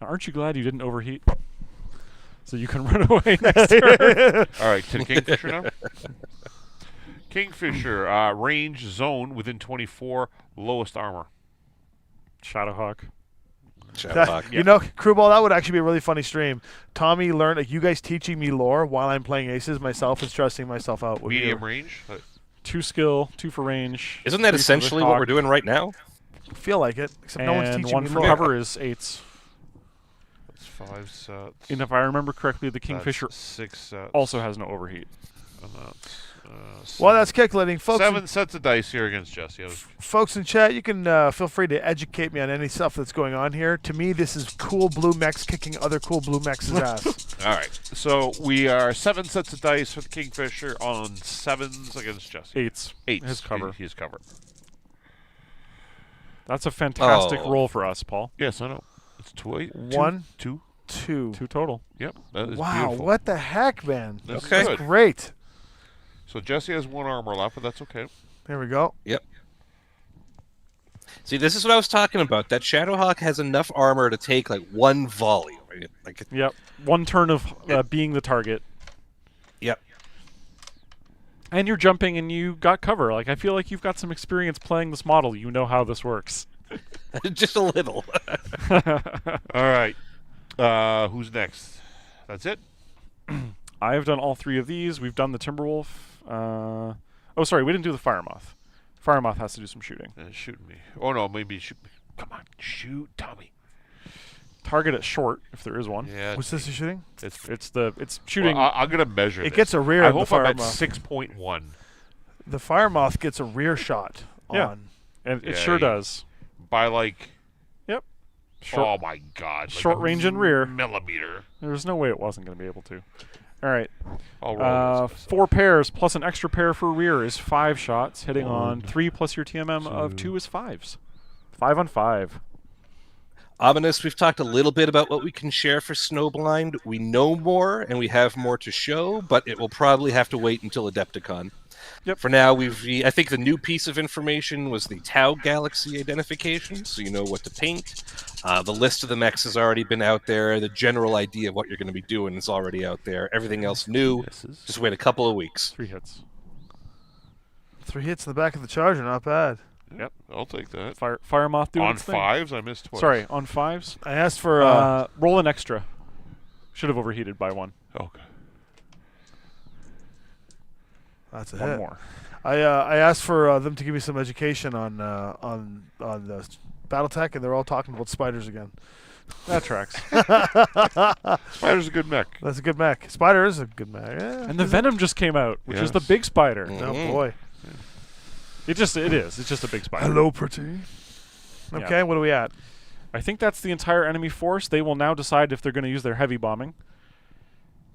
aren't you glad you didn't overheat? So you can run away next turn. All right, to the Kingfisher now. Kingfisher, range zone within 24, lowest armor. Shadowhawk. Shadowhawk. You know, Crewball, that would actually be a really funny stream. Tommy learned, like, you guys teaching me lore while I'm playing Aces myself and stressing myself out. would be Medium range. 2 skill, 2 for range. Isn't that 3 for the essentially what hawk, we're doing right now? feel like it, except no one's And teaching 1 me for lore. cover is 8s. That's 5 sets. And if I remember correctly, the That's Kingfisher 6 sets. also has no overheat. And that's, Well, that's calculating. Folks, 7 sets of dice here against Jesse. folks in chat, you can feel free to educate me on any stuff that's going on here. To me, this is cool blue mechs kicking other cool blue mechs' ass. All right. So we are 7 sets of dice for the Kingfisher on 7s against Jesse. 8s. 8. His cover. He's covered. That's a fantastic Oh. roll for us, Paul. Yes, I know. It's 2, 1, 2. 2. 2 total. Yep. That is Wow, beautiful. what the heck, man? That's Okay. good. Great. So Jesse has 1 armor left, but that's okay. There we go. Yep. See, this is what I was talking about. That Shadowhawk has enough armor to take like 1 volley. Right? Like, Yep. 1 turn of being the target. yep. And you're jumping and you got cover. Like, I feel like you've got some experience playing this model. You know how this works. Just a little. All right. Who's next? That's it? I've done all 3 of these. We've done the Timberwolf. Oh, sorry, we didn't do the Firemoth. Firemoth has to do some shooting. Shooting me. Oh, no, maybe shoot me. Come on. Shoot, Tommy. Target at short, if there is one. Yeah. What's this you're shooting? It's shooting. Well, I'm going to measure It this. gets a rear I of the hope I'm at Firemoth. 6.1. The Firemoth gets a rear shot Yeah. on. and it Yeah, sure you- does. By like, Yep. Short, oh my God. Like short a range and rear. Millimeter. There's no way it wasn't going to be able to. All right. I'll roll this myself. 4 pairs plus an extra pair for rear is 5 shots. Hitting on 3 plus your TMM of 2 is 5s. 5 on 5. Ominous, we've talked a little bit about what we can share for Snowblind. We know more, and we have more to show, but it will probably have to wait until Adepticon. Yep. For now, I think the new piece of information was the Tau Galaxy identification, so you know what to paint. The list of the mechs has already been out there. The general idea of what you're going to be doing is already out there. Everything else new. Just wait a couple of weeks. 3 hits. 3 hits in the back of the Charger, not bad. Yep, I'll take that. Fire Moth doing On its thing. 5s, I missed twice. Sorry, on 5s. I asked for Roll an extra. Should have overheated by 1. Okay. that's a 1 hit. more. I asked for them to give me some education on the BattleTech, and they're all talking about spiders again. That tracks. Spider's a good mech. That's a good mech. Spider is a good mech. Yeah. And the Venom just came out, which is the Yes. big spider. Oh boy. It is. It's just a big spider. Hello, pretty. Okay, Yeah. what are we at? I think that's the entire enemy force. They will now decide if they're going to use their heavy bombing.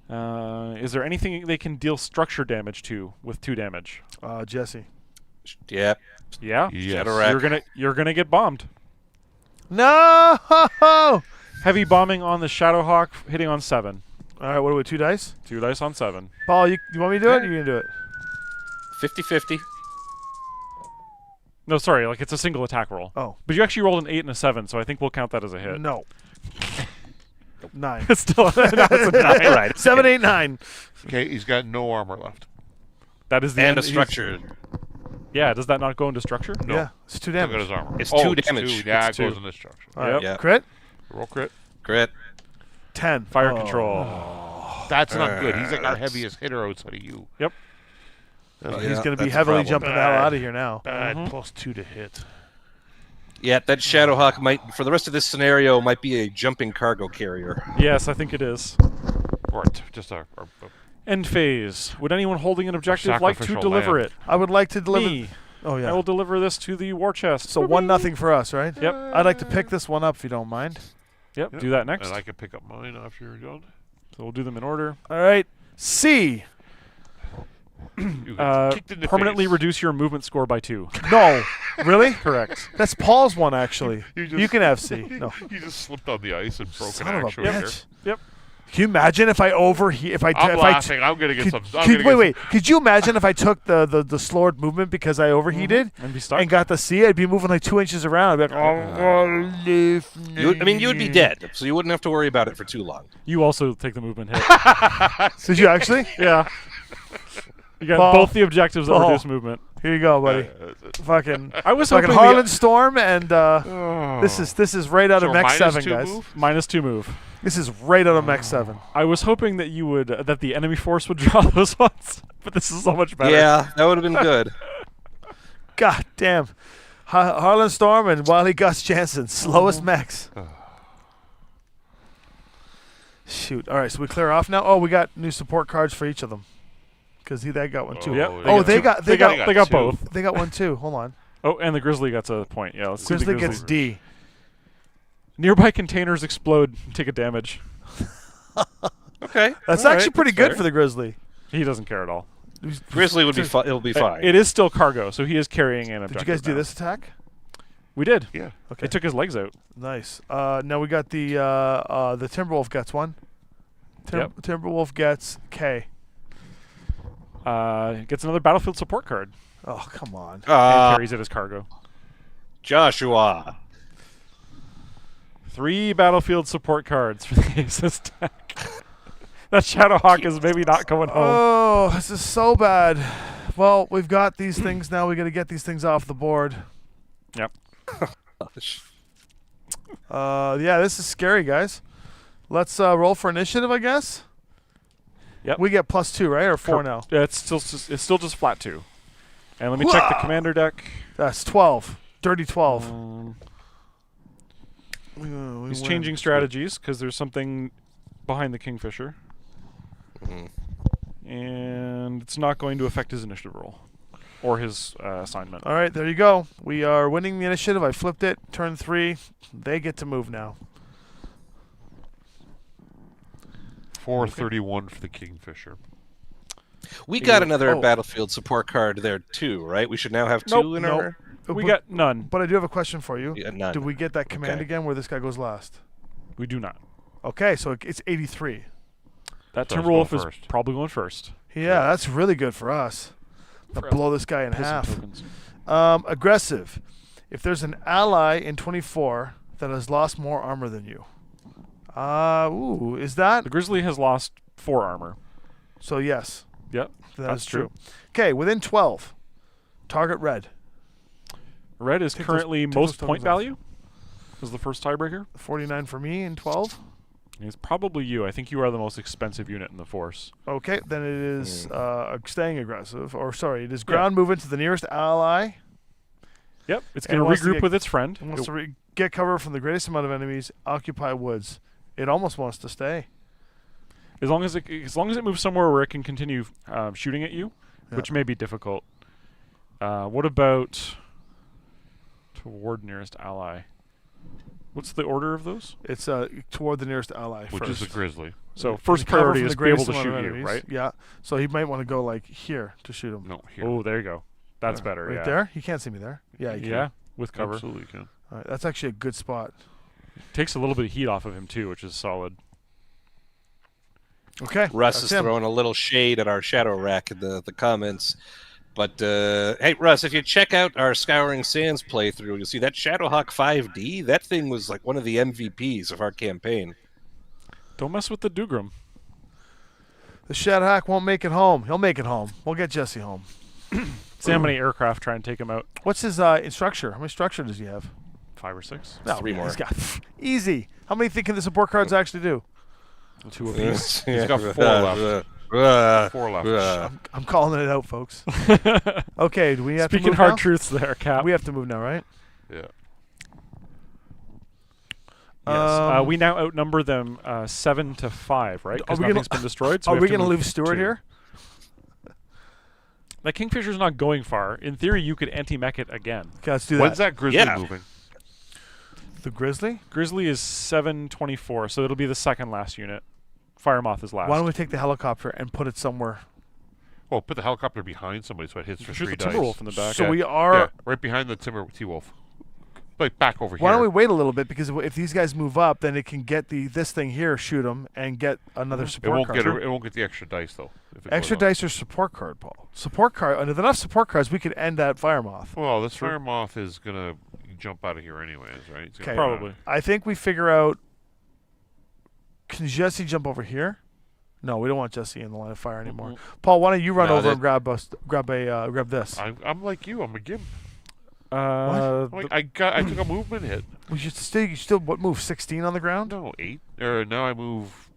Is there anything they can deal structure damage to with 2 damage? Jesse. Yep. Yeah. Yes. Shadow Rack. You're gonna get bombed. No! All Heavy bombing on the Shadowhawk, hitting on 7. right, what are we? 2 dice? 2 dice on 7. Paul, you want me to do it? Or you gonna do it? 50-50. No, sorry, like it's a single attack roll. Oh, But you actually rolled an 8 and a 7, so I think we'll count that as a hit. no. 9. It's still no, it's a 9. Right. 7, 8, 9. Okay, he's got no armor left. That is the And end. a structure. Yeah, does that not go into structure? No. Yeah, it's 2 Look at damage. his armor. It's oh, 2 it's damage. 2. Yeah, It's it goes 2. in this structure. All right. Yep. Yeah. Crit? Roll crit. Crit. 10. Fire Oh. control. That's not good. He's like our heaviest hitter outside of you. Yep. He's Yeah, going to be that's a heavily problem. jumping the hell out of here now. Bad Mhm. +2 to hit. Yeah, that Shadowhawk might, for the rest of this scenario, might be a jumping cargo carrier. Yes, I think it is. Or just our End phase. Would anyone holding an objective like to sacrificial deliver lamb. it? I would like to deliver. Me. Oh, yeah. I will deliver this to the war chest. So 1-0 for us, right? Yep. I'd like to pick this one up if you don't mind. Yep. Yep. Do that next. And I can pick up mine after you're done. So we'll do them in order. All right. C. You get kicked in the Permanently face. reduce your movement score by 2. No. Really? Correct. That's Paul's one, actually. You You just- can have C. No. You just slipped on the ice and broke Son an of a actuator. bitch. Yep. Can you imagine if I overheat? If I I'm if I laughing. I'm gonna get could, some. wait. Could you imagine if I took the slowed movement because I overheated And be stuck. and got the C? I'd be moving like 2 inches around. I'd be like, oh, You would be dead, so you wouldn't have to worry about it for too long. You also take the movement hit. Did you actually? Yeah. You got Paul. both the objectives that Paul. reduce movement. Here you go, buddy. Fucking I was fucking hoping Harlan Storm, and this is right out of So Mech minus 7, 2 guys. move? -2 move. This is right out of Mech 7. I was hoping that you would that the enemy force would draw those ones, but this is so much better. Yeah, that would have been good. God damn. Harlan Storm and Wily Gus Jansen, slowest mechs. Shoot. All right, so we clear off now. Oh, we got new support cards for each of them. Because they got one too. Yep. Oh, They got they they got two. both. They got one too. Hold on. Oh, and the Grizzly gets a point. Yeah, let's see the Grizzly gets D. Nearby containers explode and take a damage. Okay. That's all actually right, pretty that's good fair. for the Grizzly. He doesn't care at all. Grizzly would be fine. It'll be fine. It is still cargo, so he is carrying an Did objective. you guys do now. this attack? We did. Yeah. Okay. It took his legs out. Nice. Now we got the Timberwolf gets one. Yep. Timberwolf gets K. Gets another battlefield support card. Oh, come on. And carries it as cargo. Joshua. 3 battlefield support cards for the Aces deck. That Shadowhawk is maybe not going home. Oh, this is so bad. Well, we've got these things now. We got to get these things off the board. Yep. Yeah, this is scary, guys. Let's roll for initiative, I guess. Yep. We get +2, right, or 4 now? Yeah, it's still just flat 2. And let me check the commander deck. That's 12. Dirty 12. He's changing strategies because there's something behind the Kingfisher. And it's not going to affect his initiative roll or his assignment. All right, there you go. We are winning the initiative. I flipped it. Turn 3. They get to move now. 431 for the Kingfisher. We got another Oh. battlefield support card there too, right? We should now have 2 Nope. in Nope. our. We got none. But I do have a question for you. Yeah, none. Do we get that command Okay. again where this guy goes last? We do not. Okay, so it's 83. That So it's Timberwolf going is first. probably going first. Yeah, that's really good for us. To For us. blow this guy in Pull some half. tokens. Aggressive. If there's an ally in 24 that has lost more armor than you. Is that? The Grizzly has lost 4 armor. So yes, Yep. that's That's true. Okay, within 12. Target red. Red is Take those- currently take most those point tokens off. value. Is the first tiebreaker. 49 for me in 12. It's probably you. I think you are the most expensive unit in the force. Okay, then it is staying aggressive. Or sorry, it is Yeah. ground movement to the nearest ally. Yep. It's And going wants to to regroup get- with its friend. It wants to get cover from the greatest amount of enemies. Occupy woods. It almost wants to stay. As long as it moves somewhere where it can continue shooting at you, Yeah. which may be difficult. What about toward nearest ally? What's the order of those? It's toward the nearest ally Which first. is a grizzly. So And first cover priority from is the to be able greatest to amount of shoot you, enemies. right? Yeah. So he might want to go like here to shoot him. No, here. Oh, there you go. That's better. Right Yeah. there? He can't see me there. Yeah, he can. Yeah, with cover. Absolutely can. All right, that's actually a good spot. Takes a little bit of heat off of him too, which is solid. Okay. Russ that's is him. throwing a little shade at our Shadow Rack in the comments. But hey, Russ, if you check out our Scouring Sands playthrough, you'll see that Shadowhawk 5D. That thing was like one of the MVPs of our campaign. Don't mess with the Dougram. The Shadhack won't make it home. He'll make it home. We'll get Jesse home. See how many aircraft try and take him out. What's his structure? How many structure does he have? 5 or 6. No, 3 more. He's got easy. How many can the support cards actually do? 2 apiece. He's got 4 left. 4 left. I'm calling it out, folks. Okay, do we have Speaking to move hard now? truths there, Cap. We have to move now, right? Yeah. Yes. We now outnumber them 7 to 5, right? Because Are we gonna- nothing's been destroyed. So Are we we going to leave Stewart 2. here? That Kingfisher's not going far. In theory, you could anti-mech it again. Okay, let's do When's that. that grizzly Yeah. moving? The Grizzly? Grizzly is 724, so it'll be the second last unit. Firemoth is last. Why don't we take the helicopter and put it somewhere? Oh, put the helicopter behind somebody so it hits for shoot 3 the dice. Timberwolf in the back? So we Yeah, are. right behind the T-Wolf. Like back over Why here. don't we wait a little bit? Because if these guys move up, then it can get this thing here, shoot them, and get another It support won't card. get. It won't get the extra dice though. If it Extra goes up. dice or support card, Paul. Support card. With enough support cards, we could end that Firemoth. Well, this fire moth is gonna jump out of here anyways, right? It's gonna Okay. go Probably. I think we figure out. Can Jesse jump over here? No, we don't want Jesse in the line of fire anymore. Paul, why don't you run No, over that- and grab this? I'm like you. I'm a gimp. Uh, Like, I took a movement hit. We should still what move 16 on the ground? No, 8. Or now I move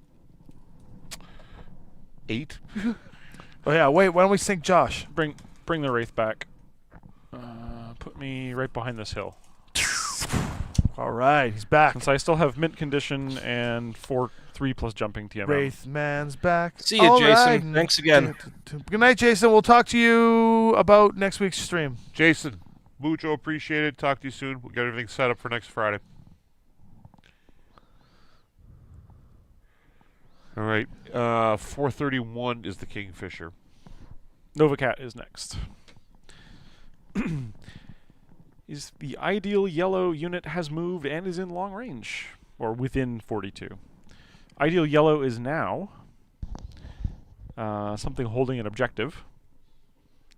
8. Oh yeah, wait. Why don't we sync Josh? bring the Wraith back. Put me right behind this hill. All right, he's back. Since I still have mint condition and 3 plus jumping TMM. Wraith man's back. See you, All Jason. right. Thanks again. Good night, Jason. We'll talk to you about next week's stream. Jason, mucho appreciated. Talk to you soon. We'll get everything set up for next Friday. All right. 431 is the Kingfisher. Novacat is next. Is the ideal yellow unit has moved and is in long range, or within 42. Ideal yellow is now something holding an objective.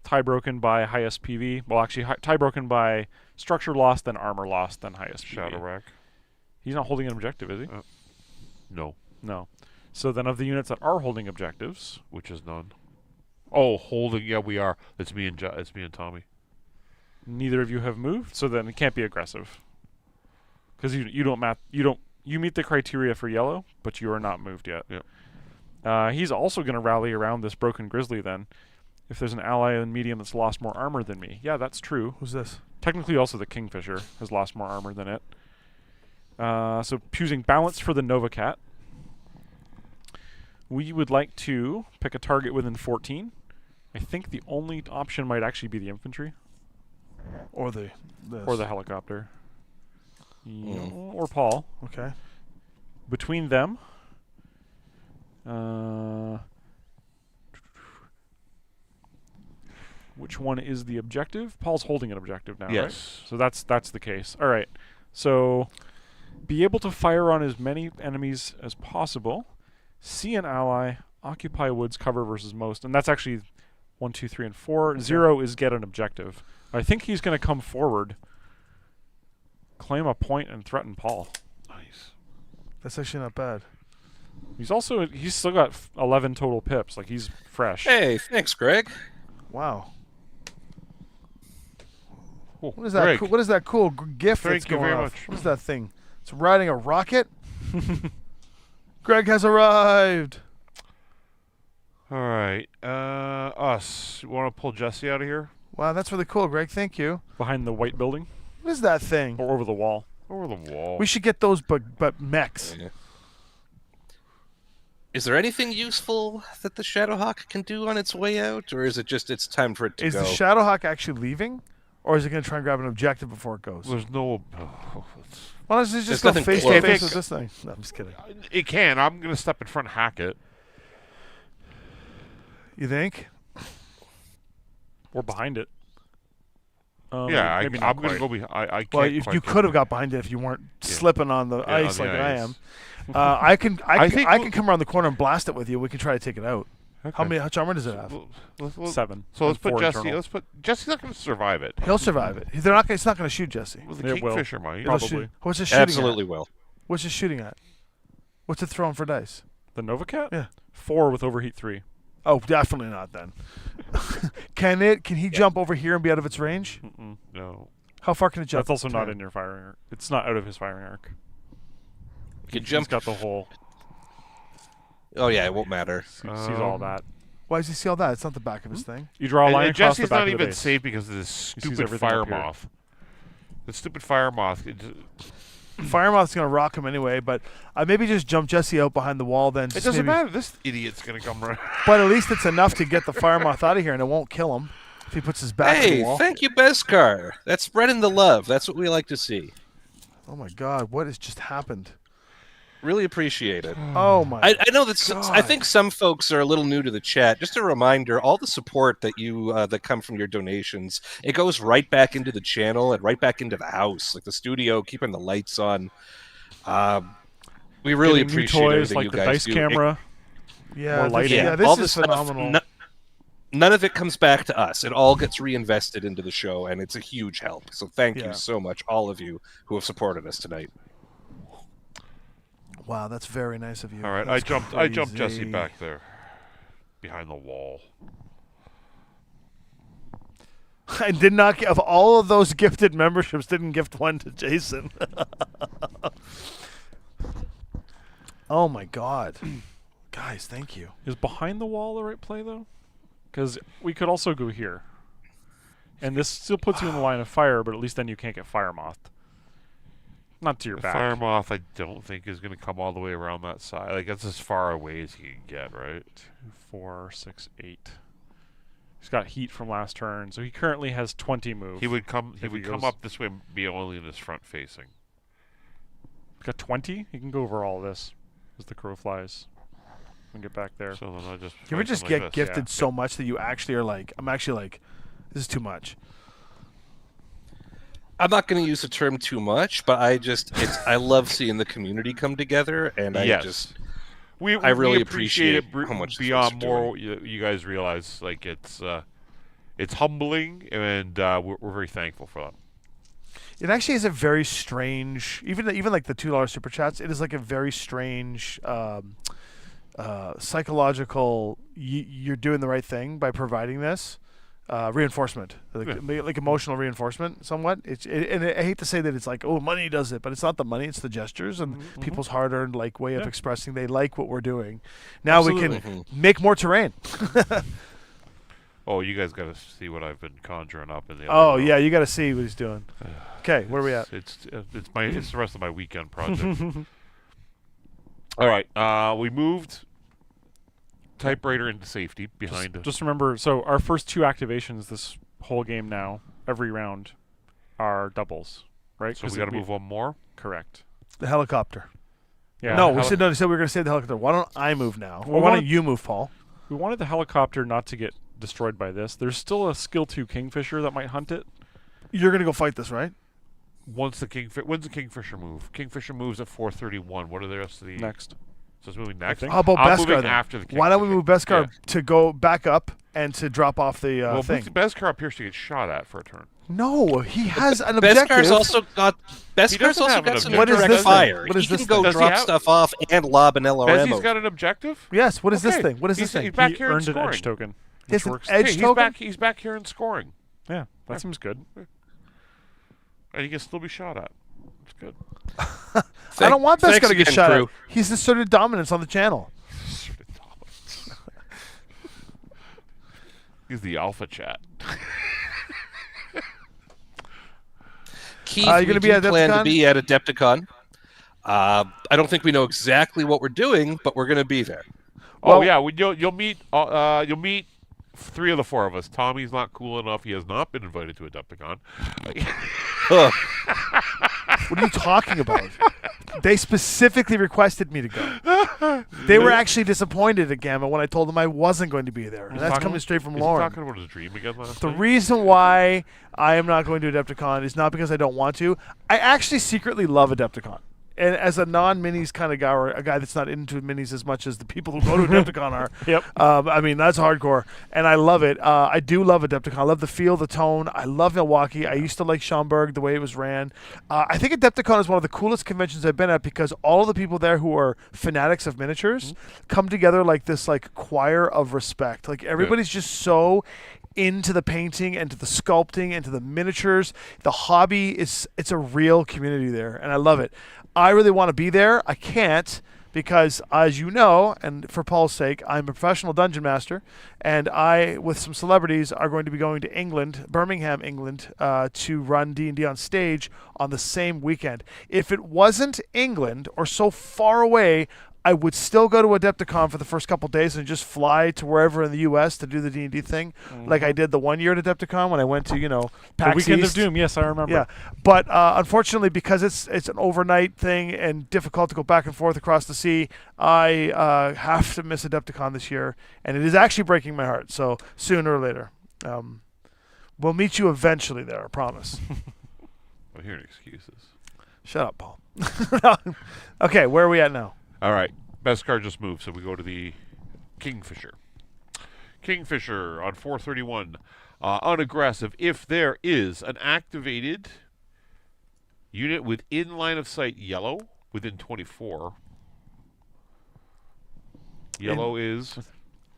Tie broken by highest PV. Well, actually, tie broken by structure lost, then armor lost, then highest PV. Shadow Rack. He's not holding an objective, is he? No, No. So then of the units that are holding objectives, which is none. Oh, holding. Yeah, we are. It's me and it's me and Tommy. neither of you have moved, so then it can't be aggressive. Because you meet the criteria for yellow, but you are not moved yet. Yep. He's also going to rally around this broken grizzly then. If there's an ally in medium that's lost more armor than me. Yeah, that's true. Who's this? Technically also the Kingfisher has lost more armor than it. So choosing balance for the Novacat. We would like to pick a target within 14. I think the only option might actually be the infantry. Or this. Or the helicopter. Or Paul. Okay. Between them, which one is the objective? Paul's holding an objective now, right? Yes. So that's the case. All right. So be able to fire on as many enemies as possible. See an ally. Occupy woods cover versus most. And that's actually 1, 2, 3, and 4. 0 is get an objective. I think he's going to come forward, claim a point, and threaten Paul. Nice. That's actually not bad. He's still got 11 total pips. Like, he's fresh. Hey, thanks, Greg. Wow. Cool. What is that? Greg, What is that cool gift Thank that's you going very off? much. What is that thing? It's riding a rocket. Greg has arrived. All right. Us. You want to pull Jesse out of here? Wow, that's really cool, Greg. Thank you. Behind the white building What is that thing? or over the wall. Over the wall. We should get those, but mechs. Yeah. Is there anything useful that the Shadowhawk can do on its way out, or is it just it's time for it to Is go? the Shadowhawk actually leaving, or is it going to try and grab an objective before it goes? There's no. Oh, Why don't you just There's go nothing face to close. face with this thing? No, I'm just kidding. it can. I'm gonna step in front and hack it. You think? Or behind it. Yeah, maybe I'm not gonna quite. go behind. I can't. Well, if quite you get could have there. got behind it if you weren't slipping on the Yeah, ice on like the I ice. am. I can think I we'll- can come around the corner and blast it with you. We can try to take it out. Okay. How armor does it have? Let's- 7. So let's and put 4 Jesse. internal. Let's put Jesse's not gonna survive it. He'll survive it. They're not. It's not going to shoot Jesse. Well, the It will. Kingfisher might. It'll Probably. shoot- What's it shooting Absolutely at? will. What's it shooting at? What's it throwing for dice? The Nova Cat? Yeah. 4 with overheat 3. Oh, definitely not then. Can he jump over here and be out of its range? Mm-mm. No. How far can it jump? That's also not in your firing arc. It's not out of his firing arc. You can He's jump. got the whole. Oh yeah, it won't matter. Sees all that. Why does he see all that? It's not the back of his thing. You draw a line And across Jesse's the back not of the even base. safe because of this sees stupid everything fire up here. moth. The stupid fire moth. Firemoth's going to rock him anyway, but maybe just jump Jesse out behind the wall then. It just doesn't maybe- matter. This idiot's gonna come around. But at least it's enough to get the Firemoth out of here, and it won't kill him if he puts his back to the Hey, wall. thank you, Beskar. That's spreading the love. That's what we like to see. Oh my God, what has just happened? Really appreciate it. Oh my. I know that I God. think some folks are a little new to the chat. Just a reminder: all the support that you that come from your donations, it goes right back into the channel and right back into the house, like the studio, keeping the lights on. We really Getting new appreciate toys everything like you the guys dice do. camera. Yeah, more this, lighting. yeah, all this is stuff, phenomenal. None of it comes back to us. It all gets reinvested into the show, and it's a huge help. So thank Yeah. you so much, all of you who have supported us tonight. Wow, that's very nice of you. All right, That's I jumped Jesse crazy. back there, behind the wall. I did not of all of those gifted memberships, didn't gift one to Jason. Oh my God, guys, thank you. Is behind the wall the right play though? Because we could also go here, and this still puts you in the line of fire, but at least then you can't get fire moth. Not to your The back. fire moth, I don't think is gonna come all the way around that side. Like that's as far away as he can get, right? 2, 4, 6, 8. He's got heat from last turn, so he currently has 20 move. He would come. He If would he come goes- up this way, and be only in his front facing. He's got 20. He can go over all this as the crow flies and get back there. So then I just. You ever try just something get like this. gifted so much that you actually are like, I'm actually like, this is too much. I'm not going to use the term too much, but I love seeing the community come together, and I Yes. just We I really we appreciate it appreciate how much this beyond folks are more. You guys realize like it's humbling, and we're very thankful for that. It actually is a very strange, even like the $2 super chats. It is like a very strange psychological. You're doing the right thing by providing this reinforcement, like emotional reinforcement, somewhat. And I hate to say that it's like, oh, money does it, but it's not the money; it's the gestures and people's hard-earned like way of Yeah. expressing they like what we're doing. Now we Absolutely. can make more terrain. Oh, you guys got to see what I've been conjuring up in the. Oh other room. yeah, you got to see what he's doing. Okay, where are we at? It's the rest of my weekend project. All right, we moved typewriter into safety behind. Just remember, so our first 2 activations this whole game now, every round, are doubles, right? so 'Cause we got to move one more. Correct. The helicopter. Yeah. No, we said we were going to save the helicopter. Why don't I move now? Well, Or why why don't you move, Paul? We wanted the helicopter not to get destroyed by this. There's still a skill 2 Kingfisher that might hunt it. You're gonna go fight this, right? When's the Kingfisher move? Kingfisher moves at 4:31. What are the rest of the Next. So it's moving next. think. How about I'm Beskar moving then? after the Why don't we move Kingfisher. Beskar to go back up and to drop off the Well, thing? Beskar appears to get shot at for a turn. No, he has an objective. Beskar's also got doesn't have an some objective. What is direct this thing? fire. What is He this can go thing? Does he drop have- stuff off and lob an LRM. Bezzy's over. got an objective? Yes. What is this Okay. thing? What is this He's thing? back He here and earned an scoring. edge token, He has which an works. edge Hey, token. he's back here and scoring. Yeah, that seems good. And he can still be shot at. It's good. I don't want Thanks Beskar to get again, shot crew. at. He's asserted dominance on the channel. He's the alpha chat. Keith, You're we gonna be do at plan to Adepticon? be at Adepticon. I don't think we know exactly what we're doing, but we're going to be there. Oh Well- yeah, you'll meet 3 of the 4 of us. Tommy's not cool enough. He has not been invited to Adepticon. Ugh. What are you talking about? They specifically requested me to go. They were actually disappointed at Gamma when I told them I wasn't going to be there. And that's coming straight from Is he Lauren. talking about his dream again last The night? reason why I am not going to Adepticon is not because I don't want to. I actually secretly love Adepticon. And as a non-minis kind of guy, or a guy that's not into minis as much as the people who go to Adepticon are, Yep. I mean, that's hardcore. And I love it. I do love Adepticon. I love the feel, the tone. I love Milwaukee. I used to like Schaumburg, the way it was ran. I think Adepticon is one of the coolest conventions I've been at because all of the people there who are fanatics of miniatures come together like this like choir of respect. Like everybody's just so into the painting and to the sculpting and to the miniatures. The hobby it's a real community there, and I love it. I really want to be there. I can't because, as you know, and for Paul's sake, I'm a professional dungeon master, and I, with some celebrities, are going to be going to England, Birmingham, England, to run D&D on stage on the same weekend. If it wasn't England or so far away, I would still go to Adepticon for the first couple days and just fly to wherever in the U.S. to do the D&D thing, like I did the one year at Adepticon when I went to, The PAX Weekend East. of Doom. Yes, I remember. Yeah, but unfortunately, because it's an overnight thing and difficult to go back and forth across the sea, I have to miss Adepticon this year, and it is actually breaking my heart. So sooner or later, we'll meet you eventually there. I promise. I'm hearing excuses. Shut up, Paul. Okay, where are we at now? All right. Beskar just moved, so we go to the Kingfisher. Kingfisher on 431. Unaggressive. If there is an activated unit within line of sight yellow, within 24. Yellow is...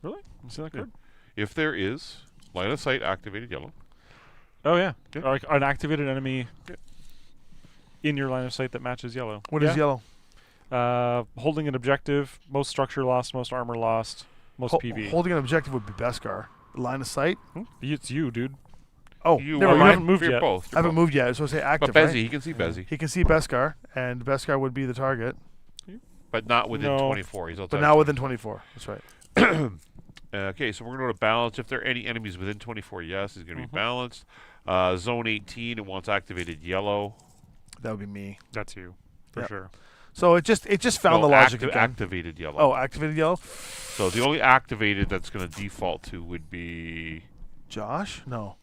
Really? You see that card? If there is line of sight activated yellow. Oh yeah. Yeah. Like an activated enemy in your line of sight that matches yellow. What is yellow? Holding an objective, most structure lost, most armor lost, most PV. Holding an objective would be Beskar. Line of sight? It's you, dude. Oh, You, never you mind. haven't moved you're yet. Both. I haven't moved yet. So I say active, But Bezzy, right? he can see Bezzy. He can see Beskar, and Beskar would be the target, But not within No. 24. He's outside but of now within 24. That's right. Okay, so we're going to go to balance. If there are any enemies within 24, yes, he's going to be balanced. Zone 18, it wants activated yellow. That would be me. That's you, for Yep. sure. So it just found No, the logic again. activated yellow. Oh, activated yellow. So the only activated that's going to default to would be... Josh? No.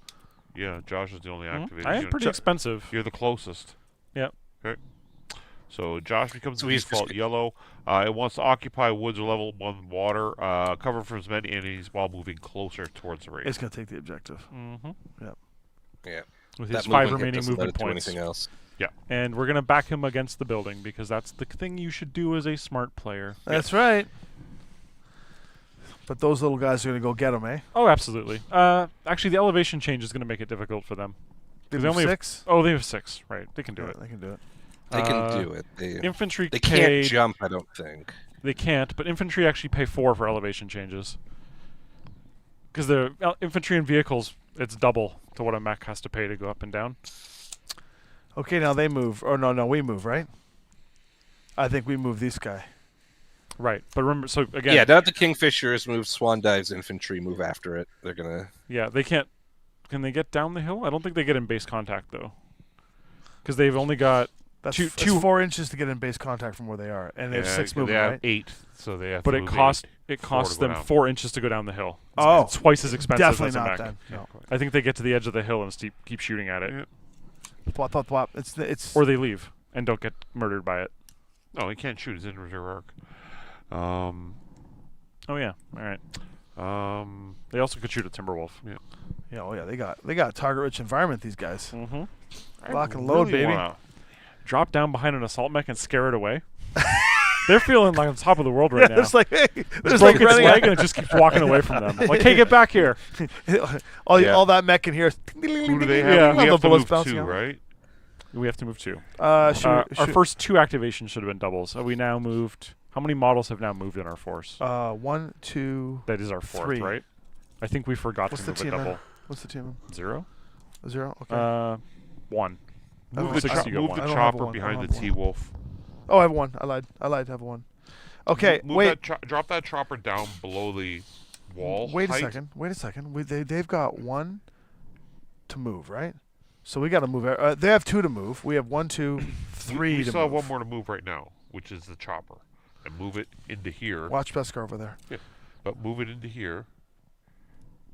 Yeah, Josh is the only activated I am unit. pretty expensive. You're the closest. Yep. Okay. So Josh becomes So the he's just default g- yellow. It wants to occupy woods or level 1 water, cover from as many enemies while moving closer towards the raid. It's going to take the objective. Mm-hmm. Yeah. With That his 5 movement hit remaining doesn't let movement it do points. anything else. And we're going to back him against the building because that's the thing you should do as a smart player. That's right. But those little guys are going to go get him, eh? Oh, absolutely. Actually, the elevation change is going to make it difficult for them. They They only have- 6? Oh, they have 6. Right. They can do Yeah, it. they can do it. They can do it. Infantry They paid- can't jump, I don't think. They can't, but infantry actually pay 4 for elevation changes. Because the infantry and vehicles, it's double to what a mech has to pay to go up and down. Okay, now they move. Or no, we move, right? I think we move this guy. Right. But remember, so again, Yeah, now the Kingfishers move, Swan Dive's infantry move after it. They're gonna. yeah, they can't. Can they get down the hill? I don't think they get in base contact though. Because they've only got That's Two- that's two- 4 inches to get in base contact from where they are, and they have 6 movement, They have right? 8, so they have But to it move costs 8. it 4 costs to go them down. 4 inches to go down the hill. It's, Oh. it's twice as expensive Definitely as a not mech. then. No. I think they get to the edge of the hill and keep shooting at it, Yeah. Plop, plop, plop. It's or they leave and don't get murdered by it. No, he can't shoot. He's in reserve arc. Oh yeah, all right. They also could shoot a Timberwolf. yeah, oh yeah, they got a target-rich environment. These guys. Mm-hmm. Lock and load, baby. Drop down behind an assault mech and scare it away. They're feeling like on top of the world right now. It's like, hey, It's there's like broken its running leg and it just keeps walking away from them. Like, hey, get back here. all that mech in here. Who do they have? Yeah. We All the have to bullets move bouncing 2, out. right? We have to move 2. Our Our first 2 activations should have been doubles. We now moved. How many models have now moved in our force? 1, 2. That is our 4th, 3. right? I think we forgot What's to the move a team? double. What's the team? 0? 0. Okay. 1. I Move don't the, have- move I the don't have chopper one. I behind don't the have T-Wolf. Oh, I have 1. I lied. I lied to have 1. Okay. Move wait. drop that chopper down below the wall. Wait a height. second. Wait a second. They've got 1 to move, right? So we got to move. They have 2 to move. We have 1, 2, 3 We to still have move. 1 more to move right now, which is the chopper. And move it into here. Watch Beskar over there. But move it into here.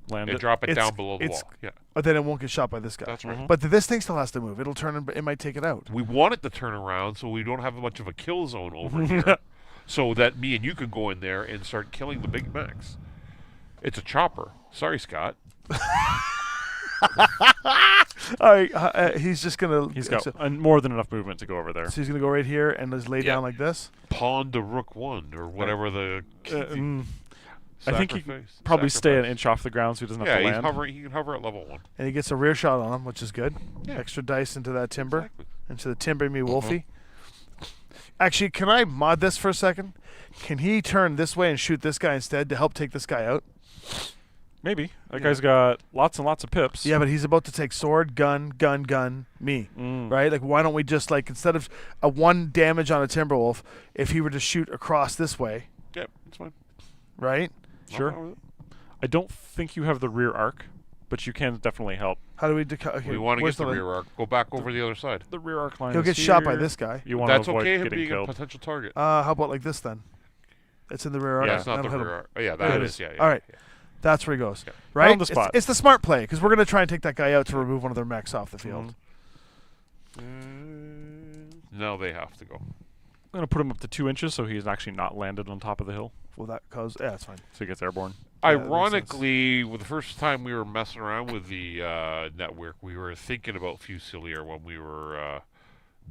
Land And it. drop it It's- down below the it's- wall. Yeah, But then it won't get shot by this guy. that's right. Mhm. But this thing still has to move. It'll turn and it might take it out. We want it to turn around so we don't have much of a kill zone over here. So that me and you can go in there and start killing the big mechs. It's a chopper. Sorry, Scott. All right. He's just gonna. He's got So, more than enough movement to go over there. so he's gonna go right here and just lay down like this. Pawn to rook 1 or whatever the. I think he can sacrifice- probably stay an sacrifice. inch off the ground so he doesn't Yeah, have to he's land. hovering. He can hover at level 1. And he gets a rear shot on him, which is good. Yeah. Extra dice into that timber, Exactly. into the timber me Wolfie. Actually, can I mod this for a second? Can he turn this way and shoot this guy instead to help take this guy out? Maybe. That guy's got lots and lots of pips. Yeah, but he's about to take sword, gun, me. Mm. Right? Like, why don't we just, like, instead of a 1 damage on a Timberwolf, if he were to shoot across this way, Yep, that's fine. right? Sure. Nothing wrong with it. I don't think you have the rear arc, but you can definitely help. How do we... Okay, We want to where's get the rear arc. Go back over the other side. The rear arc line He'll is get shot by here. this guy. You want to That's avoid okay. Him getting being killed. a potential target. How about like this, then? It's in the rear arc. Yeah, That's not the That'll hit him. rear arc. Oh, yeah, There that it is. Yeah, yeah. All right. Yeah. That's where he goes. Yeah. Right? On the spot. It's the smart play, because we're going to try and take that guy out to remove one of their mechs off the field. No, they have to go. I'm going to put him up to 2 inches so he's actually not landed on top of the hill, Will that cause... Yeah, that's fine. so he gets airborne. Yeah, that makes sense. Ironically, with the first time we were messing around with the network, we were thinking about Fusilier when we were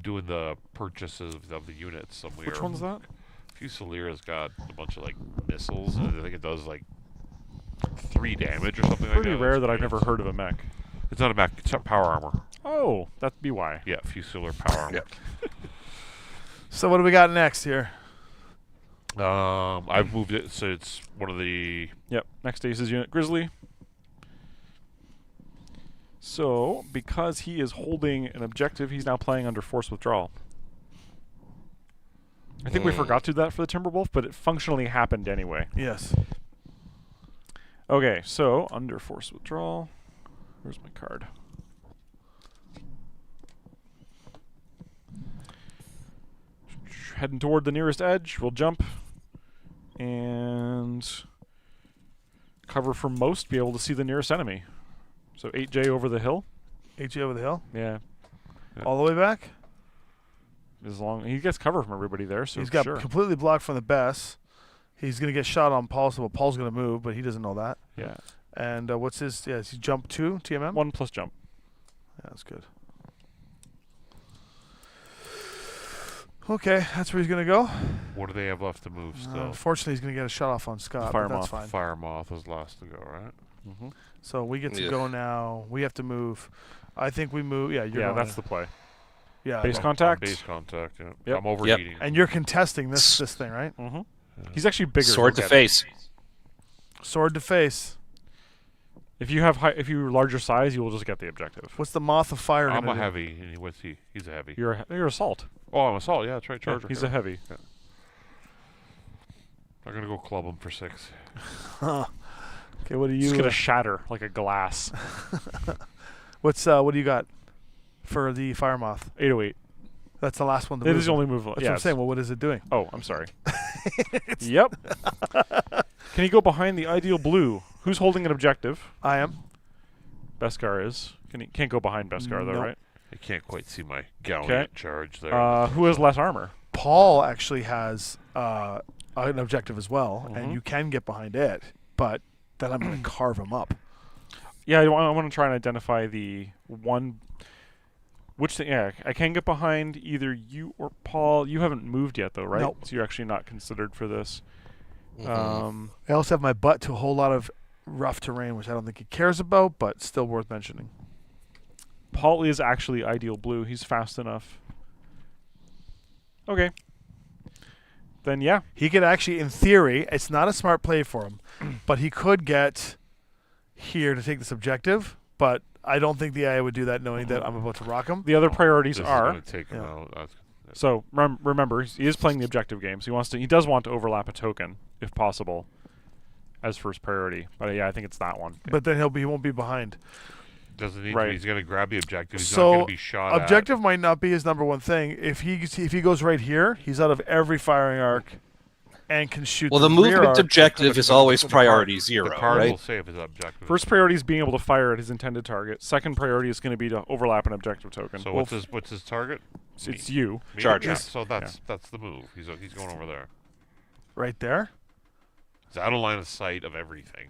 doing the purchases of the units. And Which one's that? Fusilier has got a bunch of like missiles, and I think it does like 3 damage or something like that. Pretty rare It's that I've pretty never heard of a mech. It's not a mech. It's power armor. Oh, that'd be why. Yeah, Fusilier power armor. So what do we got next here? I've moved it so it's one of the. Yep. Next Aces unit, Grizzly. So, because he is holding an objective, he's now playing under force withdrawal. I think we forgot to do that for the Timberwolf, but it functionally happened anyway. Yes. Okay, so under force withdrawal. Where's my card? Heading toward the nearest edge. We'll jump and cover from most, be able to see the nearest enemy. So 8J over the hill. HE over the hill? Yeah. All the way back? As long he gets cover from everybody there, so He's got sure. completely blocked from the best. He's going to get shot on Paul, so Paul's going to move, but he doesn't know that. Yeah. And what's his... Yeah, is he jump 2 TMM? 1 plus jump. Yeah, that's good. Okay, that's where he's going to go. What do they have left to move still? Unfortunately, he's going to get a shot off on Scott, Fire but that's Moth. fine. Fire Moth was last to go, right? Mm-hmm. So we get to Yeah. go now. We have to move. I think we move. Yeah, you're Yeah, going that's to- the play. yeah. Base well, contact. Base contact, yeah. Yep. I'm overheating. And you're contesting this thing, right? Mm-hmm. He's actually bigger. Sword to Look at it. face. Sword to face. If you have if you're larger size, you will just get the objective. What's the Moth of Fire I'm gonna a do? heavy. And what's he? He's a heavy. You're assault. Oh, I'm assault. Yeah, that's right. Yeah, Charger. he's a heavy. I'm going to go club him for 6. Okay, what do He's you? gonna shatter like a glass. What do you got for the Fire Moth? 808. That's the last one to It move. is the only move. That's Yeah. what I'm saying. Well, what is it doing? Oh, I'm sorry. Yep. Can he go behind the ideal blue? Who's holding an objective? I am. Beskar is. Can't go behind Beskar though, Nope. right? I can't quite see my galleon charge there. Who has less armor? Paul actually has an objective as well, and Mhm. you can get behind it, but then I'm going to carve him up. Yeah, I want to try and identify the one. Which thing? Yeah, I can get behind either you or Paul. You haven't moved yet, though, right? Nope. So you're actually not considered for this. Mhm. I also have my butt to a whole lot of rough terrain, which I don't think he cares about, but still worth mentioning. Paul is actually ideal blue. He's fast enough. Okay. Then yeah, He could actually, in theory, it's not a smart play for him, but he could get here to take this objective, but I don't think the AI would do that knowing that I'm about to rock him. the other priorities this are. is going to take him Yeah. out. So remember, he is playing the objective game. So he does want to overlap a token if possible, as first priority. But yeah, I think it's that one. But then he won't be behind. Doesn't need Right. to. He's going to grab the objective. He's not So, going to be shot objective might not be his number one thing. If he goes right here, he's out of every firing arc and can shoot. Well, the rear movement arc. objective is always at. priority The zero, card will right? say if his objective. First priority is being able to fire at his intended target. Second priority is going to be to overlap an objective token. So Well, what's his target? it's you. Me? Charge. Yeah, so that's the move. He's going over there. Right there. He's out of line of sight of everything.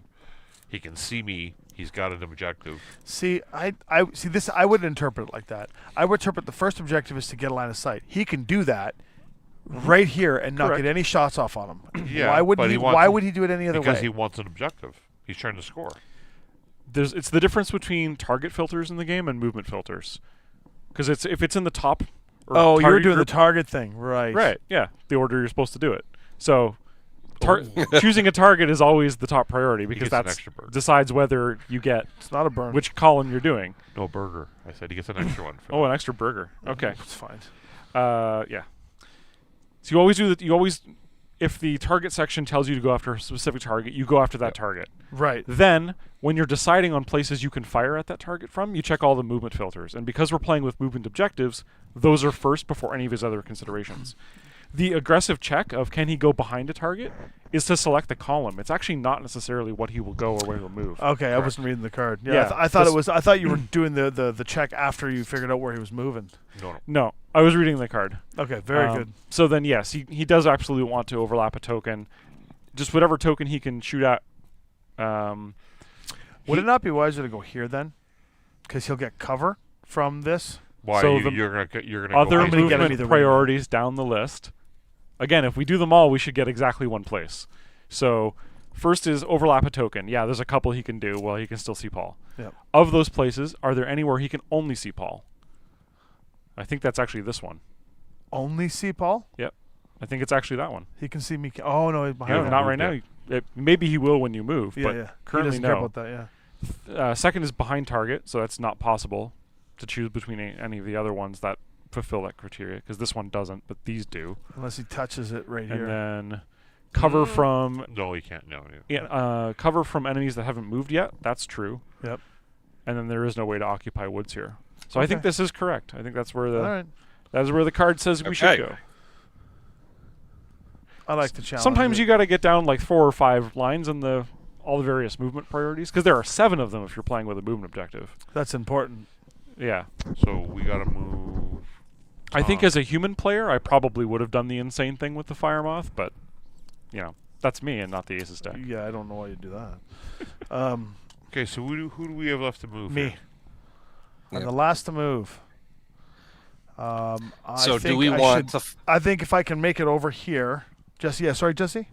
He can see me. He's got an objective. See, I see this. I wouldn't interpret it like that. I would interpret the first objective is to get a line of sight. He can do that right here and not Correct. get any shots off on him. Yeah, why would but he? he wants Why to- would he do it any other Because way? he wants an objective. He's trying to score. It's the difference between target filters in the game and movement filters. Because if it's in the top. Or Oh, you're target doing group, the target thing, right? right. Yeah, the order you're supposed to do it. So. Choosing a target is always the top priority because gets an that extra burger. decides whether you get It's not a burn. which column you're doing. No burger. I said he gets an extra one. For Oh, that. an extra burger. Okay. It's fine. Yeah. So you always do that. You always, if the target section tells you to go after a specific target, you go after that target. Right. Then, when you're deciding on places you can fire at that target from, you check all the movement filters. And because we're playing with movement objectives, those are first before any of his other considerations. The aggressive check of can he go behind a target is to select the column. It's actually not necessarily what he will go or where he'll move. Okay, I wasn't reading the card. Yeah, Yeah, I thought it this- was. I thought you were doing the check after you figured out where he was moving. No. No, I was reading the card. Okay, very good. So then, yes, he does absolutely want to overlap a token. Just whatever token he can shoot at. Would it not be wiser to go here then? Because he'll get cover from this. Why So you're gonna Other go I'm gonna get him movement either way. priorities down the list. Again, if we do them all, we should get exactly one place. So first is overlap a token. Yeah, there's a couple he can do while he can still see Paul. Yep. Of those places, are there anywhere he can only see Paul? I think that's actually this one. Only see Paul. Yep. I think it's actually that one. He can see me. Oh no, he's behind. No, haven't me. not right moved now. Maybe he will when you move, Yeah, but yeah. He currently doesn't care no. about that. Yeah. Second is behind target, so that's not possible to choose between any of the other ones that fulfill that criteria, because this one doesn't, but these do. Unless he touches it right And here. then cover from No, he can't. No. cover from enemies that haven't moved yet. That's true. Yep. And then there is no way to occupy woods here. So I think Okay. this is correct. I think that's where All right. that is where the card says we should Okay. go. I like the challenge. Sometimes you got to get down like 4 or 5 lines in all the various movement priorities, because there are 7 of them if you're playing with a movement objective. That's important. Yeah. So we gotta move. I think as a human player, I probably would have done the insane thing with the Fire Moth, but, that's me and not the Aces deck. Yeah, I don't know why you do that. Okay, so who do we have left to move? Me. here? I'm Yep. the last to move. I So do think we I want should- to? I think if I can make it over here, Jesse. Yeah, sorry, Jesse.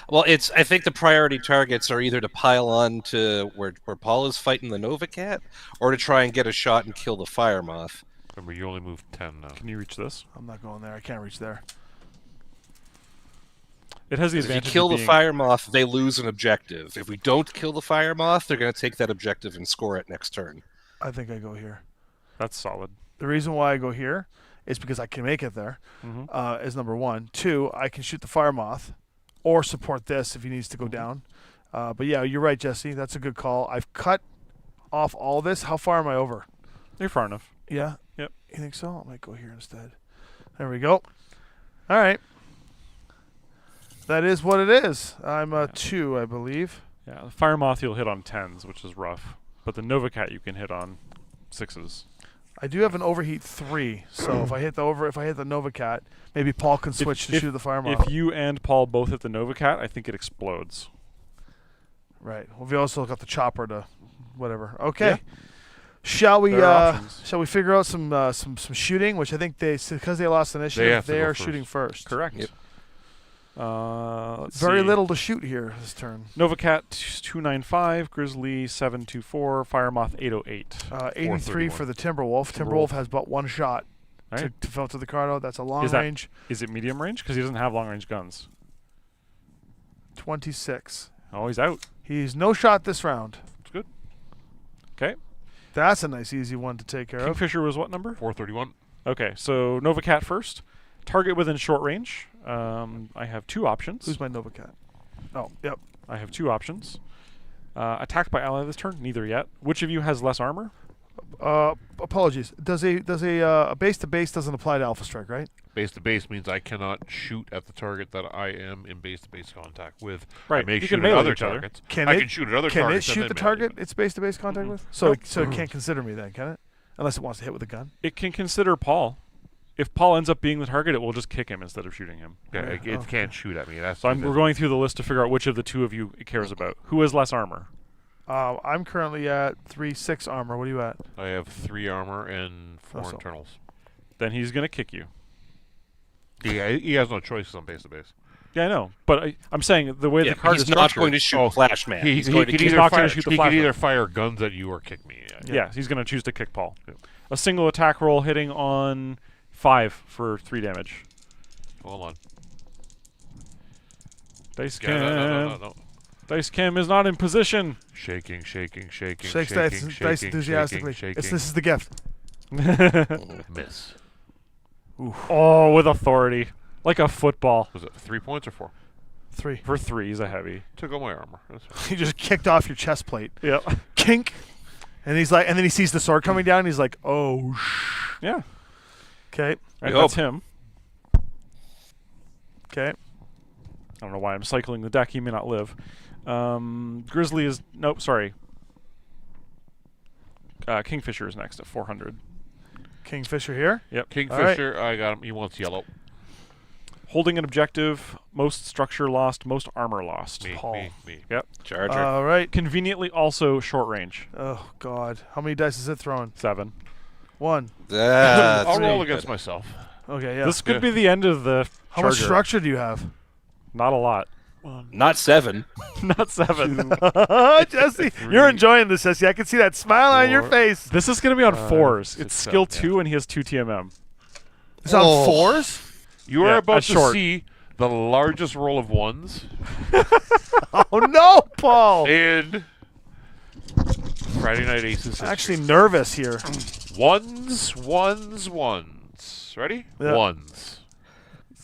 Well, I think the priority targets are either to pile on to where Paul is fighting the Nova Cat, or to try and get a shot and kill the Fire Moth. Remember, you only moved 10 now. Can you reach this? I'm not going there. I can't reach there. It has the If you advantage kill of the being, Fire Moth, they lose an objective. If we don't kill the Fire Moth, they're going to take that objective and score it next turn. I think I go here. That's solid. The reason why I go here is because I can make it there. Mhm. Is number one. 2, I can shoot the Fire Moth, or support this if he needs to go down. But yeah, you're right, Jesse. That's a good call. I've cut off all this. How far am I over? You're far enough. Yeah. Yep. You think so? I might go here instead. There we go. All right. That is what it is. I'm a 2, I believe. Yeah, the Fire Moth you'll hit on 10s, which is rough. But the Novacat you can hit on 6s. I do have an overheat 3, so if I hit the Novacat, maybe Paul can switch to shoot the Fire Moth. If you and Paul both hit the Novacat, I think it explodes. Right. Well, we also got the chopper to whatever. Okay. Yeah. Shall we There are options. shall we figure out some shooting, which I think because they lost initiative, have to they go are first. shooting first. Correct. Yep. Let's Very see. little to shoot here this turn. Novacat 295, Grizzly 724, Firemoth 808. 83 for the Timberwolf. Timberwolf has but one shot Right. to filter the card out. That's a long Is that- range. Is it medium range? Because he doesn't have long range guns. 26. Oh, he's out. He's no shot this round. That's good. Okay. That's a nice, easy one to take care of. Kingfisher was what number? 431. Okay, so Novacat first. Target within short range. I have 2 options. Who's my Novacat? Oh, yep. I have 2 options. Attacked by ally this turn? Neither yet. Which of you has less armor? Apologies. Does a base to base doesn't apply to Alpha Strike, right? Base to base means I cannot shoot at the target that I am in base to base contact with. Right, I may you shoot can at melee other each other. targets. Can I it- can shoot at other Can it targets. shoot and the then melee target them. it's base to base contact with? So it can't consider me then, can it? Unless it wants to hit with a gun. It can consider Paul. If Paul ends up being the target, it will just kick him instead of shooting him. Yeah, it okay. can't shoot at me. That's So we're going through the list to figure out which of the 2 of you it cares about. Who has less armor? I'm currently at 3/6 armor. What are you at? I have 3 armor and 4 Also. internals. Then he's going to kick you. He has no choices on base to base. Yeah, I know. But I'm saying the way Yeah, the card he's is not structured. going to shoot Flash Man. He He's could going to either kick not fire, gonna shoot the he flash could either one. fire guns at you or kick me. Yeah, he's going to choose to kick Paul. A single attack roll hitting on 5 for 3 damage. Hold on. Dice Yeah, Cam. no. Dice Cam is not in position. Shaking. Shakes shaking, dice enthusiastically. shaking. This is the gift. Miss. Oh, with authority. Like a football. Was it 3 points or 4? 3. For 3, he's a heavy. Took all my armor. That's fine. He just kicked off your chest plate. Yep. Kink. And he's like, and then he sees the sword coming down. And he's like, oh, Yeah. okay, Right, hope. that's him. okay. I don't know why I'm cycling the deck. He may not live. Grizzly is... Nope, sorry. Kingfisher is next at 400. Kingfisher here. Yep. Kingfisher, I got him. He wants yellow. Holding an objective, most structure lost, most armor lost. Paul. Me. Yep. Charger. All right. Conveniently also short range. Oh God, how many dice is it throwing? 7. 1. That's I'll roll pretty against good. myself. Okay, yeah. This could be the end of the How much charger. structure do you have? Not a lot. Not 7. Not 7. Jesse, you're enjoying this, Jesse. I can see that smile on your 4. face. This is going to be on 4s. 6, It's 7, skill yeah. 2 and he has 2 TMM. It's on 4s. You Yeah, are about that's to short. see the largest roll of 1s Oh no, Paul! in Friday Night Aces. I'm actually nervous here. 1s. Ready? Yeah. 1s.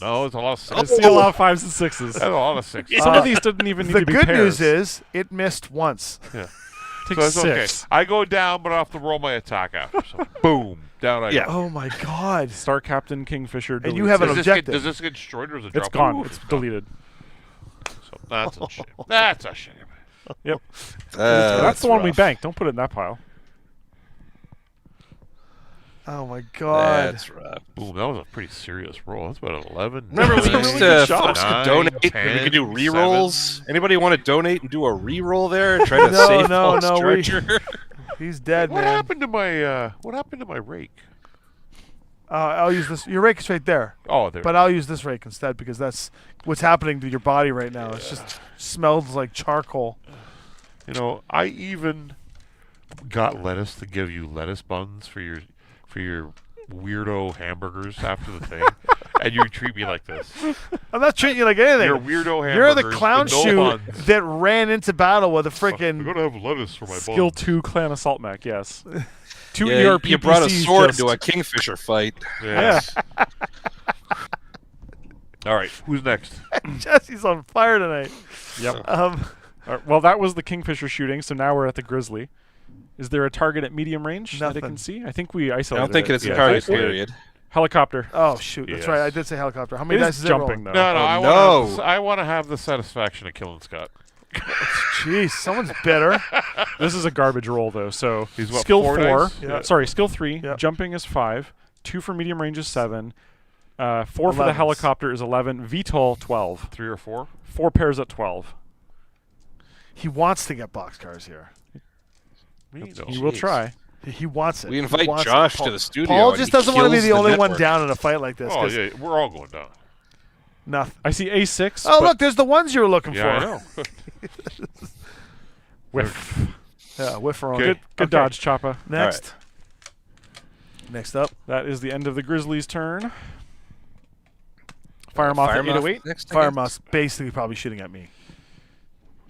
No, it's a lot of 6s. I see a lot of 5s and 6s. That's a lot of 6s. Some of these didn't even need The to be good pairs. news is it missed once. Yeah. Take So it's 6. okay. I go down, but I have to roll my attack after. So boom, down I Yeah. go. Oh my God! Star Captain Kingfisher. And you deletes have an it. objective. Does this get destroyed or is it It's drop? gone. Oof, It's deleted. So that's a shame. That's a shame. Yep. That's the one we rough. banked. Don't put it in that pile. Oh my God! That's rough. Boom, that was a pretty serious roll. That's about an 11. Remember That's we a used really to good shot. folks could 9, donate and we 10, could do re-rolls? Anybody want to donate and do a re-roll there and try to No, save no, Paul's no, we- Charger? He's dead, What man. happened to my what happened to my rake? I'll use this. Your rake is right there, Oh, there. but I'll use this rake instead because that's what's happening to your body right now. It just smells like charcoal. You know, I even got lettuce to give you lettuce buns for your weirdo hamburgers after the thing, and you treat me like this. I'm not treating you like anything. Your weirdo hamburgers. You're the clown with no shoe buns. that ran into battle with a I'm freaking. gonna have lettuce for my Skill buns. 2 Clan Assault Mech, yes. 2 Yeah, ERP you brought a PCs sword just- into a Kingfisher fight. Yes. All right, who's next? Jesse's on fire tonight. Yep. Um, All right, well, that was the Kingfisher shooting, so now we're at the Grizzly. Is there a target at medium range that it can Nothing. see? I think we I isolated don't think it. it's a Yeah, target basically. period. Helicopter. Oh shoot, that's Yes. right. I did say helicopter. How many It dice is is it jumping, rolling? though. No, no. I want to have the satisfaction of killing Scott. Jeez, someone's bitter. This is a garbage roll, though. So He's what, skill 4 4. dice? Yeah. Sorry, skill 3. Yeah. Jumping is 5. 2 for medium range is 7. 4 for the 11s. helicopter is 11. VTOL 12. 3 or 4. 4 pairs at 12. He wants to get boxcars here. Me, no. He will Jeez. try. He wants it. We He invite wants it. Josh Paul- to the studio. Paul and just he doesn't want to be kills the only one network. down in a fight like this. Oh 'cause yeah, we're all going down. Nothing. I see A6. Oh but look, there's the ones you were looking Yeah, I for. know. Whiff. Yeah, whiff wrong. Okay. Good Okay. dodge, Choppa. Next. Next up, That is the end of the Grizzlies' turn. Fire Moth at 808. Next Fire again? Mouse basically probably shooting at me.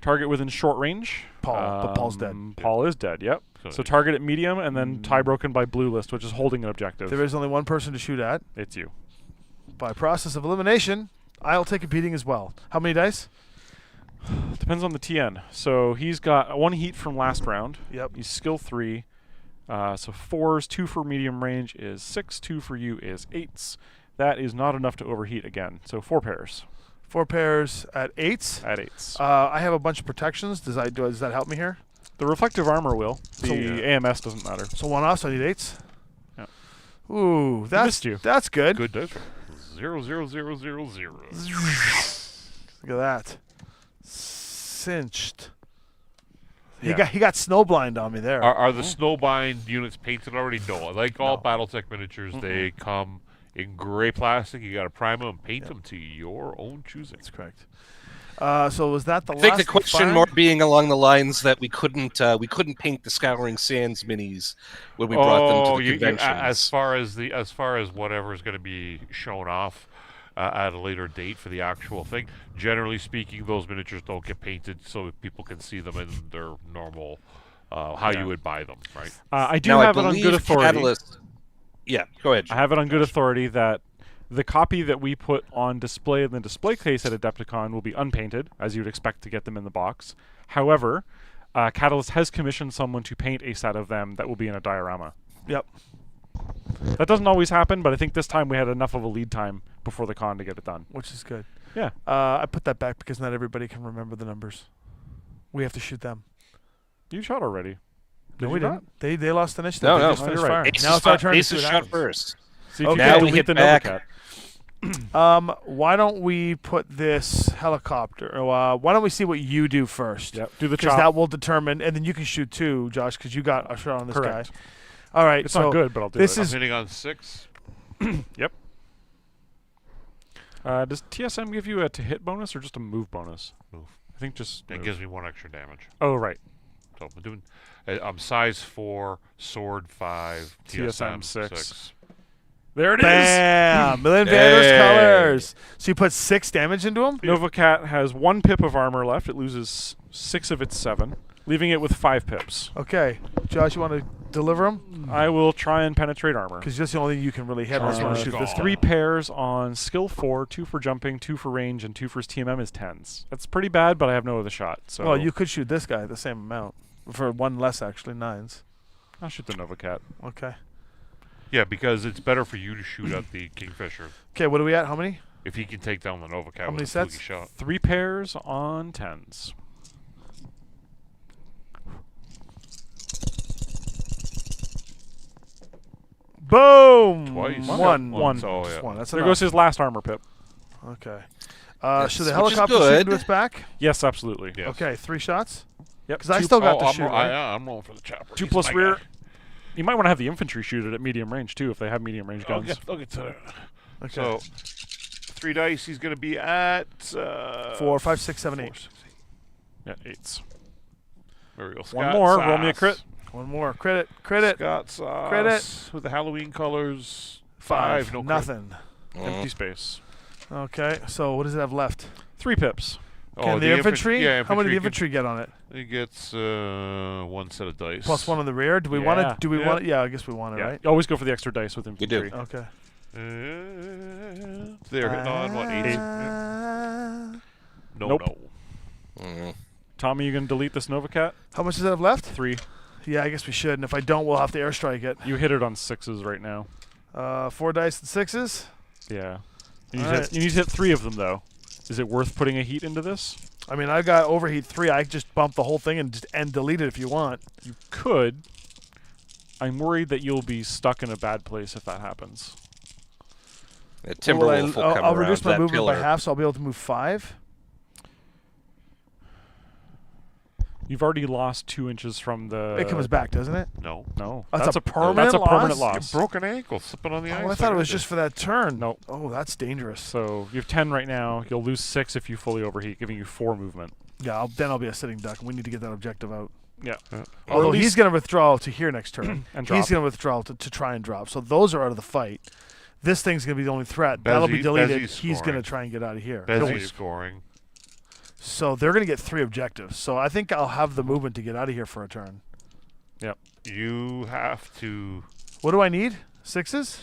Target within short range. Paul, but Paul's dead. Paul is dead, yep. So So target at medium and then tie broken by blue list, which is holding an objective. There is only one person to shoot at. It's you. By process of elimination, I'll take a beating as well. How many dice? Depends on the TN. So he's got 1 heat from last round. Yep. He's skill 3. So 4s, 2 for medium range is 6, 2 for you is 8s. That is not enough to overheat again. So 4 pairs 4 pairs at 8s. at 8s. I have a bunch of protections. Does that help me here? The reflective armor will. The So- AMS doesn't matter. So 1 off, so I need 8s. Yep. Ooh, that's missed you. That's good. Good dice. 0 0 0 0 0. Look at that. Cinched. Yeah. He got snowblind on me there. Are the Snowblind units painted already? No. Like all BattleTech miniatures, they come in gray plastic. You got to prime them and paint them to your own choosing. That's correct. So was that the I last? think the question fire? more being along the lines that we couldn't paint the Scouring Sands minis when we brought them to the conventions. As far as whatever is going to be shown off at a later date for the actual thing. Generally speaking, those miniatures don't get painted so people can see them in their normal how you would buy them, right? I do now, have I it on believe good authority. Catalyst. Yeah, go ahead. I have it on good authority that the copy that we put on display in the display case at Adepticon will be unpainted, as you would expect to get them in the box. However, Catalyst has commissioned someone to paint a set of them that will be in a diorama. Yep. That doesn't always happen, but I think this time we had enough of a lead time before the con to get it done. Which is good. Yeah. I put that back because not everybody can remember the numbers. We have to shoot them. You shot already. No, Did we you not? didn't. They lost initiative. No, They no. just Oh, finished you're right. firing. Aces Now it's our shot- turn to see Aces what shot happens. first. See if Okay. you Now can we delete hit the back. Novacat. Why don't we put this helicopter? Why don't we see what you do first? Yep. Do the Because chop. that will determine, and then you can shoot too, Josh, because you got a shot on this Correct. guy. All right. It's so not good, but I'll do this it. I'm is hitting on 6. Yep. Does TSM give you a to hit bonus or just a move bonus? Move. I think just. It move. gives me 1 extra damage. Oh, right. So I'm doing. I'm size 4, sword 5, TSM TSM 6. There it is. bam, Million Vander's Hey. colors. So you put 6 damage into him. Novacat has 1 pip of armor left. It loses 6 of its 7, leaving it with 5 pips. Okay, Josh, you want to deliver him? I will try and penetrate armor. Because that's the only thing you can really hit. Unless you want to shoot this guy. 3 pairs on skill 4, 2 for jumping, 2 for range, and 2 for his TMM is 10s. That's pretty bad, but I have no other shot. So Well, you could shoot this guy the same amount for 1 less, actually 9s. I'll shoot the Novacat. Okay. Yeah, because it's better for you to shoot at the Kingfisher Okay, what are we at? How many? if he can take down the Novacat How with many a sets? fluky shot. 3 pairs on 10s. Boom. Twice. One. One. Oh, Just yeah. one. That's There enough. goes his last armor pip. Okay. Yes, Should the which is helicopter shoot good. into its back? Yes, absolutely. Yes. Okay, 3 shots. Yep. Because I still got to I'm, shoot. ro- Right? I'm rolling for the chopper. 2 He's plus my rear. guy. You might want to have the infantry shoot it at medium range too, if they have medium range I'll guns. get to that. Okay. So 3 dice. He's going to be at 4, 5, 6, 7, 8. 4, 6, 8. Yeah, 8s. There we go. One Scott more. sauce. Roll me a crit. One more. Credit. Credit. Scott sauce Credit. with the Halloween colors. 5. No crit. Nothing. Empty space. Okay, so what does it have left? 3 pips. Can the infantry? Yeah, How many did the can- infantry get on it? He gets 1 set of dice. Plus 1 on the rear. Do we want Yeah. it? Do we Yeah. want it? Yeah, I guess we want it, Yeah. right? You always go for the extra dice with do. infantry. Okay. They're hitting on what 8? No, Nope. no. Mm. Tommy, you gonna delete this Novacat? How much does it have left? 3. Yeah, I guess we should. And if I don't, we'll have to airstrike it. You hit it on 6s right now. 4 dice and 6s. Yeah. Alright. You need to hit 3 of them, though. Is it worth putting a heat into this? I mean, I've got overheat 3. I just bump the whole thing and delete it if you want. You could. I'm worried that you'll be stuck in a bad place if that happens. Timberwolf will come I'll around reduce my that movement by pillar. half, so I'll be able to move 5. You've already lost 2 inches from the... It comes back, doesn't it? No. No. That's a permanent That's a permanent loss? loss. Broken ankle, slipping on the ice. Oh, I thought it was just for that turn. Nope. Oh, that's dangerous. So you have 10 right now. You'll lose 6 if you fully overheat, giving you 4 movement. Yeah, then I'll be a sitting duck. We need to get that objective out. Yeah. Although at he's least- going to withdraw to here next turn. And He's drop. going to withdraw to try and drop. So those are out of the fight. This thing's going to be the only threat. That'll be deleted. Bezzy's He's going to scoring. try and get out of here. Bezzy's scoring. So they're going to get 3 objectives. So I think I'll have the movement to get out of here for a turn. Yep. You have to. What do I need? 6s?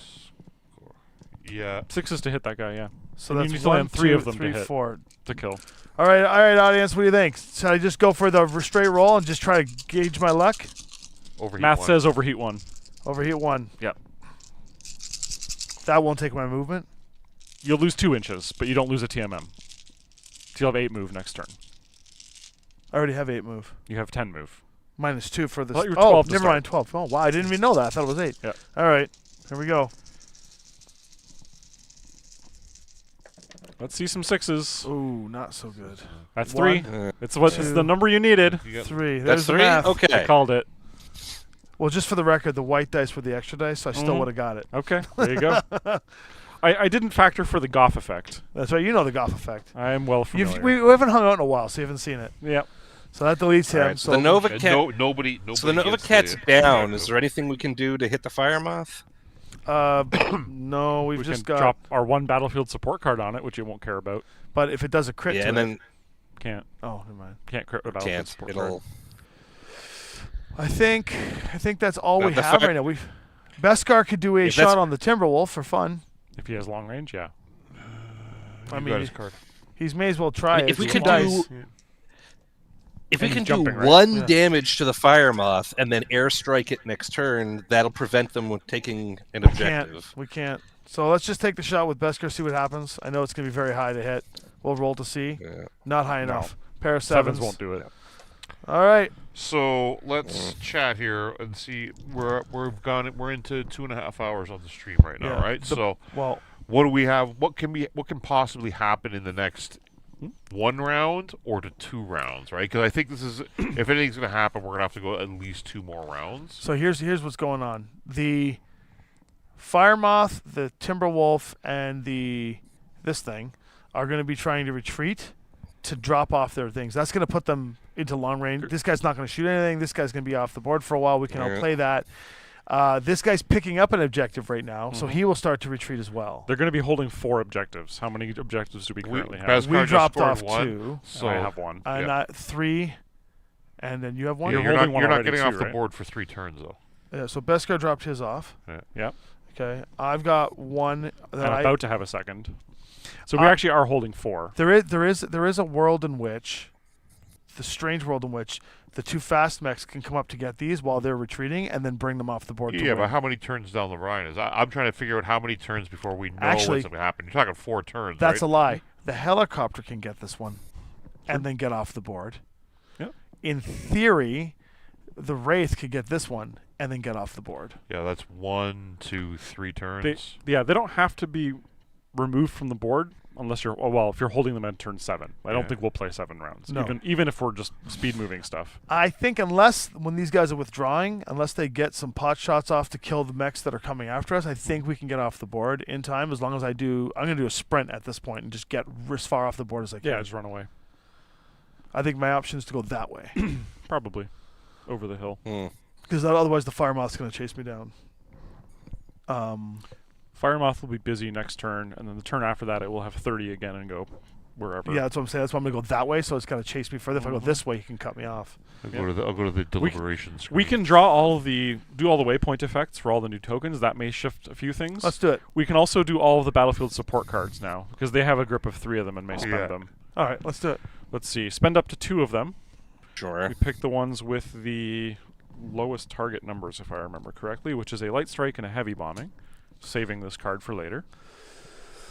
Yeah. 6 is to hit that guy, yeah. So And you that's need to 1, land 3 2, of them to 3, hit. 4. To kill. All right, audience. What do you think? Should I just go for the straight roll and just try to gauge my luck? Overheat Math 1. says overheat 1. Overheat 1. Yep. That won't take my movement. You'll lose 2 inches, but you don't lose a TMM. So you'll have 8 move next turn. I already have 8 move. You have 10 move. -2 for this. I thought you were Oh, 12 to never start. mind. 12. Oh, wow. I didn't even know that. I thought it was 8. Yep. All right. Here we go. Let's see some 6s. Ooh, not so good. That's One. 3. It's what it's 2. the number you needed. You got 3. That's There's the 3? math. I Okay. called it. Well, just for the record, the white dice were the extra dice, so I still Mhm. would have got it. Okay, there you go. I didn't factor for the Goff effect. That's right. You know the Goff effect. I am well familiar. We haven't hung out in a while, so you haven't seen it. Yep. So that deletes him. All right, So the Nova And Cat. nobody. So the Nova gets Cat's the- down. Is there anything we can do to hit the Fire Moth? no, we've We just can got. drop our 1 battlefield support card on it, which you won't care about. But if it does a crit Yeah, to and it, then Can't oh, never mind. crit a battlefield can't. support It'll. card. I think that's all Now, we the have fact- right now. Beskar could do a If that's- shot on the Timberwolf for fun. If he has long range, yeah. I You mean, got his card. He's may as well try it. If we Two could dice. do, if we And can he's do jumping, right? 1 Yeah. damage to the Fire Moth and then airstrike it next turn, that'll prevent them from taking an We objective. can't. So let's just take the shot with Beskar, see what happens. I know it's going to be very high to hit. We'll roll to see. Yeah. Not high No. enough. Pair of 7s sevens. won't do it. All right. So let's chat here and see. We're into 2.5 hours on the stream right now, Yeah. right? So Well, what do we have? What can possibly happen in the next 1 round or to 2 rounds, right? Because I think this is if anything's going to happen, we're going to have to go at least 2 more rounds. so here's what's going on. The Fire Moth, the Timberwolf, and this thing are going to be trying to retreat to drop off their things. That's going to put them into long range. This guy's not going to shoot anything. This guy's going to be off the board for a while. We can Yeah. outplay that. This guy's picking up an objective right now, so he will start to retreat as well. They're going to be holding 4 objectives. How many objectives do we currently have? Beskar We just dropped scored off 1, 2, So I have 1. and Yeah. 3, and then you have 1. You're you're holding one not already getting too, off the right? board for 3 turns though. Yeah, so Beskar dropped his off. Yep. Okay, I've got 1 that I'm about to have a second. So we actually are holding 4. There is a world in which, the strange world in which the 2 fast mechs can come up to get these while they're retreating and then bring them off the board. to Yeah, win. but how many turns down the line is? I'm trying to figure out how many turns before we know Actually, what's going to happen. You're talking 4 turns. That's right? a lie. The helicopter can get this one, and then get off the board. Yep. In theory, the wraith could get this one and then get off the board. Yeah, that's 1, 2, 3 turns. They don't have to be removed from the board unless you're if you're holding them at turn 7. I don't Yeah. think we'll play 7 rounds. No. Even if we're just speed moving stuff. I think when these guys are withdrawing, unless they get some pot shots off to kill the mechs that are coming after us, I think we can get off the board in time. As long as I'm going to do a sprint at this point and just get as far off the board as I can. Yeah, just run away. I think my option is to go that way. Probably. Over the hill. Because otherwise the Fire Moth's going to chase me down. Firemoth will be busy next turn, and then the turn after that it will have 30 again and go wherever. Yeah, that's what I'm saying. That's why I'm going to go that way, so it's going to chase me further. If I go this way, he can cut me off. I'll go to the deliberations. We can draw all the waypoint effects for all the new tokens. That may shift a few things. Let's do it. We can also do all of the battlefield support cards now because they have a grip of 3 of them and may spend Yeah. them. All right, let's do it. Let's see. Spend up to 2 of them. Sure. We pick the ones with the lowest target numbers, if I remember correctly, which is a light strike and a heavy bombing. saving this card for later.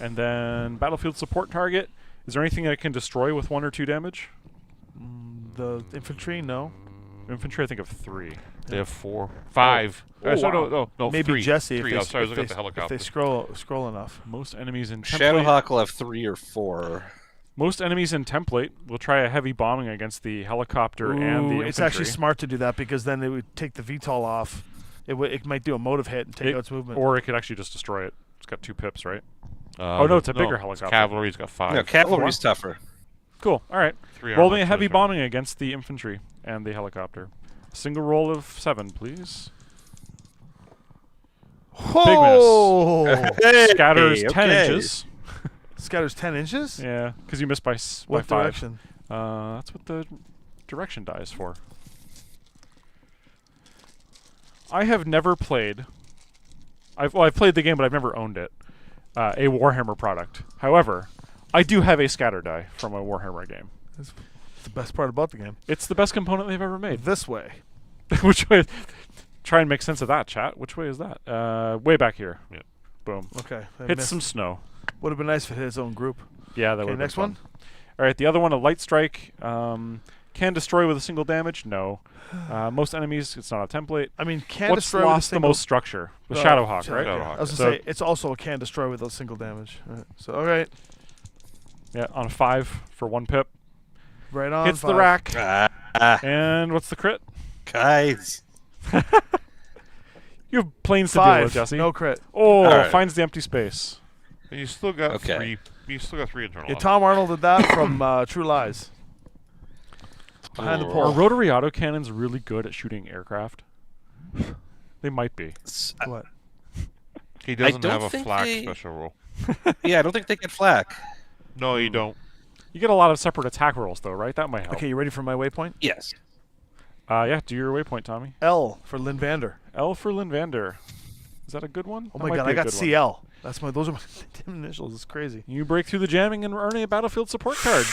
And then battlefield support target. Is there anything that it can destroy with 1 or 2 damage? The infantry, no. Infantry, I think of 3. They have 4, 5. Oh, So wow. no, Maybe 3. Jesse. 3. If Oh, they, sorry, I was if looking at they- the helicopter. If they scroll enough. Most enemies in template. Shadowhawk will have 3 or 4. Most enemies in template will try a heavy bombing against the helicopter and the infantry. It's actually smart to do that because then it would take the VTOL off. It might do a motive hit and take out its movement. Or it could actually just destroy it. It's got 2 pips, right? Oh no, it's a bigger helicopter. Cavalry's got 5. No, cavalry's tougher. Cool. All right. 3 Roll me armor, a heavy 2 bombing against the infantry and the helicopter. Single roll of 7, please. Oh! Hey, Scatters 10 okay. inches. Scatters 10 inches? Yeah, because you missed by What 5. direction? That's what the direction die is for. I have never played. I've played the game, but I've never owned it. A Warhammer product. However, I do have a scatter die from a Warhammer game. That's the best part about the game. It's the best component they've ever made. This way. Which way? Try and make sense of that, chat. Which way is that? Way back here. Yeah. Boom. Okay. I Hit missed. some snow. Would have been nice if it hit its own group. Yeah, that Okay, would. next one. All right, the other one, a light strike. Can destroy with a single damage? No. Most enemies, it's not a template. I mean, can What's destroy with a lost the single... most structure? The Oh, Shadowhawk, sorry, right? Shadowhawk. I was So- going to say, it's also a can destroy with a single damage. Right. So, all right. Yeah, on a 5 for 1 pip. Right on. Hits the 5. rack. Ah, And what's the crit? guys. You have planes to deal with, 5. Jesse. No crit. Oh, Alright. finds the empty space. And you still got Okay. 3. You still got 3 internal. Yeah, Tom Arnold did that from True Lies. Behind the Or- Are pole. rotary autocannons really good at shooting aircraft? They might be. What? He doesn't don't have a think flak they- special roll. Yeah, I don't think they get flack. No, you don't. You get a lot of separate attack rolls, though, right? That might help. Okay, you ready for my waypoint? Yes. Yeah, do your waypoint, Tommy. L for Lynn Vander. L for Lynn Vander. Is that a good one? Oh That my might god, be I a got good one. CL. Those are my initials. It's crazy. You break through the jamming and earn a battlefield support card.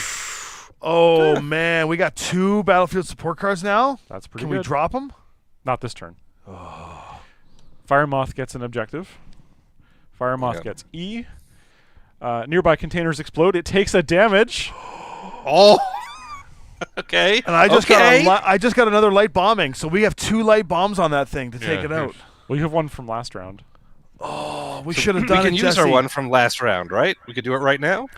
Oh man, we got 2 battlefield support cards now. That's pretty Can good. we drop them? Not this turn. Fire Moth gets an objective. Fire Moth Yeah. gets E. Nearby containers explode. It takes a damage. Oh. Okay. And I just okay. I just got another light bombing, so we have 2 light bombs on that thing to take it out. Well, you have one from last round. Oh, we should have done We can it, use Jesse. our one from last round, right? We could do it right now.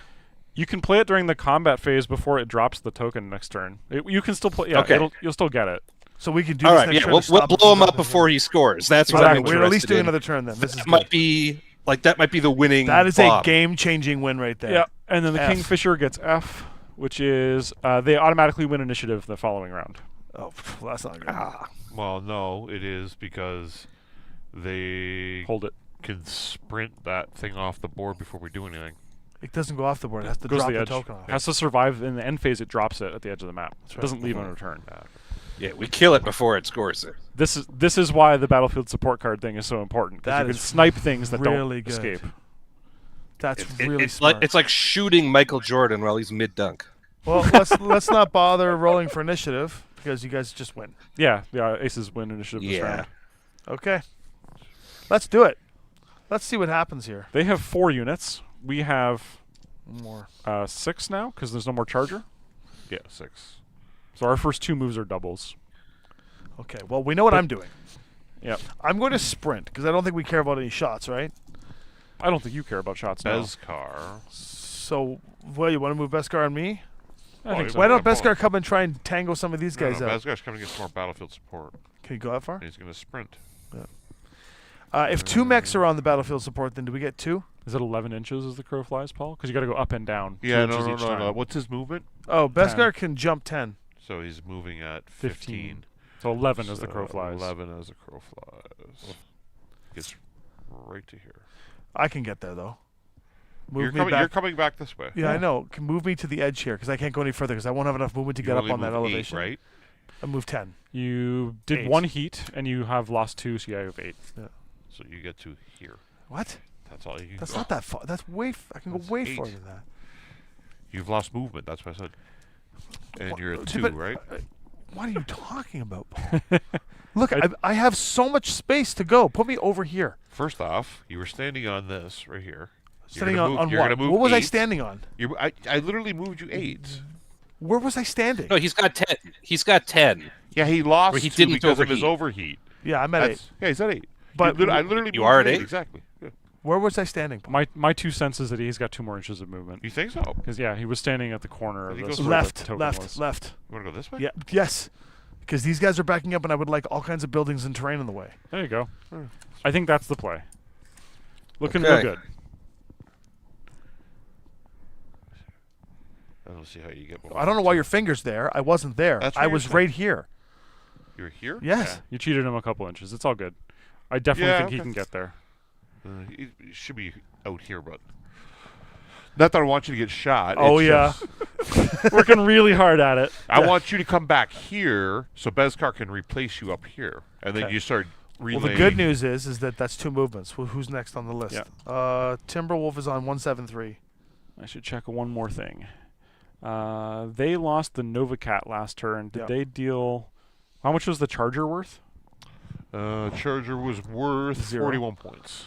You can play it during the combat phase before it drops the token next turn. You can still play. Yeah, Okay. you'll still get it. So we can do All this right. next Yeah, turn we'll to stop blow it him from up before he scores. That's what Exactly. I'm We're at least interested doing in. another turn then. This is That good. might be that might be the winning. That is bomb. a game-changing win right there. Yeah, and then the F. Kingfisher gets F, which is they automatically win initiative the following round. Oh, well, that's not good. Well, no, it is because they Hold it. can sprint that thing off the board before we do anything. It doesn't go off the board. It has to Goes drop to the the edge. token off. Has to survive in the end phase. It drops it at the edge of the map. It right. doesn't leave on return. Yeah, we kill it before it scores it. This is why the battlefield support card thing is so important. Because That you can is snipe things that really don't good. escape. That's It- really it's smart. like it's like shooting Michael Jordan while he's mid dunk. Well, let's not bother rolling for initiative because you guys just win. Yeah, Aces win initiative this Yeah. round. Okay. Let's do it. Let's see what happens here. They have 4 units. We have More. 6 now because there's no more charger. Yeah, 6. So our first 2 moves are doubles. Okay. Well, we know what I'm doing. Yep. I'm going to sprint because I don't think we care about any shots, right? I don't think you care about shots now. Beskar. So, well, you want to move Beskar on me? I think so. Why don't Yeah, Beskar come and try and tango some of these guys out? Beskar's coming to get some more battlefield support. Can you go that far? And he's going to sprint. If 2 mechs are on the battlefield support, then do we get 2? Is it 11 inches as the crow flies, Paul? Because you got to go up and down. 2 Yeah, inches no. each time. What's his movement? Oh, Beskar can jump 10. So he's moving at 15. So 11 as the crow So flies. 11 as the crow flies. Gets right to here. I can get there though. Move You're me coming, back. you're coming back this way. Yeah, I know. Can move me to the edge here because I can't go any further because I won't have enough movement to You get up only on that move 8, elevation. right? I move 10. You did 8. 1 heat, and you have lost 2, so you have 8. So you get to here. What? That's all you can That's go. not that far. That's way. I can That's go way 8. farther than that. You've lost movement. That's what I said. And What- you're at but- 2, right? What are you talking about, Paul? Look, I have so much space to go. Put me over here. First off, you were standing on this right here. Standing on you're what? Gonna move What was I 8. standing on? I literally moved you 8. Where was I standing? No, he's got 10. He's got 10. Yeah, he lost Or he 2 didn't because of his overheat. overheat. Yeah, I'm at 8. Yeah, he's at 8. But I literally You moved are at 8? exactly. Yeah. where was I standing? Paul? My 2 cents is that he's got 2 more inches of movement. You think so? Because yeah, he was standing at the corner of He this. goes where the Left, token left, was. left. You want to go this way? Yeah, yes. Because these guys are backing up, and I would like all kinds of buildings and terrain in the way. There you go. Hmm. I think that's the play. Looking Okay. real good. I don't see how you get. I don't know why your finger's there. I wasn't there. That's I what was you're right here. You were here? Yes. You cheated him a couple inches. It's all good. I definitely Yeah, think he okay. can get there. He should be out here, but not that I want you to get shot. Oh it's yeah, just- working really hard at it. I want you to come back here so Bezkar can replace you up here, and then Okay. you start Well, relaying. the good news is that that's 2 movements. Who's next on the list? Yeah. Timberwolf is on 173. I should check one more thing. They lost the Novacat last turn. Did Yeah. they deal? How much was the Charger worth? Charger was worth 0. 41 points.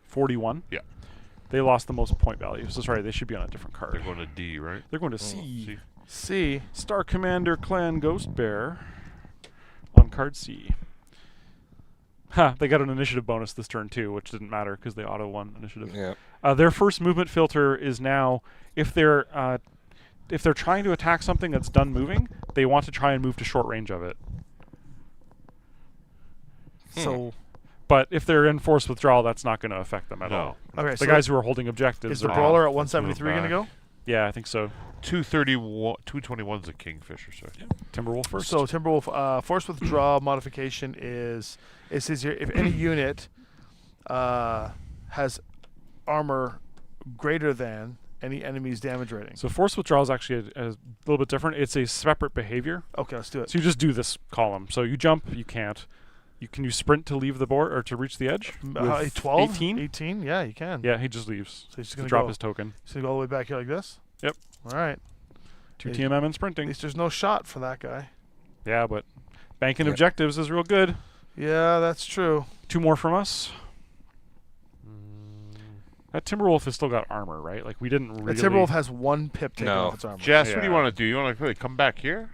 41. Yeah. They lost the most point value. So sorry, they should be on a different card. They're going to D, right? They're going to C. C. C. Star Commander Clan Ghost Bear on card C. Ha! They got an initiative bonus this turn too, which didn't matter because they auto won initiative. Yeah. Their first movement filter is now if they're trying to attack something that's done moving, they want to try and move to short range of it. So, But if they're in forced withdrawal, that's not going to affect them at No. all. okay. The so guys who are holding objectives is the are brawler at let's move 173 going to back. go? Yeah, I think so. 231, 221's a Kingfisher, sorry. Timberwolf first. So Timberwolf, force withdrawal modification is it says here if any unit has armor greater than any enemy's damage rating. So force withdrawal is actually a little bit different. It's a separate behavior. Okay, let's do it. So you just do this column. So you jump, you can't. Can you sprint to leave the board or to reach the edge? With 12? 18? 18? Yeah, you can. Yeah, he just leaves. So he's just To going to drop go. his token. He's going to go all the way back here like this? Yep. All right. 2 At TMM and sprinting. least there's no shot for that guy. Yeah, but banking Yeah. objectives is real good. Yeah, that's true. 2 more from us. That Timberwolf has still got armor, right? Like we didn't really. The Timberwolf has 1 pip taken No. off its armor. Jess, what do you Yeah. want to do? You want to come back here?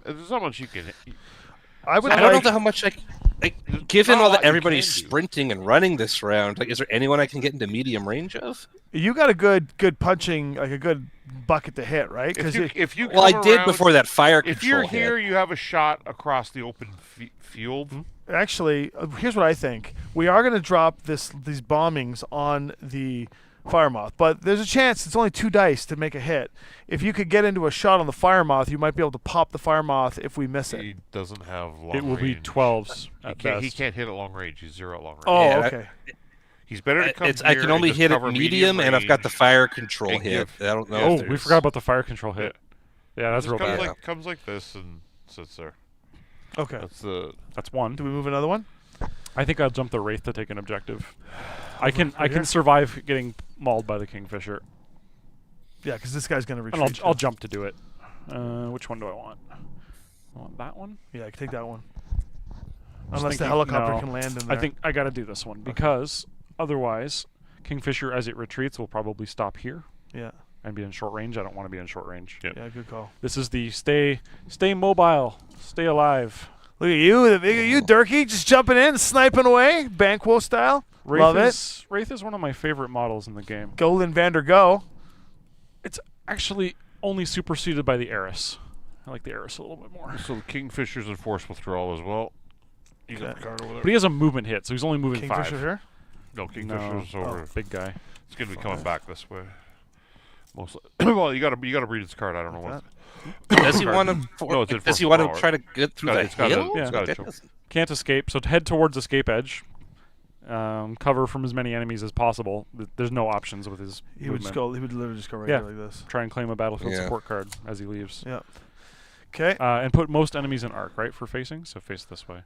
There's not much you can. I would I don't like, know how much given not a all lot that you everybody's can do. sprinting and running this round, like, is there anyone I can get into medium range of? you got a good punching, like a good bucket to hit, right? If you Well, I come did around- before that fire If control you're here, hit. you have a shot across the open field. actually, here's what I think. We are going to drop these bombings on the Firemoth, but there's a chance it's only 2 dice to make a hit. If you could get into a shot on the Firemoth, you might be able to pop the Firemoth if we miss it. He doesn't have long It will be range. 12s He at can't, best. he can't hit at long range. He's 0 at long range. Oh, Yeah, okay. He's better to come It's, here I can only and just hit at cover medium, and I've got the range. fire control and hit. give- I don't know. Oh, if we there's- forgot about the fire control hit. Yeah, that's Just real comes bad. like, comes like this and sits there. Okay. That's the. That's 1. Do we move another one? I think I'll jump the Wraith to take an objective. I can here? survive getting mauled by the Kingfisher. Yeah, because this guy's going to And retreat. I'll jump to do it. Which one do I want? I want that one? Yeah, I can take that one. Just Unless the thinking- helicopter no. can land in there. I think I got to do this one because otherwise Kingfisher as it retreats will probably stop here Yeah. and be in short range. I don't want to be in short range. Yep. Yeah, good call. This is the stay mobile, stay alive. Look at you, Durkee, just jumping in, sniping away, Banquo style. Love it. Wraith is one of my favorite models in the game. Golden Vander Go. It's actually only superseded by the Eris. I like the Eris a little bit more. So the Kingfisher's in force withdrawal as well. You got Okay. the card over there. But he has a movement hit, so he's only moving Kingfisher 5. here. No, Kingfisher's No. over. Big guy. It's gonna be coming back this way. Mostly. Well, you gotta read its card. I don't know what. Does he want to? No, it's in Does he first want to power. try to get through the It's got a- hill? it's got a That choke. doesn't- Can't escape, so head towards escape edge. Cover from as many enemies as possible. There's no options with his He would movement. just go. He would literally just go right Yeah. here like this. Try and claim a battlefield Yeah. support card as he leaves. Yeah. Okay. And put most enemies in arc, right, for facing? So face this way.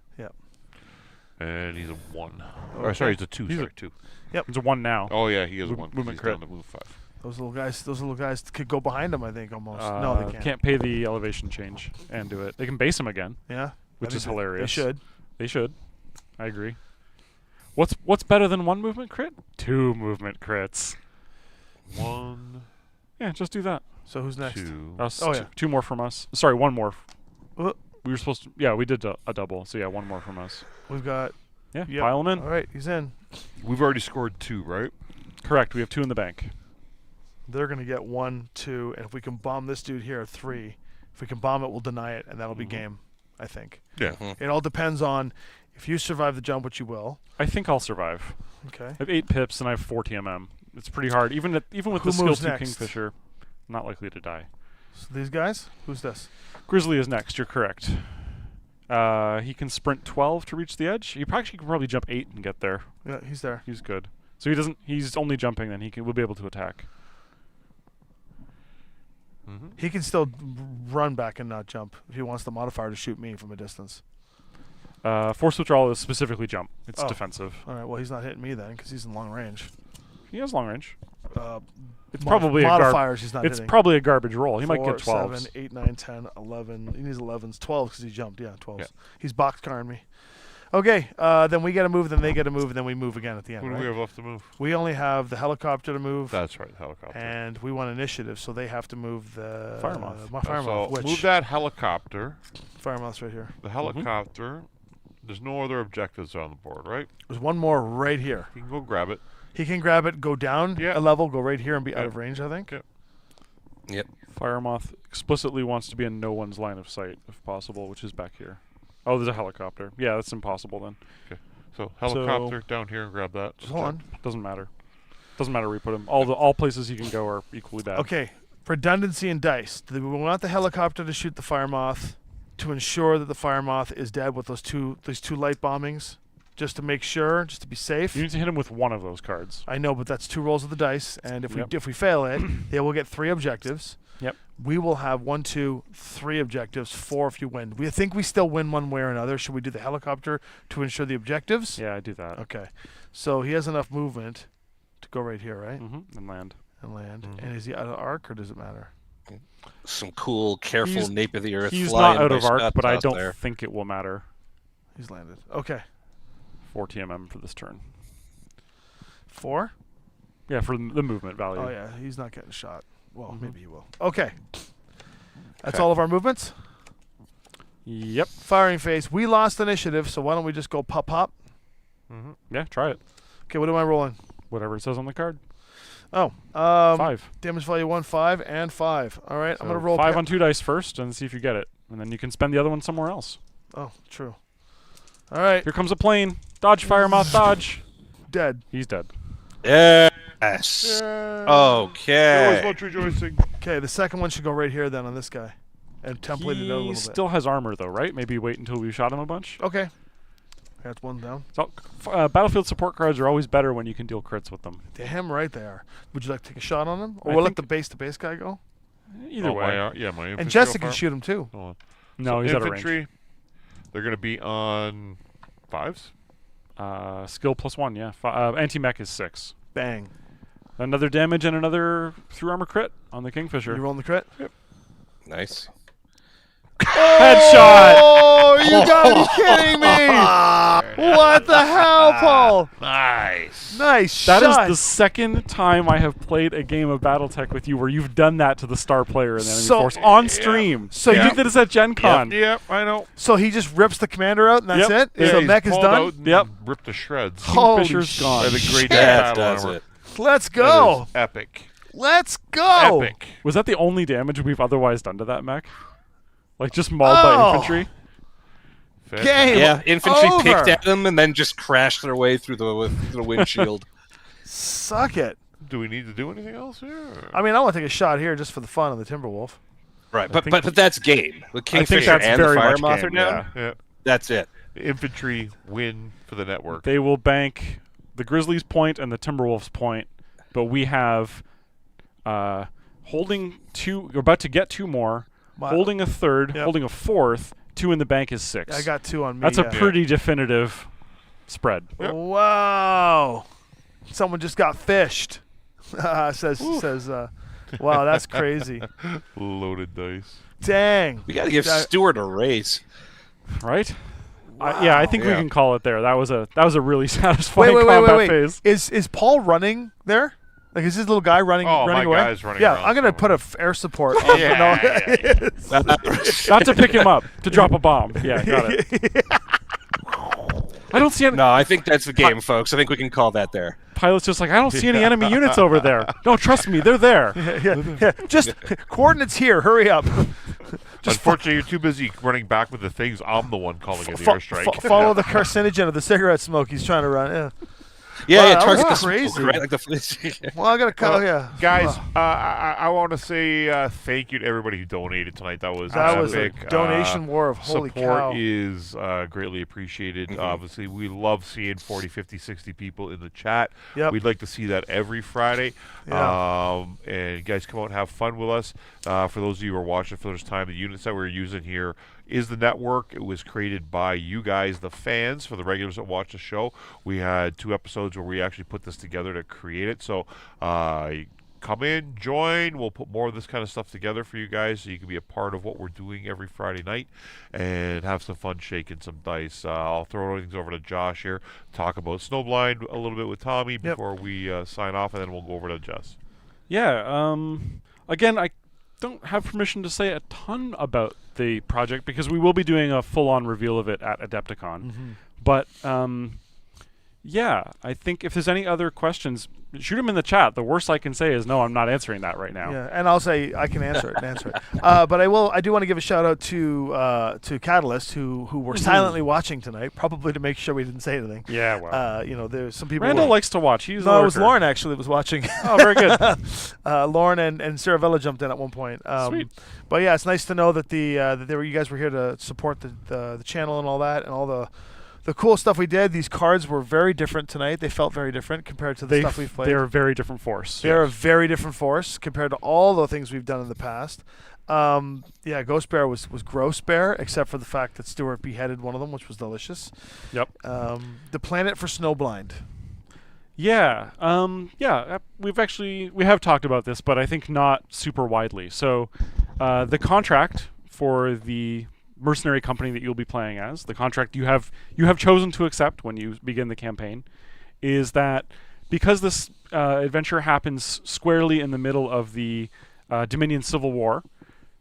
And he's a 1. Okay. Or sorry, he's a 2. He's a- Sorry, 2. It's a 1 now. Oh yeah, he is a Move- 1. 'cause movement he's crit. down to move 5. Those little guys could go behind him. I think almost. No, they can't. Can't pay the elevation change and do it. They can base him again, Yeah. which I is think hilarious. They should. They should. I agree. What's better than 1 movement crit? 2 movement crits. 1, Yeah, just do that. So who's next? 2. Us, Oh, two, yeah. 2 more from us. Sorry, 1 more. Uh, We were supposed to. Yeah, we did a double. So yeah, 1 more from us. We've got. Yeah, Yep. pile 'em in. All right, he's in. We've already scored 2, right? Correct. We have 2 in the bank. They're gonna get 1, 2, and if we can bomb this dude here, 3. If we can bomb it, we'll deny it, and that'll be game. I think. Yeah. It all depends on if you survive the jump, which you will. I think I'll survive. Okay. I have 8 pips and I have 4 TMM. It's pretty hard. Even with Who the skill moves 2 next? Kingfisher, not likely to die. So these guys? Who's this? Grizzly is next. You're correct. He can sprint 12 to reach the edge. He actually can probably jump 8 and get there. Yeah, he's there. He's good. So he doesn't. He's only jumping. Then will be able to attack. He can still run back and not jump if he wants the modifier to shoot me from a distance. Force withdrawal is specifically jump. It's Oh. defensive. All right. Well, he's not hitting me then because he's in long range. He has long range. It's Mod- probably modifiers. He's not It's hitting. probably a garbage roll. He might 4, get 12s. 7, 8, 9, 10, 11. He needs 11s. 12 because he jumped. Yeah, 12s. Yeah. He's boxcarring me. Okay. Then we get a move. Then they get a move. And then we move again at the end. What do Right? we have left to move? We only have the helicopter to move. That's right, helicopter. And we want initiative, so they have to move the Fire moth. Fire So moth. Which move that helicopter. fire moth's right here. The helicopter. There's no other objectives on the board, right? There's one more right here. You can go grab it. He can grab it, go down Yeah. a level, go right here, and be out Yeah. of range. I think. Yeah. Yep. Firemoth explicitly wants to be in no one's line of sight if possible, which is back here. Oh, there's a helicopter. Yeah, that's impossible then. So helicopter down here and grab that. Just hold on. Doesn't matter. Doesn't matter where you put him. All places he can go are equally bad. Okay. Redundancy and dice. Do we want the helicopter to shoot the fire moth to ensure that the fire moth is dead with those two light bombings, just to make sure, just to be safe? You need to hit him with one of those cards. I know, but that's 2 rolls of the dice, and Yep. if we fail it, they will get 3 objectives. Yep. We will have 1, 2, 3 objectives, 4 if you win. We think we still win one way or another. Should we do the helicopter to ensure the objectives? Yeah, I do that. Okay. So he has enough movement to go right here, right? And land. And land. And is he out of arc or does it matter? Some cool, careful He's- nape of the earth. He's flying not out by of arc, Scott's but I out don't there. think it will matter. He's landed. Okay. 4 TMM for this turn. 4? Yeah, for the movement value. Oh, yeah. He's not getting shot. Well, maybe he will. Okay. That's Okay. all of our movements? Yep. Firing phase. We lost initiative, so why don't we just go pop, pop? Yeah, try it. Okay, what am I rolling? Whatever it says on the card. Oh, 5. damage value 1, 5, and 5. All right, I'm So going to roll 5 on 2 dice first and see if you get it. And then you can spend the other one somewhere else. Oh, true. All right, Here comes a plane. Dodge, fire moth, dodge. dead. He's dead. Yes. There Okay. was much rejoicing. Okay, the second one should go right here then on this guy. And template it out a little He bit. still has armor though, right? Maybe wait until we shot him a bunch. Okay. That's one down. So, battlefield support cards are always better when you can deal crits with them. Damn right they are. Would you like to take a shot on him? Or I we'll let think- the base-to-base guy go? Either Oh, way. my infantry And will Jessica can fire. shoot him too. Hold on. No, So he's out of range. infantry, they're going to be on 5s. Skill +1, yeah. Anti-mech is 6. Bang. Another damage and another through armor crit on the Kingfisher. You rolling the crit? Nice. Headshot! Oh, you gotta be kidding me! What the hell, Paul? Nice. Nice That shot. is the second time I have played a game of BattleTech with you where you've done that to the star player in the enemy So- force on stream. So you you- did this at Gen Con. Yep, I know. So he just rips the commander out and that's Yep. it? So he's mech is pulled done? out and Yep. Ripped to shreds. Holy Kingfisher's gone. By the great That battle does armor. it. Let's That go. is epic. Let's go. Epic. Was that the only damage we've otherwise done to that mech? Like just mauled by Oh. infantry? Game Yeah, infantry over. picked at them and then just crashed their way through the windshield. Suck it. Do we need to do anything else here? I mean, I want to take a shot here just for the fun of the Timberwolf. Right, but think- that's game. The think Kingfisher that's and the very Fire much Moth game, are down. Yeah. That's it. Infantry win for the network. They will bank the Grizzlies' point and the Timberwolves' point, but we have holding 2. You're about to get 2 more. Wow. Holding a 3rd, Yep. holding a 4th. 2 in the bank is 6. I got 2 on me. That's yeah. a pretty definitive spread. Yep. Wow. Someone just got fished. says, wow, that's crazy. Loaded dice. Dang. We got to give That- Stewart a raise. Right? I think we Yeah. can call it there. That was a really satisfying Wait, combat phase. Is Paul running there? Like, is this little guy running Oh, my away? guy's running Yeah, around I'm gonna somewhere. put air support. Yeah, on yeah, Not to pick him up, to drop a bomb. Yeah, got it. I don't see any No, I think that's the game, folks. I think we can call that there. pilots just like, I don't see any enemy units over there. No, trust me, they're there. yeah. Just coordinates here. Hurry up. Unfortunately, you're too busy running back with the things. I'm the one calling it the airstrike. Follow the carcinogen of the cigarette smoke he's trying to run. Yeah. Yeah, Wow, yeah, that was target the crazy. smoke, right? Like the Well, I gotta cut. Well, Yeah, Guys, Oh. I want to say thank you to everybody who donated tonight. That was That was a epic. donation war of holy support cow. is greatly appreciated. Obviously, we love seeing 40, 50, 60 people in the chat. Yep. We'd like to see that every Friday. Yeah. And you guys come out and have fun with us. For those of you who are watching for the first time, the units that we're using here is the network. It was created by you guys, the fans. For the regulars that watch the show, we had 2 episodes where we actually put this together to create it. So come in, join. We'll put more of this kind of stuff together for you guys so you can be a part of what we're doing every Friday night and have some fun shaking some dice. I'll throw things over to Josh here, talk about Snowblind a little bit with Tommy before we sign off, and then we'll go over to Jess. Yeah. Again, I don't have permission to say a ton about the project because we will be doing a full-on reveal of it at Adepticon. But yeah, I think if there's any other questions, shoot them in the chat. The worst I can say is no, I'm not answering that right now. Yeah, and I'll say I can answer it. But I do want to give a shout out to Catalyst who were silently watching tonight, probably to make sure we didn't say anything. Yeah, well. There's some people. Randall likes to watch. He's No, a it was lurker. Lauren actually that was watching. Oh, very good. Lauren and Sarah Vella jumped in at one point. Sweet. But yeah, it's nice to know that you guys were here to support the channel and all that, and all the cool stuff we did. These cards were very different tonight. They felt very different compared to the stuff we've played. They're a very different force. They're a very different force compared to all the things we've done in the past. Ghost Bear was gross bear, except for the fact that Stuart beheaded one of them, which was delicious. Yep. The planet for Snowblind. Yeah. We have talked about this, but I think not super widely. So, the contract for the mercenary company that you'll be playing as, the contract you have chosen to accept when you begin the campaign, is that because this adventure happens squarely in the middle of the Dominion Civil War,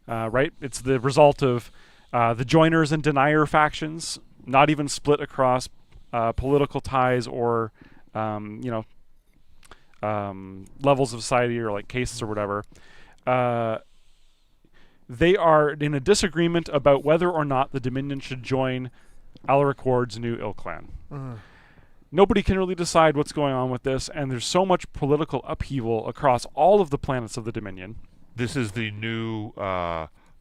right? It's the result of the joiners and denier factions, not even split across political ties or levels of society or like cases or whatever. They are in a disagreement about whether or not the Dominion should join Alaric Ward's new Ill Clan. Nobody can really decide what's going on with this, and there's so much political upheaval across all of the planets of the Dominion. This is the new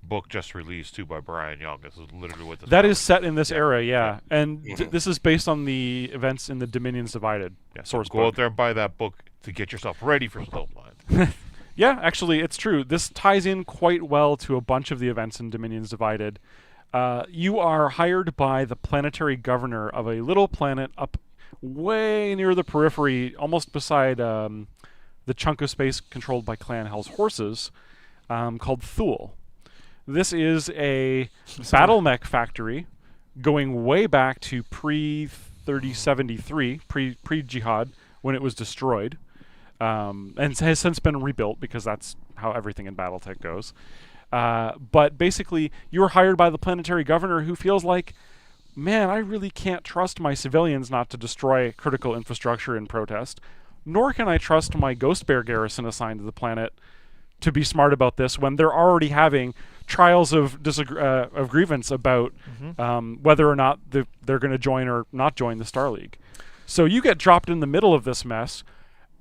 book just released, too, by Brian Young. This is literally what this That is. is set in this era, yeah. And this is based on the events in the Dominions Divided source Go book. out there and buy that book to get yourself ready for Snowblind. Yeah, actually, it's true. This ties in quite well to a bunch of the events in Dominions Divided. You are hired by the planetary governor of a little planet up way near the periphery, almost beside the chunk of space controlled by Clan Hell's horses, called Thule. This is a battle mech factory going way back to pre-3073, pre-Jihad, when it was destroyed. And has since been rebuilt because that's how everything in BattleTech goes. But basically, you were hired by the planetary governor who feels like, man, I really can't trust my civilians not to destroy critical infrastructure in protest, nor can I trust my Ghost Bear garrison assigned to the planet to be smart about this when they're already having trials of grievance about whether or not they're going to join or not join the Star League. So you get dropped in the middle of this mess.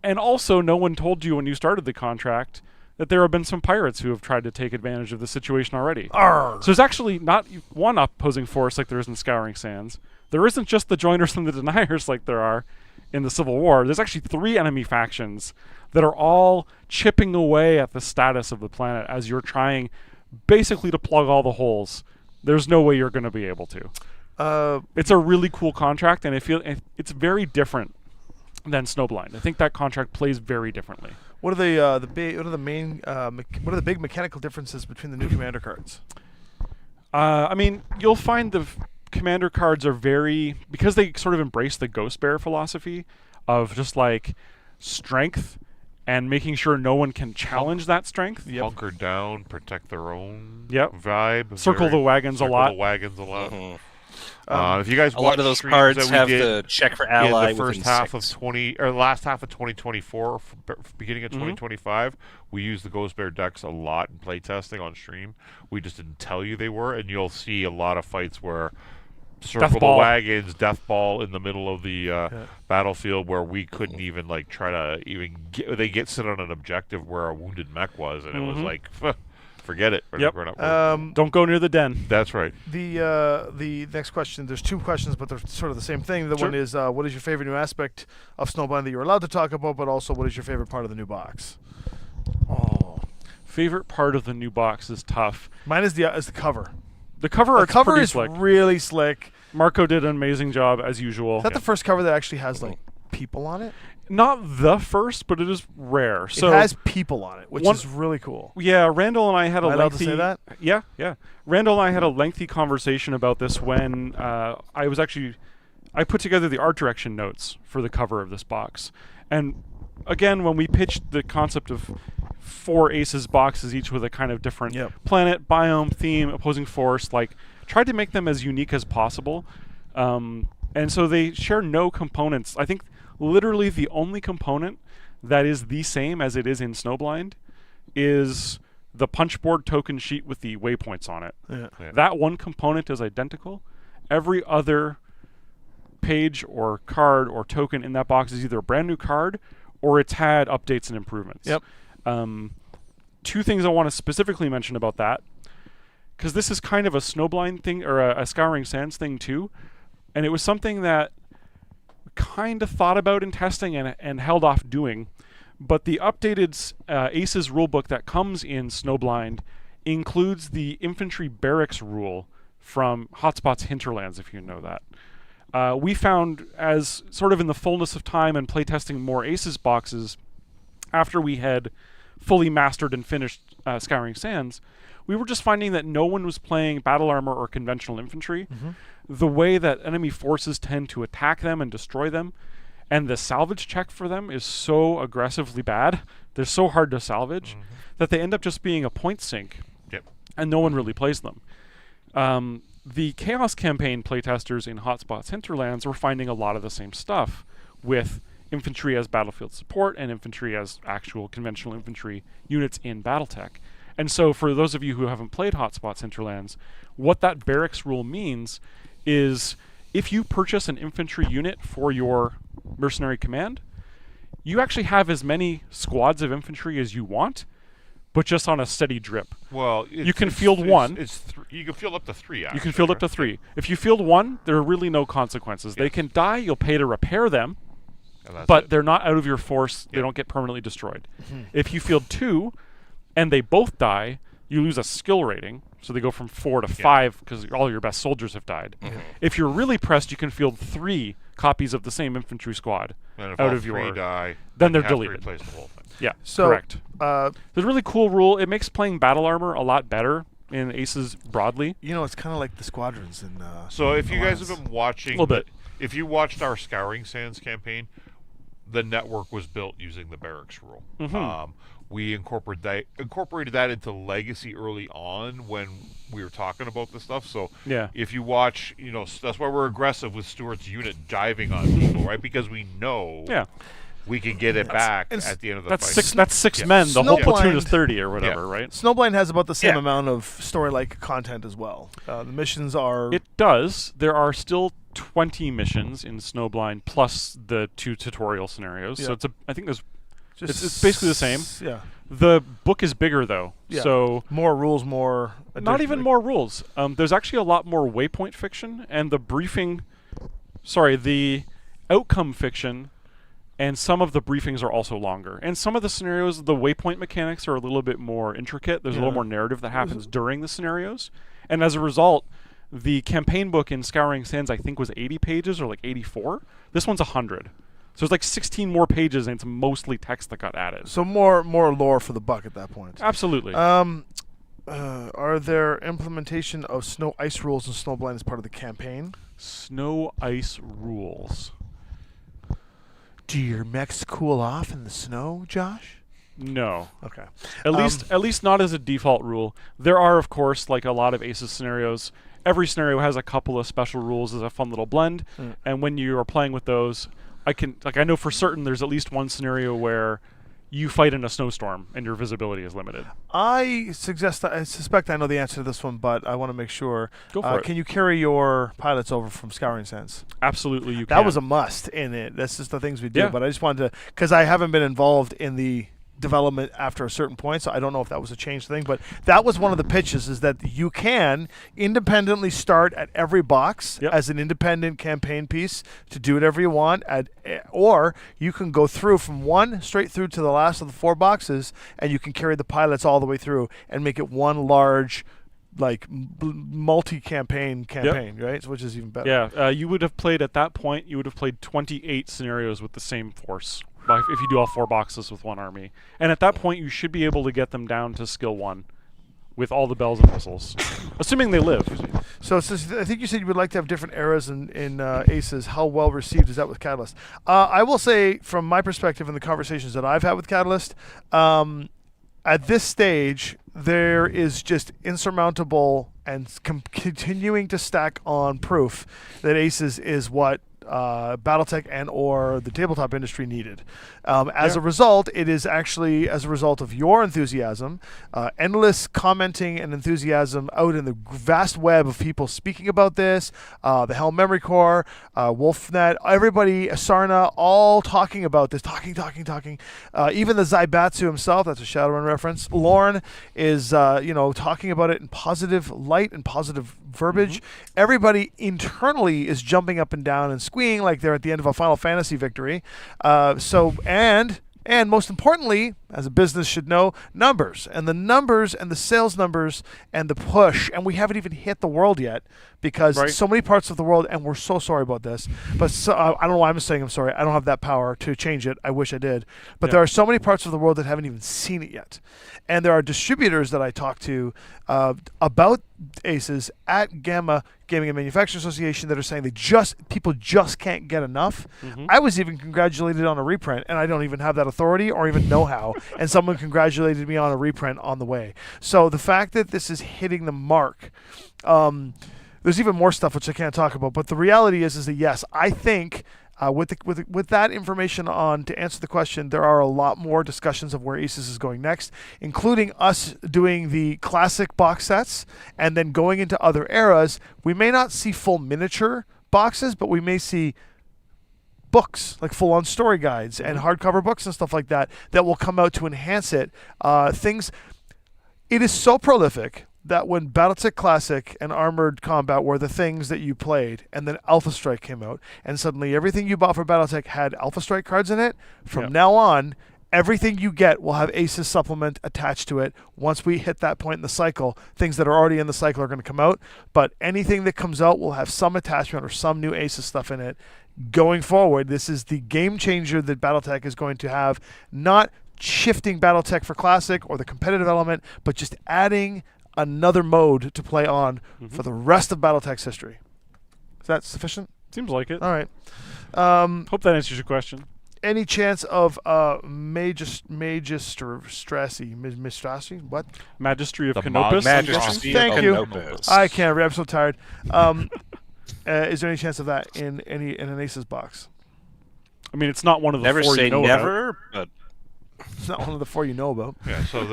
And also, no one told you when you started the contract that there have been some pirates who have tried to take advantage of the situation already. Arrgh. So there's actually not one opposing force like there is in Scouring Sands. There isn't just the joiners and the deniers like there are in the Civil War. There's actually 3 enemy factions that are all chipping away at the status of the planet as you're trying basically to plug all the holes. There's no way you're going to be able to. It's a really cool contract, and it's very different than Snowblind. I think that contract plays very differently. What are the big mechanical differences between the new commander cards? I mean, you'll find the commander cards are because they sort of embrace the Ghost Bear philosophy of just like strength and making sure no one can challenge that strength. Hunker down, protect their own Yep. vibe. Circle the wagons a lot. Circle the wagons a lot. Mhm. If you guys A lot of watch those streams cards that we have did the check for in ally the first within half 6. of last half of 2024, beginning of Mhm. 2025, we used the Ghost Bear decks a lot in playtesting on stream. We just didn't tell you they were, and you'll see a lot of fights where circle the Ball. wagons, death ball in the middle of the battlefield where we couldn't even like try to even sit on an objective where a wounded mech was, and it was Mhm. like, forget it. Yep. We're not, Don't go near the den. that's right. The next question, there's two questions, but they're sort of the same thing. The Sure. one is, what is your favorite new aspect of Snowblind that you're allowed to talk about, but also what is your favorite part of the new box? Oh, favorite part of the new box is tough. Mine is the cover. The cover The art's cover pretty is slick. really slick. Marco did an amazing job as usual. Is that the first cover that actually has like people on it? Not the first, but it is rare. So it has people on it, which one- is really cool. yeah, Randall and I had a Am I allowed to lengthy. say that? Yeah. Randall and I had a lengthy conversation about this when I put together the art direction notes for the cover of this box, and again, when we pitched the concept of 4 Aces boxes, each with a kind of different Yep. planet, biome, theme, opposing force, like tried to make them as unique as possible. And so they share no components. I think literally the only component that is the same as it is in Snowblind is the punchboard token sheet with the waypoints on it. Yeah. Yeah. That one component is identical. Every other page or card or token in that box is either a brand new card or it's had updates and improvements. Yep. Two things I want to specifically mention about that, because this is kind of a Snowblind thing or a Scouring Sands thing too, and it was something that we kind of thought about in testing and held off doing, but the updated Aces rulebook that comes in Snowblind includes the infantry barracks rule from Hotspot's Hinterlands, if you know that. We found, as sort of in the fullness of time and playtesting more Aces boxes, after we had fully mastered and finished Scouring Sands, we were just finding that no one was playing battle armor or conventional infantry. The way that enemy forces tend to attack them and destroy them, and the salvage check for them is so aggressively bad, they're so hard to salvage, that they end up just being a point sink, Yep. and no one really plays them. The Chaos Campaign playtesters in Hotspot's Hinterlands were finding a lot of the same stuff, with infantry as battlefield support and infantry as actual conventional infantry units in BattleTech. And so for those of you who haven't played Hotspot's Hinterlands, what that barracks rule means is if you purchase an infantry unit for your mercenary command, you actually have as many squads of infantry as you want, but just on a steady drip. Well, You can field one. You can field up to 3. Actually, You can field up to 3. If you field 1, there are really no consequences. They Yes. can die, you'll pay to repair them, And that's but it. they're not out of your force. They Yeah. don't get permanently destroyed. If you field 2 and they both die, you lose a skill rating. So they go from 4 to 5 because all your best soldiers have died. If you're really pressed, you can field 3 copies of the same infantry squad And if out all of 3 your. die, then they're you have to deleted. replace the whole thing. Yeah, So, correct. Uh, There's a really cool rule. It makes playing battle armor a lot better in Aces broadly. you know, it's kind of like the squadrons in. So if you guys Alliance. have been watching, Little bit. if you watched our Scouring Sands campaign, the network was built using the barracks rule. We incorporated that into Legacy early on when we were talking about this stuff. So Yeah. if you watch, that's why we're aggressive with Stuart's unit diving on people, right? Because we know Yeah. we can get it back and at the end of the That's fight. six. That's 6 Yeah. men. The whole platoon is Snowblind- 30 or whatever, right? Snowblind has about the same Yeah. amount of story-like content as well. The missions are. It does. There are still 20 missions in Snowblind plus the 2 tutorial scenarios. So Yeah. I think there's just it's basically the same. Yeah. the book is bigger though. Yeah. So More rules, more. not even more rules. There's actually a lot more waypoint fiction and the outcome fiction, and some of the briefings are also longer. And some of the scenarios, the waypoint mechanics are a little bit more intricate. There's a little Yeah. more narrative that happens during the scenarios. And as a result, the campaign book in Scouring Sands, I think, was 80 pages or like 84. This one's 100. So it's like 16 more pages, and it's mostly text that got added. So more lore for the buck at that point. Absolutely. Are there implementation of snow ice rules and Snowblind as part of the campaign? Snow ice rules. Do your mechs cool off in the snow, Josh? No. Okay. At least not as a default rule. There are, of course, like a lot of Aces scenarios. Every scenario has a couple of special rules as a fun little blend, and when you are playing with those, I know for certain there's at least one scenario where you fight in a snowstorm and your visibility is limited. I suspect I know the answer to this one, but I want to make sure. Go for it. Can you carry your pilots over from Scouring Sands? Absolutely, you can. That was a must in it. That's just the things we do. Yeah. But I just wanted to, because I haven't been involved in the development after a certain point, so I don't know if that was a changed thing, but that was one of the pitches, is that you can independently start at every box as an independent campaign piece to do whatever you want, or you can go through from one straight through to the last of the 4 boxes, and you can carry the pilots all the way through and make it one large multi-campaign right? So, which is even better. Yeah, you would have played at that point. You would have played 28 scenarios with the same force if you do all 4 boxes with one army, and at that point you should be able to get them down to skill 1 with all the bells and whistles, assuming they live. So I think you said you would like to have different eras in Aces. How well received is that with Catalyst? I will say, from my perspective and the conversations that I've had with Catalyst, at this stage, there is just insurmountable and continuing to stack on proof that Aces is what BattleTech and or the tabletop industry needed. As a result, it is actually as a result of your enthusiasm, endless commenting and enthusiasm out in the vast web of people speaking about this, the Helm Memory Core, Wolfnet, everybody, Asarna, all talking about this, talking. Even the Zaibatsu himself, that's a Shadowrun reference, Lorne is talking about it in positive light and positive verbiage. Everybody internally is jumping up and down and squeeing like they're at the end of a Final Fantasy victory. And most importantly, as a business should know, numbers. And the numbers and the sales numbers and the push. And we haven't even hit the world yet, because so many parts of the world, and we're so sorry about this, but I don't know why I'm saying I'm sorry. I don't have that power to change it. I wish I did. But there are so many parts of the world that haven't even seen it yet. And there are distributors that I talk to about Aces at Gamma Gaming and Manufacturing Association that are saying people just can't get enough. I was even congratulated on a reprint, and I don't even have that authority or even know how. And someone congratulated me on a reprint on the way. So the fact that this is hitting the mark, there's even more stuff which I can't talk about. But the reality is that yes, I think with that information on, to answer the question, there are a lot more discussions of where Aces is going next, including us doing the classic box sets and then going into other eras. We may not see full miniature boxes, but we may see books, like full-on story guides and hardcover books and stuff like that will come out to enhance it. It is so prolific that when BattleTech Classic and Armored Combat were the things that you played, and then Alpha Strike came out, and suddenly everything you bought for BattleTech had Alpha Strike cards in it, from now on, everything you get will have Aces supplement attached to it. Once we hit that point in the cycle, things that are already in the cycle are going to come out, but anything that comes out will have some attachment or some new Aces stuff in it. Going forward, this is the game changer that BattleTech is going to have, not shifting BattleTech for Classic or the competitive element, but just adding another mode to play on for the rest of BattleTech's history. Is that sufficient? Seems like it. All right. Hope that answers your question. Any chance of Magistrasi? What? Magistry of The Canopus. Majesty Thank of you. Canopus. I can't read. I'm so tired. Is there any chance of that in an Aces box? I mean, it's not one of the Never 4 say you know never, but It's not one of the 4 you know about. Yeah, so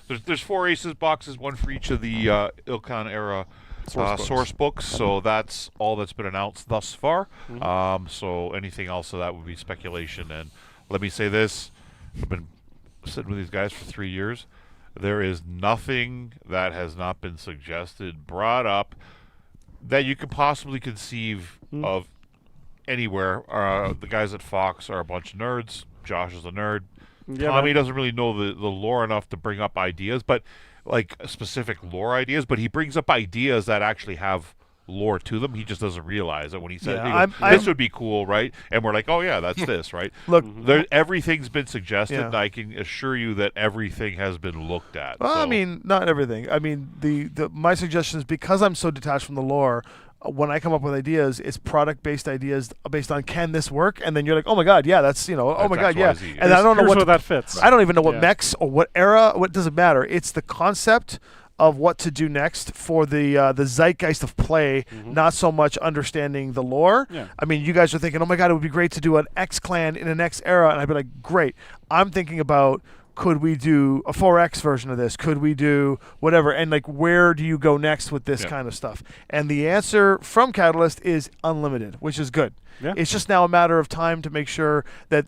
there's 4 Aces boxes, one for each of the Ilkhan era source books. So that's all that's been announced thus far. So anything else of that would be speculation. And let me say this: I've been sitting with these guys for 3 years. There is nothing that has not been suggested, brought up, that you could possibly conceive of anywhere. The guys at Fox are a bunch of nerds. Josh is a nerd. Yeah, Tommy doesn't really know the lore enough to bring up ideas, but like specific lore ideas, but he brings up ideas that actually have lore to them. He just doesn't realize it when he said, Yeah, he goes, "This would be cool, right?" And we're like, "Oh yeah, that's this, right?" Look, Everything's been suggested, Yeah. and I can assure you that everything has been looked at. well, so. I mean, not everything. I mean, my suggestion is because I'm so detached from the lore. When I come up with ideas, it's product-based ideas based on can this work, and then you're like, oh my god, yeah, that's oh That's my god, yeah, XYZ. and I don't know Here's what where that fits. I don't even know what Yeah. mechs or what era. What doesn't matter. It's the concept of what to do next for the zeitgeist of play, not so much understanding the lore. Yeah. I mean, you guys are thinking, oh my god, it would be great to do an X clan in an X era, and I'd be like, great. I'm thinking about, could we do a 4X version of this? Could we do whatever? And like, where do you go next with this Yeah. kind of stuff? And the answer from Catalyst is unlimited, which is good. Yeah. It's just now a matter of time to make sure that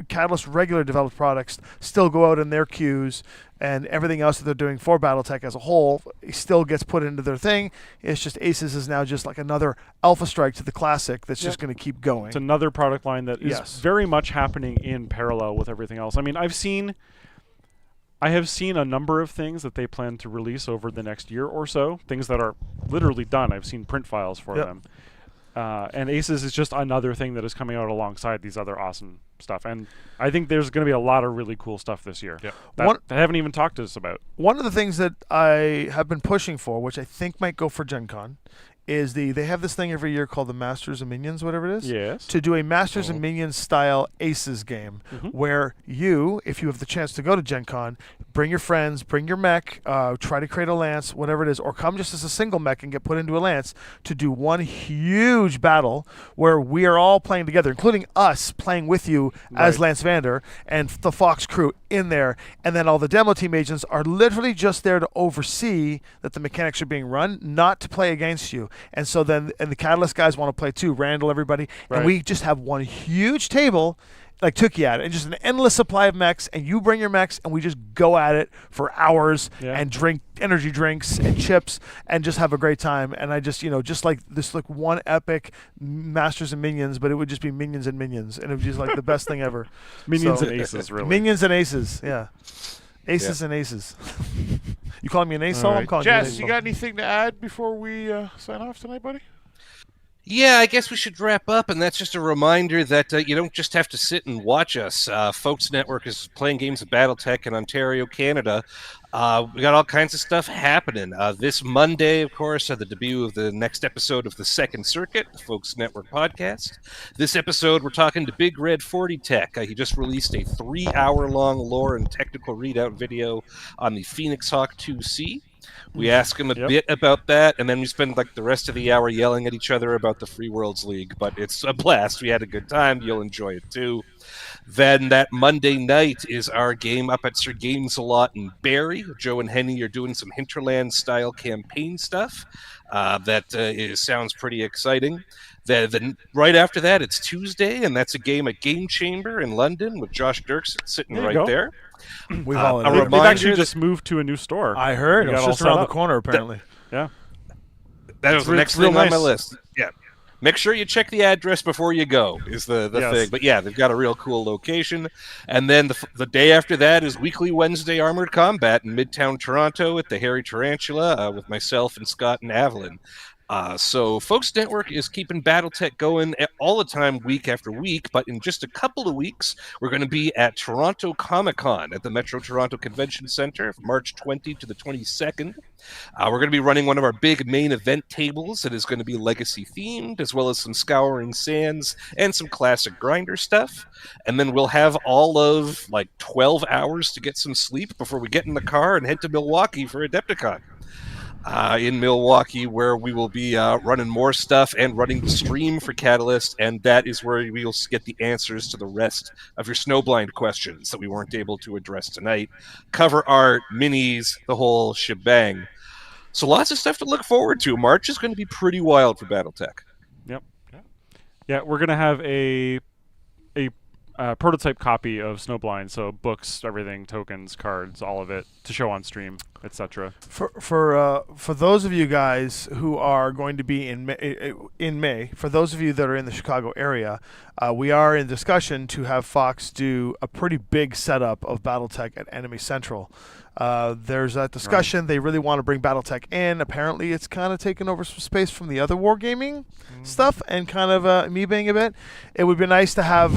Catalyst regular developed products still go out in their queues, and everything else that they're doing for BattleTech as a whole still gets put into their thing. It's just Aces is now just like another alpha strike to the classic that's just going to keep going. It's another product line that is Yes. very much happening in parallel with everything else. I mean, I have seen a number of things that they plan to release over the next year or so, things that are literally done. I've seen print files for Yep. them. And Aces is just another thing that is coming out alongside these other awesome stuff. And I think there's going to be a lot of really cool stuff this year Yep. that they haven't even talked to us about. One of the things that I have been pushing for, which I think might go for Gen Con, is they have this thing every year called the Masters and Minions, whatever it is. Yes. To do a Masters and Minions style Aces game, Mhm. where you, if you have the chance to go to Gen Con, bring your friends, bring your mech, try to create a lance, whatever it is, or come just as a single mech and get put into a lance to do one huge battle where we are all playing together, including us playing with you as Right. Lance Vander and the Fox crew in there, and then all the demo team agents are literally just there to oversee that the mechanics are being run, not to play against you. And so then, and the Catalyst guys want to play too, Randall, everybody, Right. and we just have one huge table, like Tookie at it, and just an endless supply of mechs, and you bring your mechs, and we just go at it for hours Yeah. and drink energy drinks and chips and just have a great time. And I just, just like this, like one epic Masters and Minions, but it would just be Minions and Minions, and it would be just like the best thing ever. Minions So- and Aces, really. Minions and Aces, yeah. Aces and Aces. You calling me an ace? All I'm right. calling you an Jess, ace. you got anything to add before we sign off tonight, buddy? Yeah, I guess we should wrap up, and that's just a reminder that you don't just have to sit and watch us. Focht Network is playing games at BattleTech in Ontario, Canada. We got all kinds of stuff happening. This Monday, of course, the debut of the next episode of the Second Circuit, the Focht Network podcast. This episode, we're talking to Big Red 40 Tech. He just released a 3-hour-long lore and technical readout video on the Phoenix Hawk 2C. We ask him a Yep. bit about that, and then we spend like the rest of the hour yelling at each other about the Free Worlds League. But it's a blast. We had a good time. You'll enjoy it too. Then that Monday night is our game up at Sir Games a Lot in Barrie. Joe and Henny are doing some Hinterland-style campaign stuff. Sounds pretty exciting. Then right after that, it's Tuesday, and that's a game at Game Chamber in London with Josh Derksen sitting There you right go. there. We've a all They've reminder actually that- just moved to a new store. I heard We it was got all just set around the up. corner, apparently. Yeah. That was It's the re- next it's real thing on my nice. list. Yeah. Make sure you check the address before you go is the Yes. thing. But yeah, they've got a real cool location. And then the day after that is weekly Wednesday Armored Combat in Midtown Toronto at the Hairy Tarantula with myself and Scott and Avalon. So Focht Network is keeping BattleTech going all the time, week after week. But in just a couple of weeks, we're going to be at Toronto Comic-Con at the Metro Toronto Convention Center, March 20 to the 22nd. We're going to be running one of our big main event tables that is going to be legacy themed, as well as some Scouring Sands and some classic grinder stuff. And then we'll have all of like 12 hours to get some sleep before we get in the car and head to Milwaukee for Adepticon. In Milwaukee, where we will be running more stuff and running the stream for Catalyst, and that is where we will get the answers to the rest of your Snowblind questions that we weren't able to address tonight. Cover art, minis, the whole shebang. So lots of stuff to look forward to. March is going to be pretty wild for BattleTech. Yeah, we're gonna have a prototype copy of Snowblind, so books, everything, tokens, cards, all of it to show on stream, etc. For those of you guys who are going to be in May, for those of you that are in the Chicago area, we are in discussion to have Fox do a pretty big setup of BattleTech at Enemy Central. There's that discussion. They really want to bring BattleTech in. Apparently, it's kind of taken over some space from the other wargaming stuff and kind of amoebaing a bit. It would be nice to have.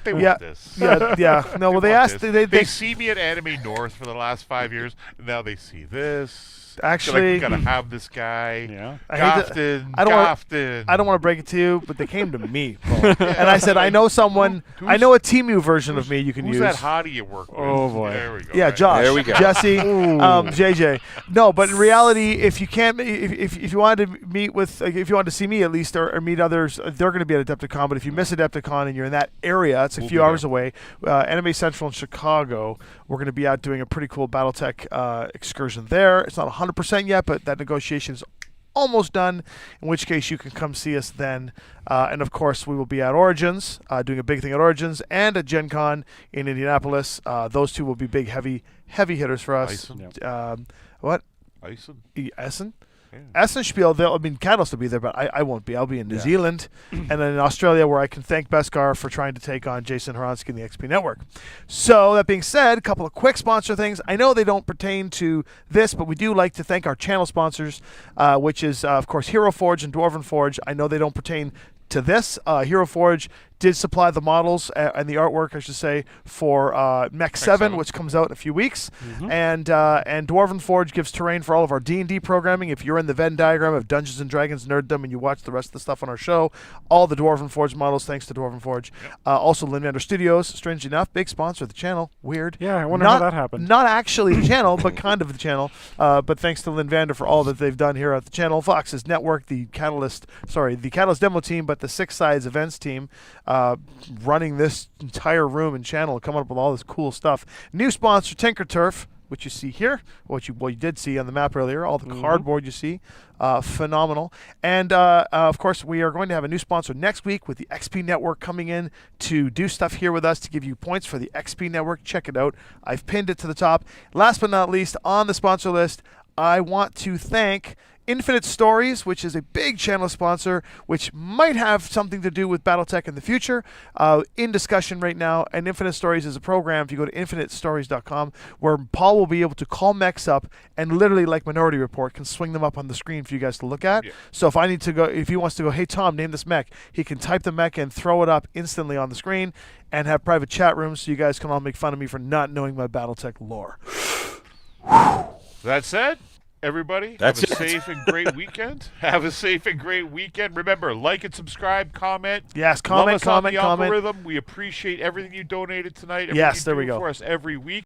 They yeah, want this. yeah. No, well, they want asked. this. They See me at Anime North for the last 5 years. Now they see this. Actually, They're like, we gotta have this guy. Yeah. I hate to- Gofton. I don't wanna- Gofton. I don't want to break it to you, but they came to me, Paul. And I said, I know someone. I know a Temu version of me you can Who's use. that hottie you work with? Oh, boy. There we go. Yeah, Right. Josh, There we go. Jesse, JJ. No, but in reality, if you can't, if you wanted to meet with, if you wanted to see me at least or meet others, they're going to be at Adepticon. But if you miss Adepticon and you're in that area, it's a We'll few be hours there. away. Anime Central in Chicago. We're going to be out doing a pretty cool BattleTech excursion there. It's not 100% yet, but that negotiation is almost done, in which case you can come see us then. And of course, we will be at Origins, doing a big thing at Origins, and at Gen Con in Indianapolis. Those two will be big, heavy hitters for us. Ison. What? Ison. Essen? Yeah. Essen Spiel, Catalyst will be there, but I won't be. I'll be in New Yeah. Zealand and then in Australia, where I can thank Beskar for trying to take on Jason Horonsky and the XP Network. So, that being said, a couple of quick sponsor things. I know they don't pertain to this, but we do like to thank our channel sponsors, which is, of course, Hero Forge and Dwarven Forge. I know they don't pertain to this. Hero Forge did supply the models and the artwork, I should say, for Mech 7, which comes out in a few weeks. And Dwarven Forge gives terrain for all of our D&D programming. If you're in the Venn diagram of Dungeons & Dragons nerddom and you watch the rest of the stuff on our show, all the Dwarven Forge models, thanks to Dwarven Forge. Also, Linvander Studios, strangely enough, big sponsor of the channel. Weird. Yeah, I wonder how that happened. Not actually the channel, but kind of the channel. But thanks to Linvander for all that they've done here at the channel. Fox's Network, the Catalyst demo team, but the Six Sides events team, running this entire room and channel, coming up with all this cool stuff. New sponsor, Tinker Turf, which you see here, what you did see on the map earlier, all the cardboard you see, phenomenal. And of course, we are going to have a new sponsor next week with the XP Network coming in to do stuff here with us to give you points for the XP Network. Check it out. I've pinned it to the top. Last but not least, on the sponsor list, I want to thank Infinite Stories, which is a big channel sponsor, which might have something to do with BattleTech in the future, in discussion right now. And Infinite Stories is a program, if you go to infinitestories.com, where Paul will be able to call mechs up and literally, like Minority Report, can swing them up on the screen for you guys to look at. Yeah. So if I need to go, if he wants to go, hey Tom, name this mech, he can type the mech and throw it up instantly on the screen and have private chat rooms so you guys can all make fun of me for not knowing my BattleTech lore. That said, everybody, That's have a it. safe and great weekend. Have a safe and great weekend. Remember, like and subscribe, comment. Yes, Love comment, us on the comment. algorithm. We appreciate everything you donated tonight. Everything Yes, you there do we go. for us every week.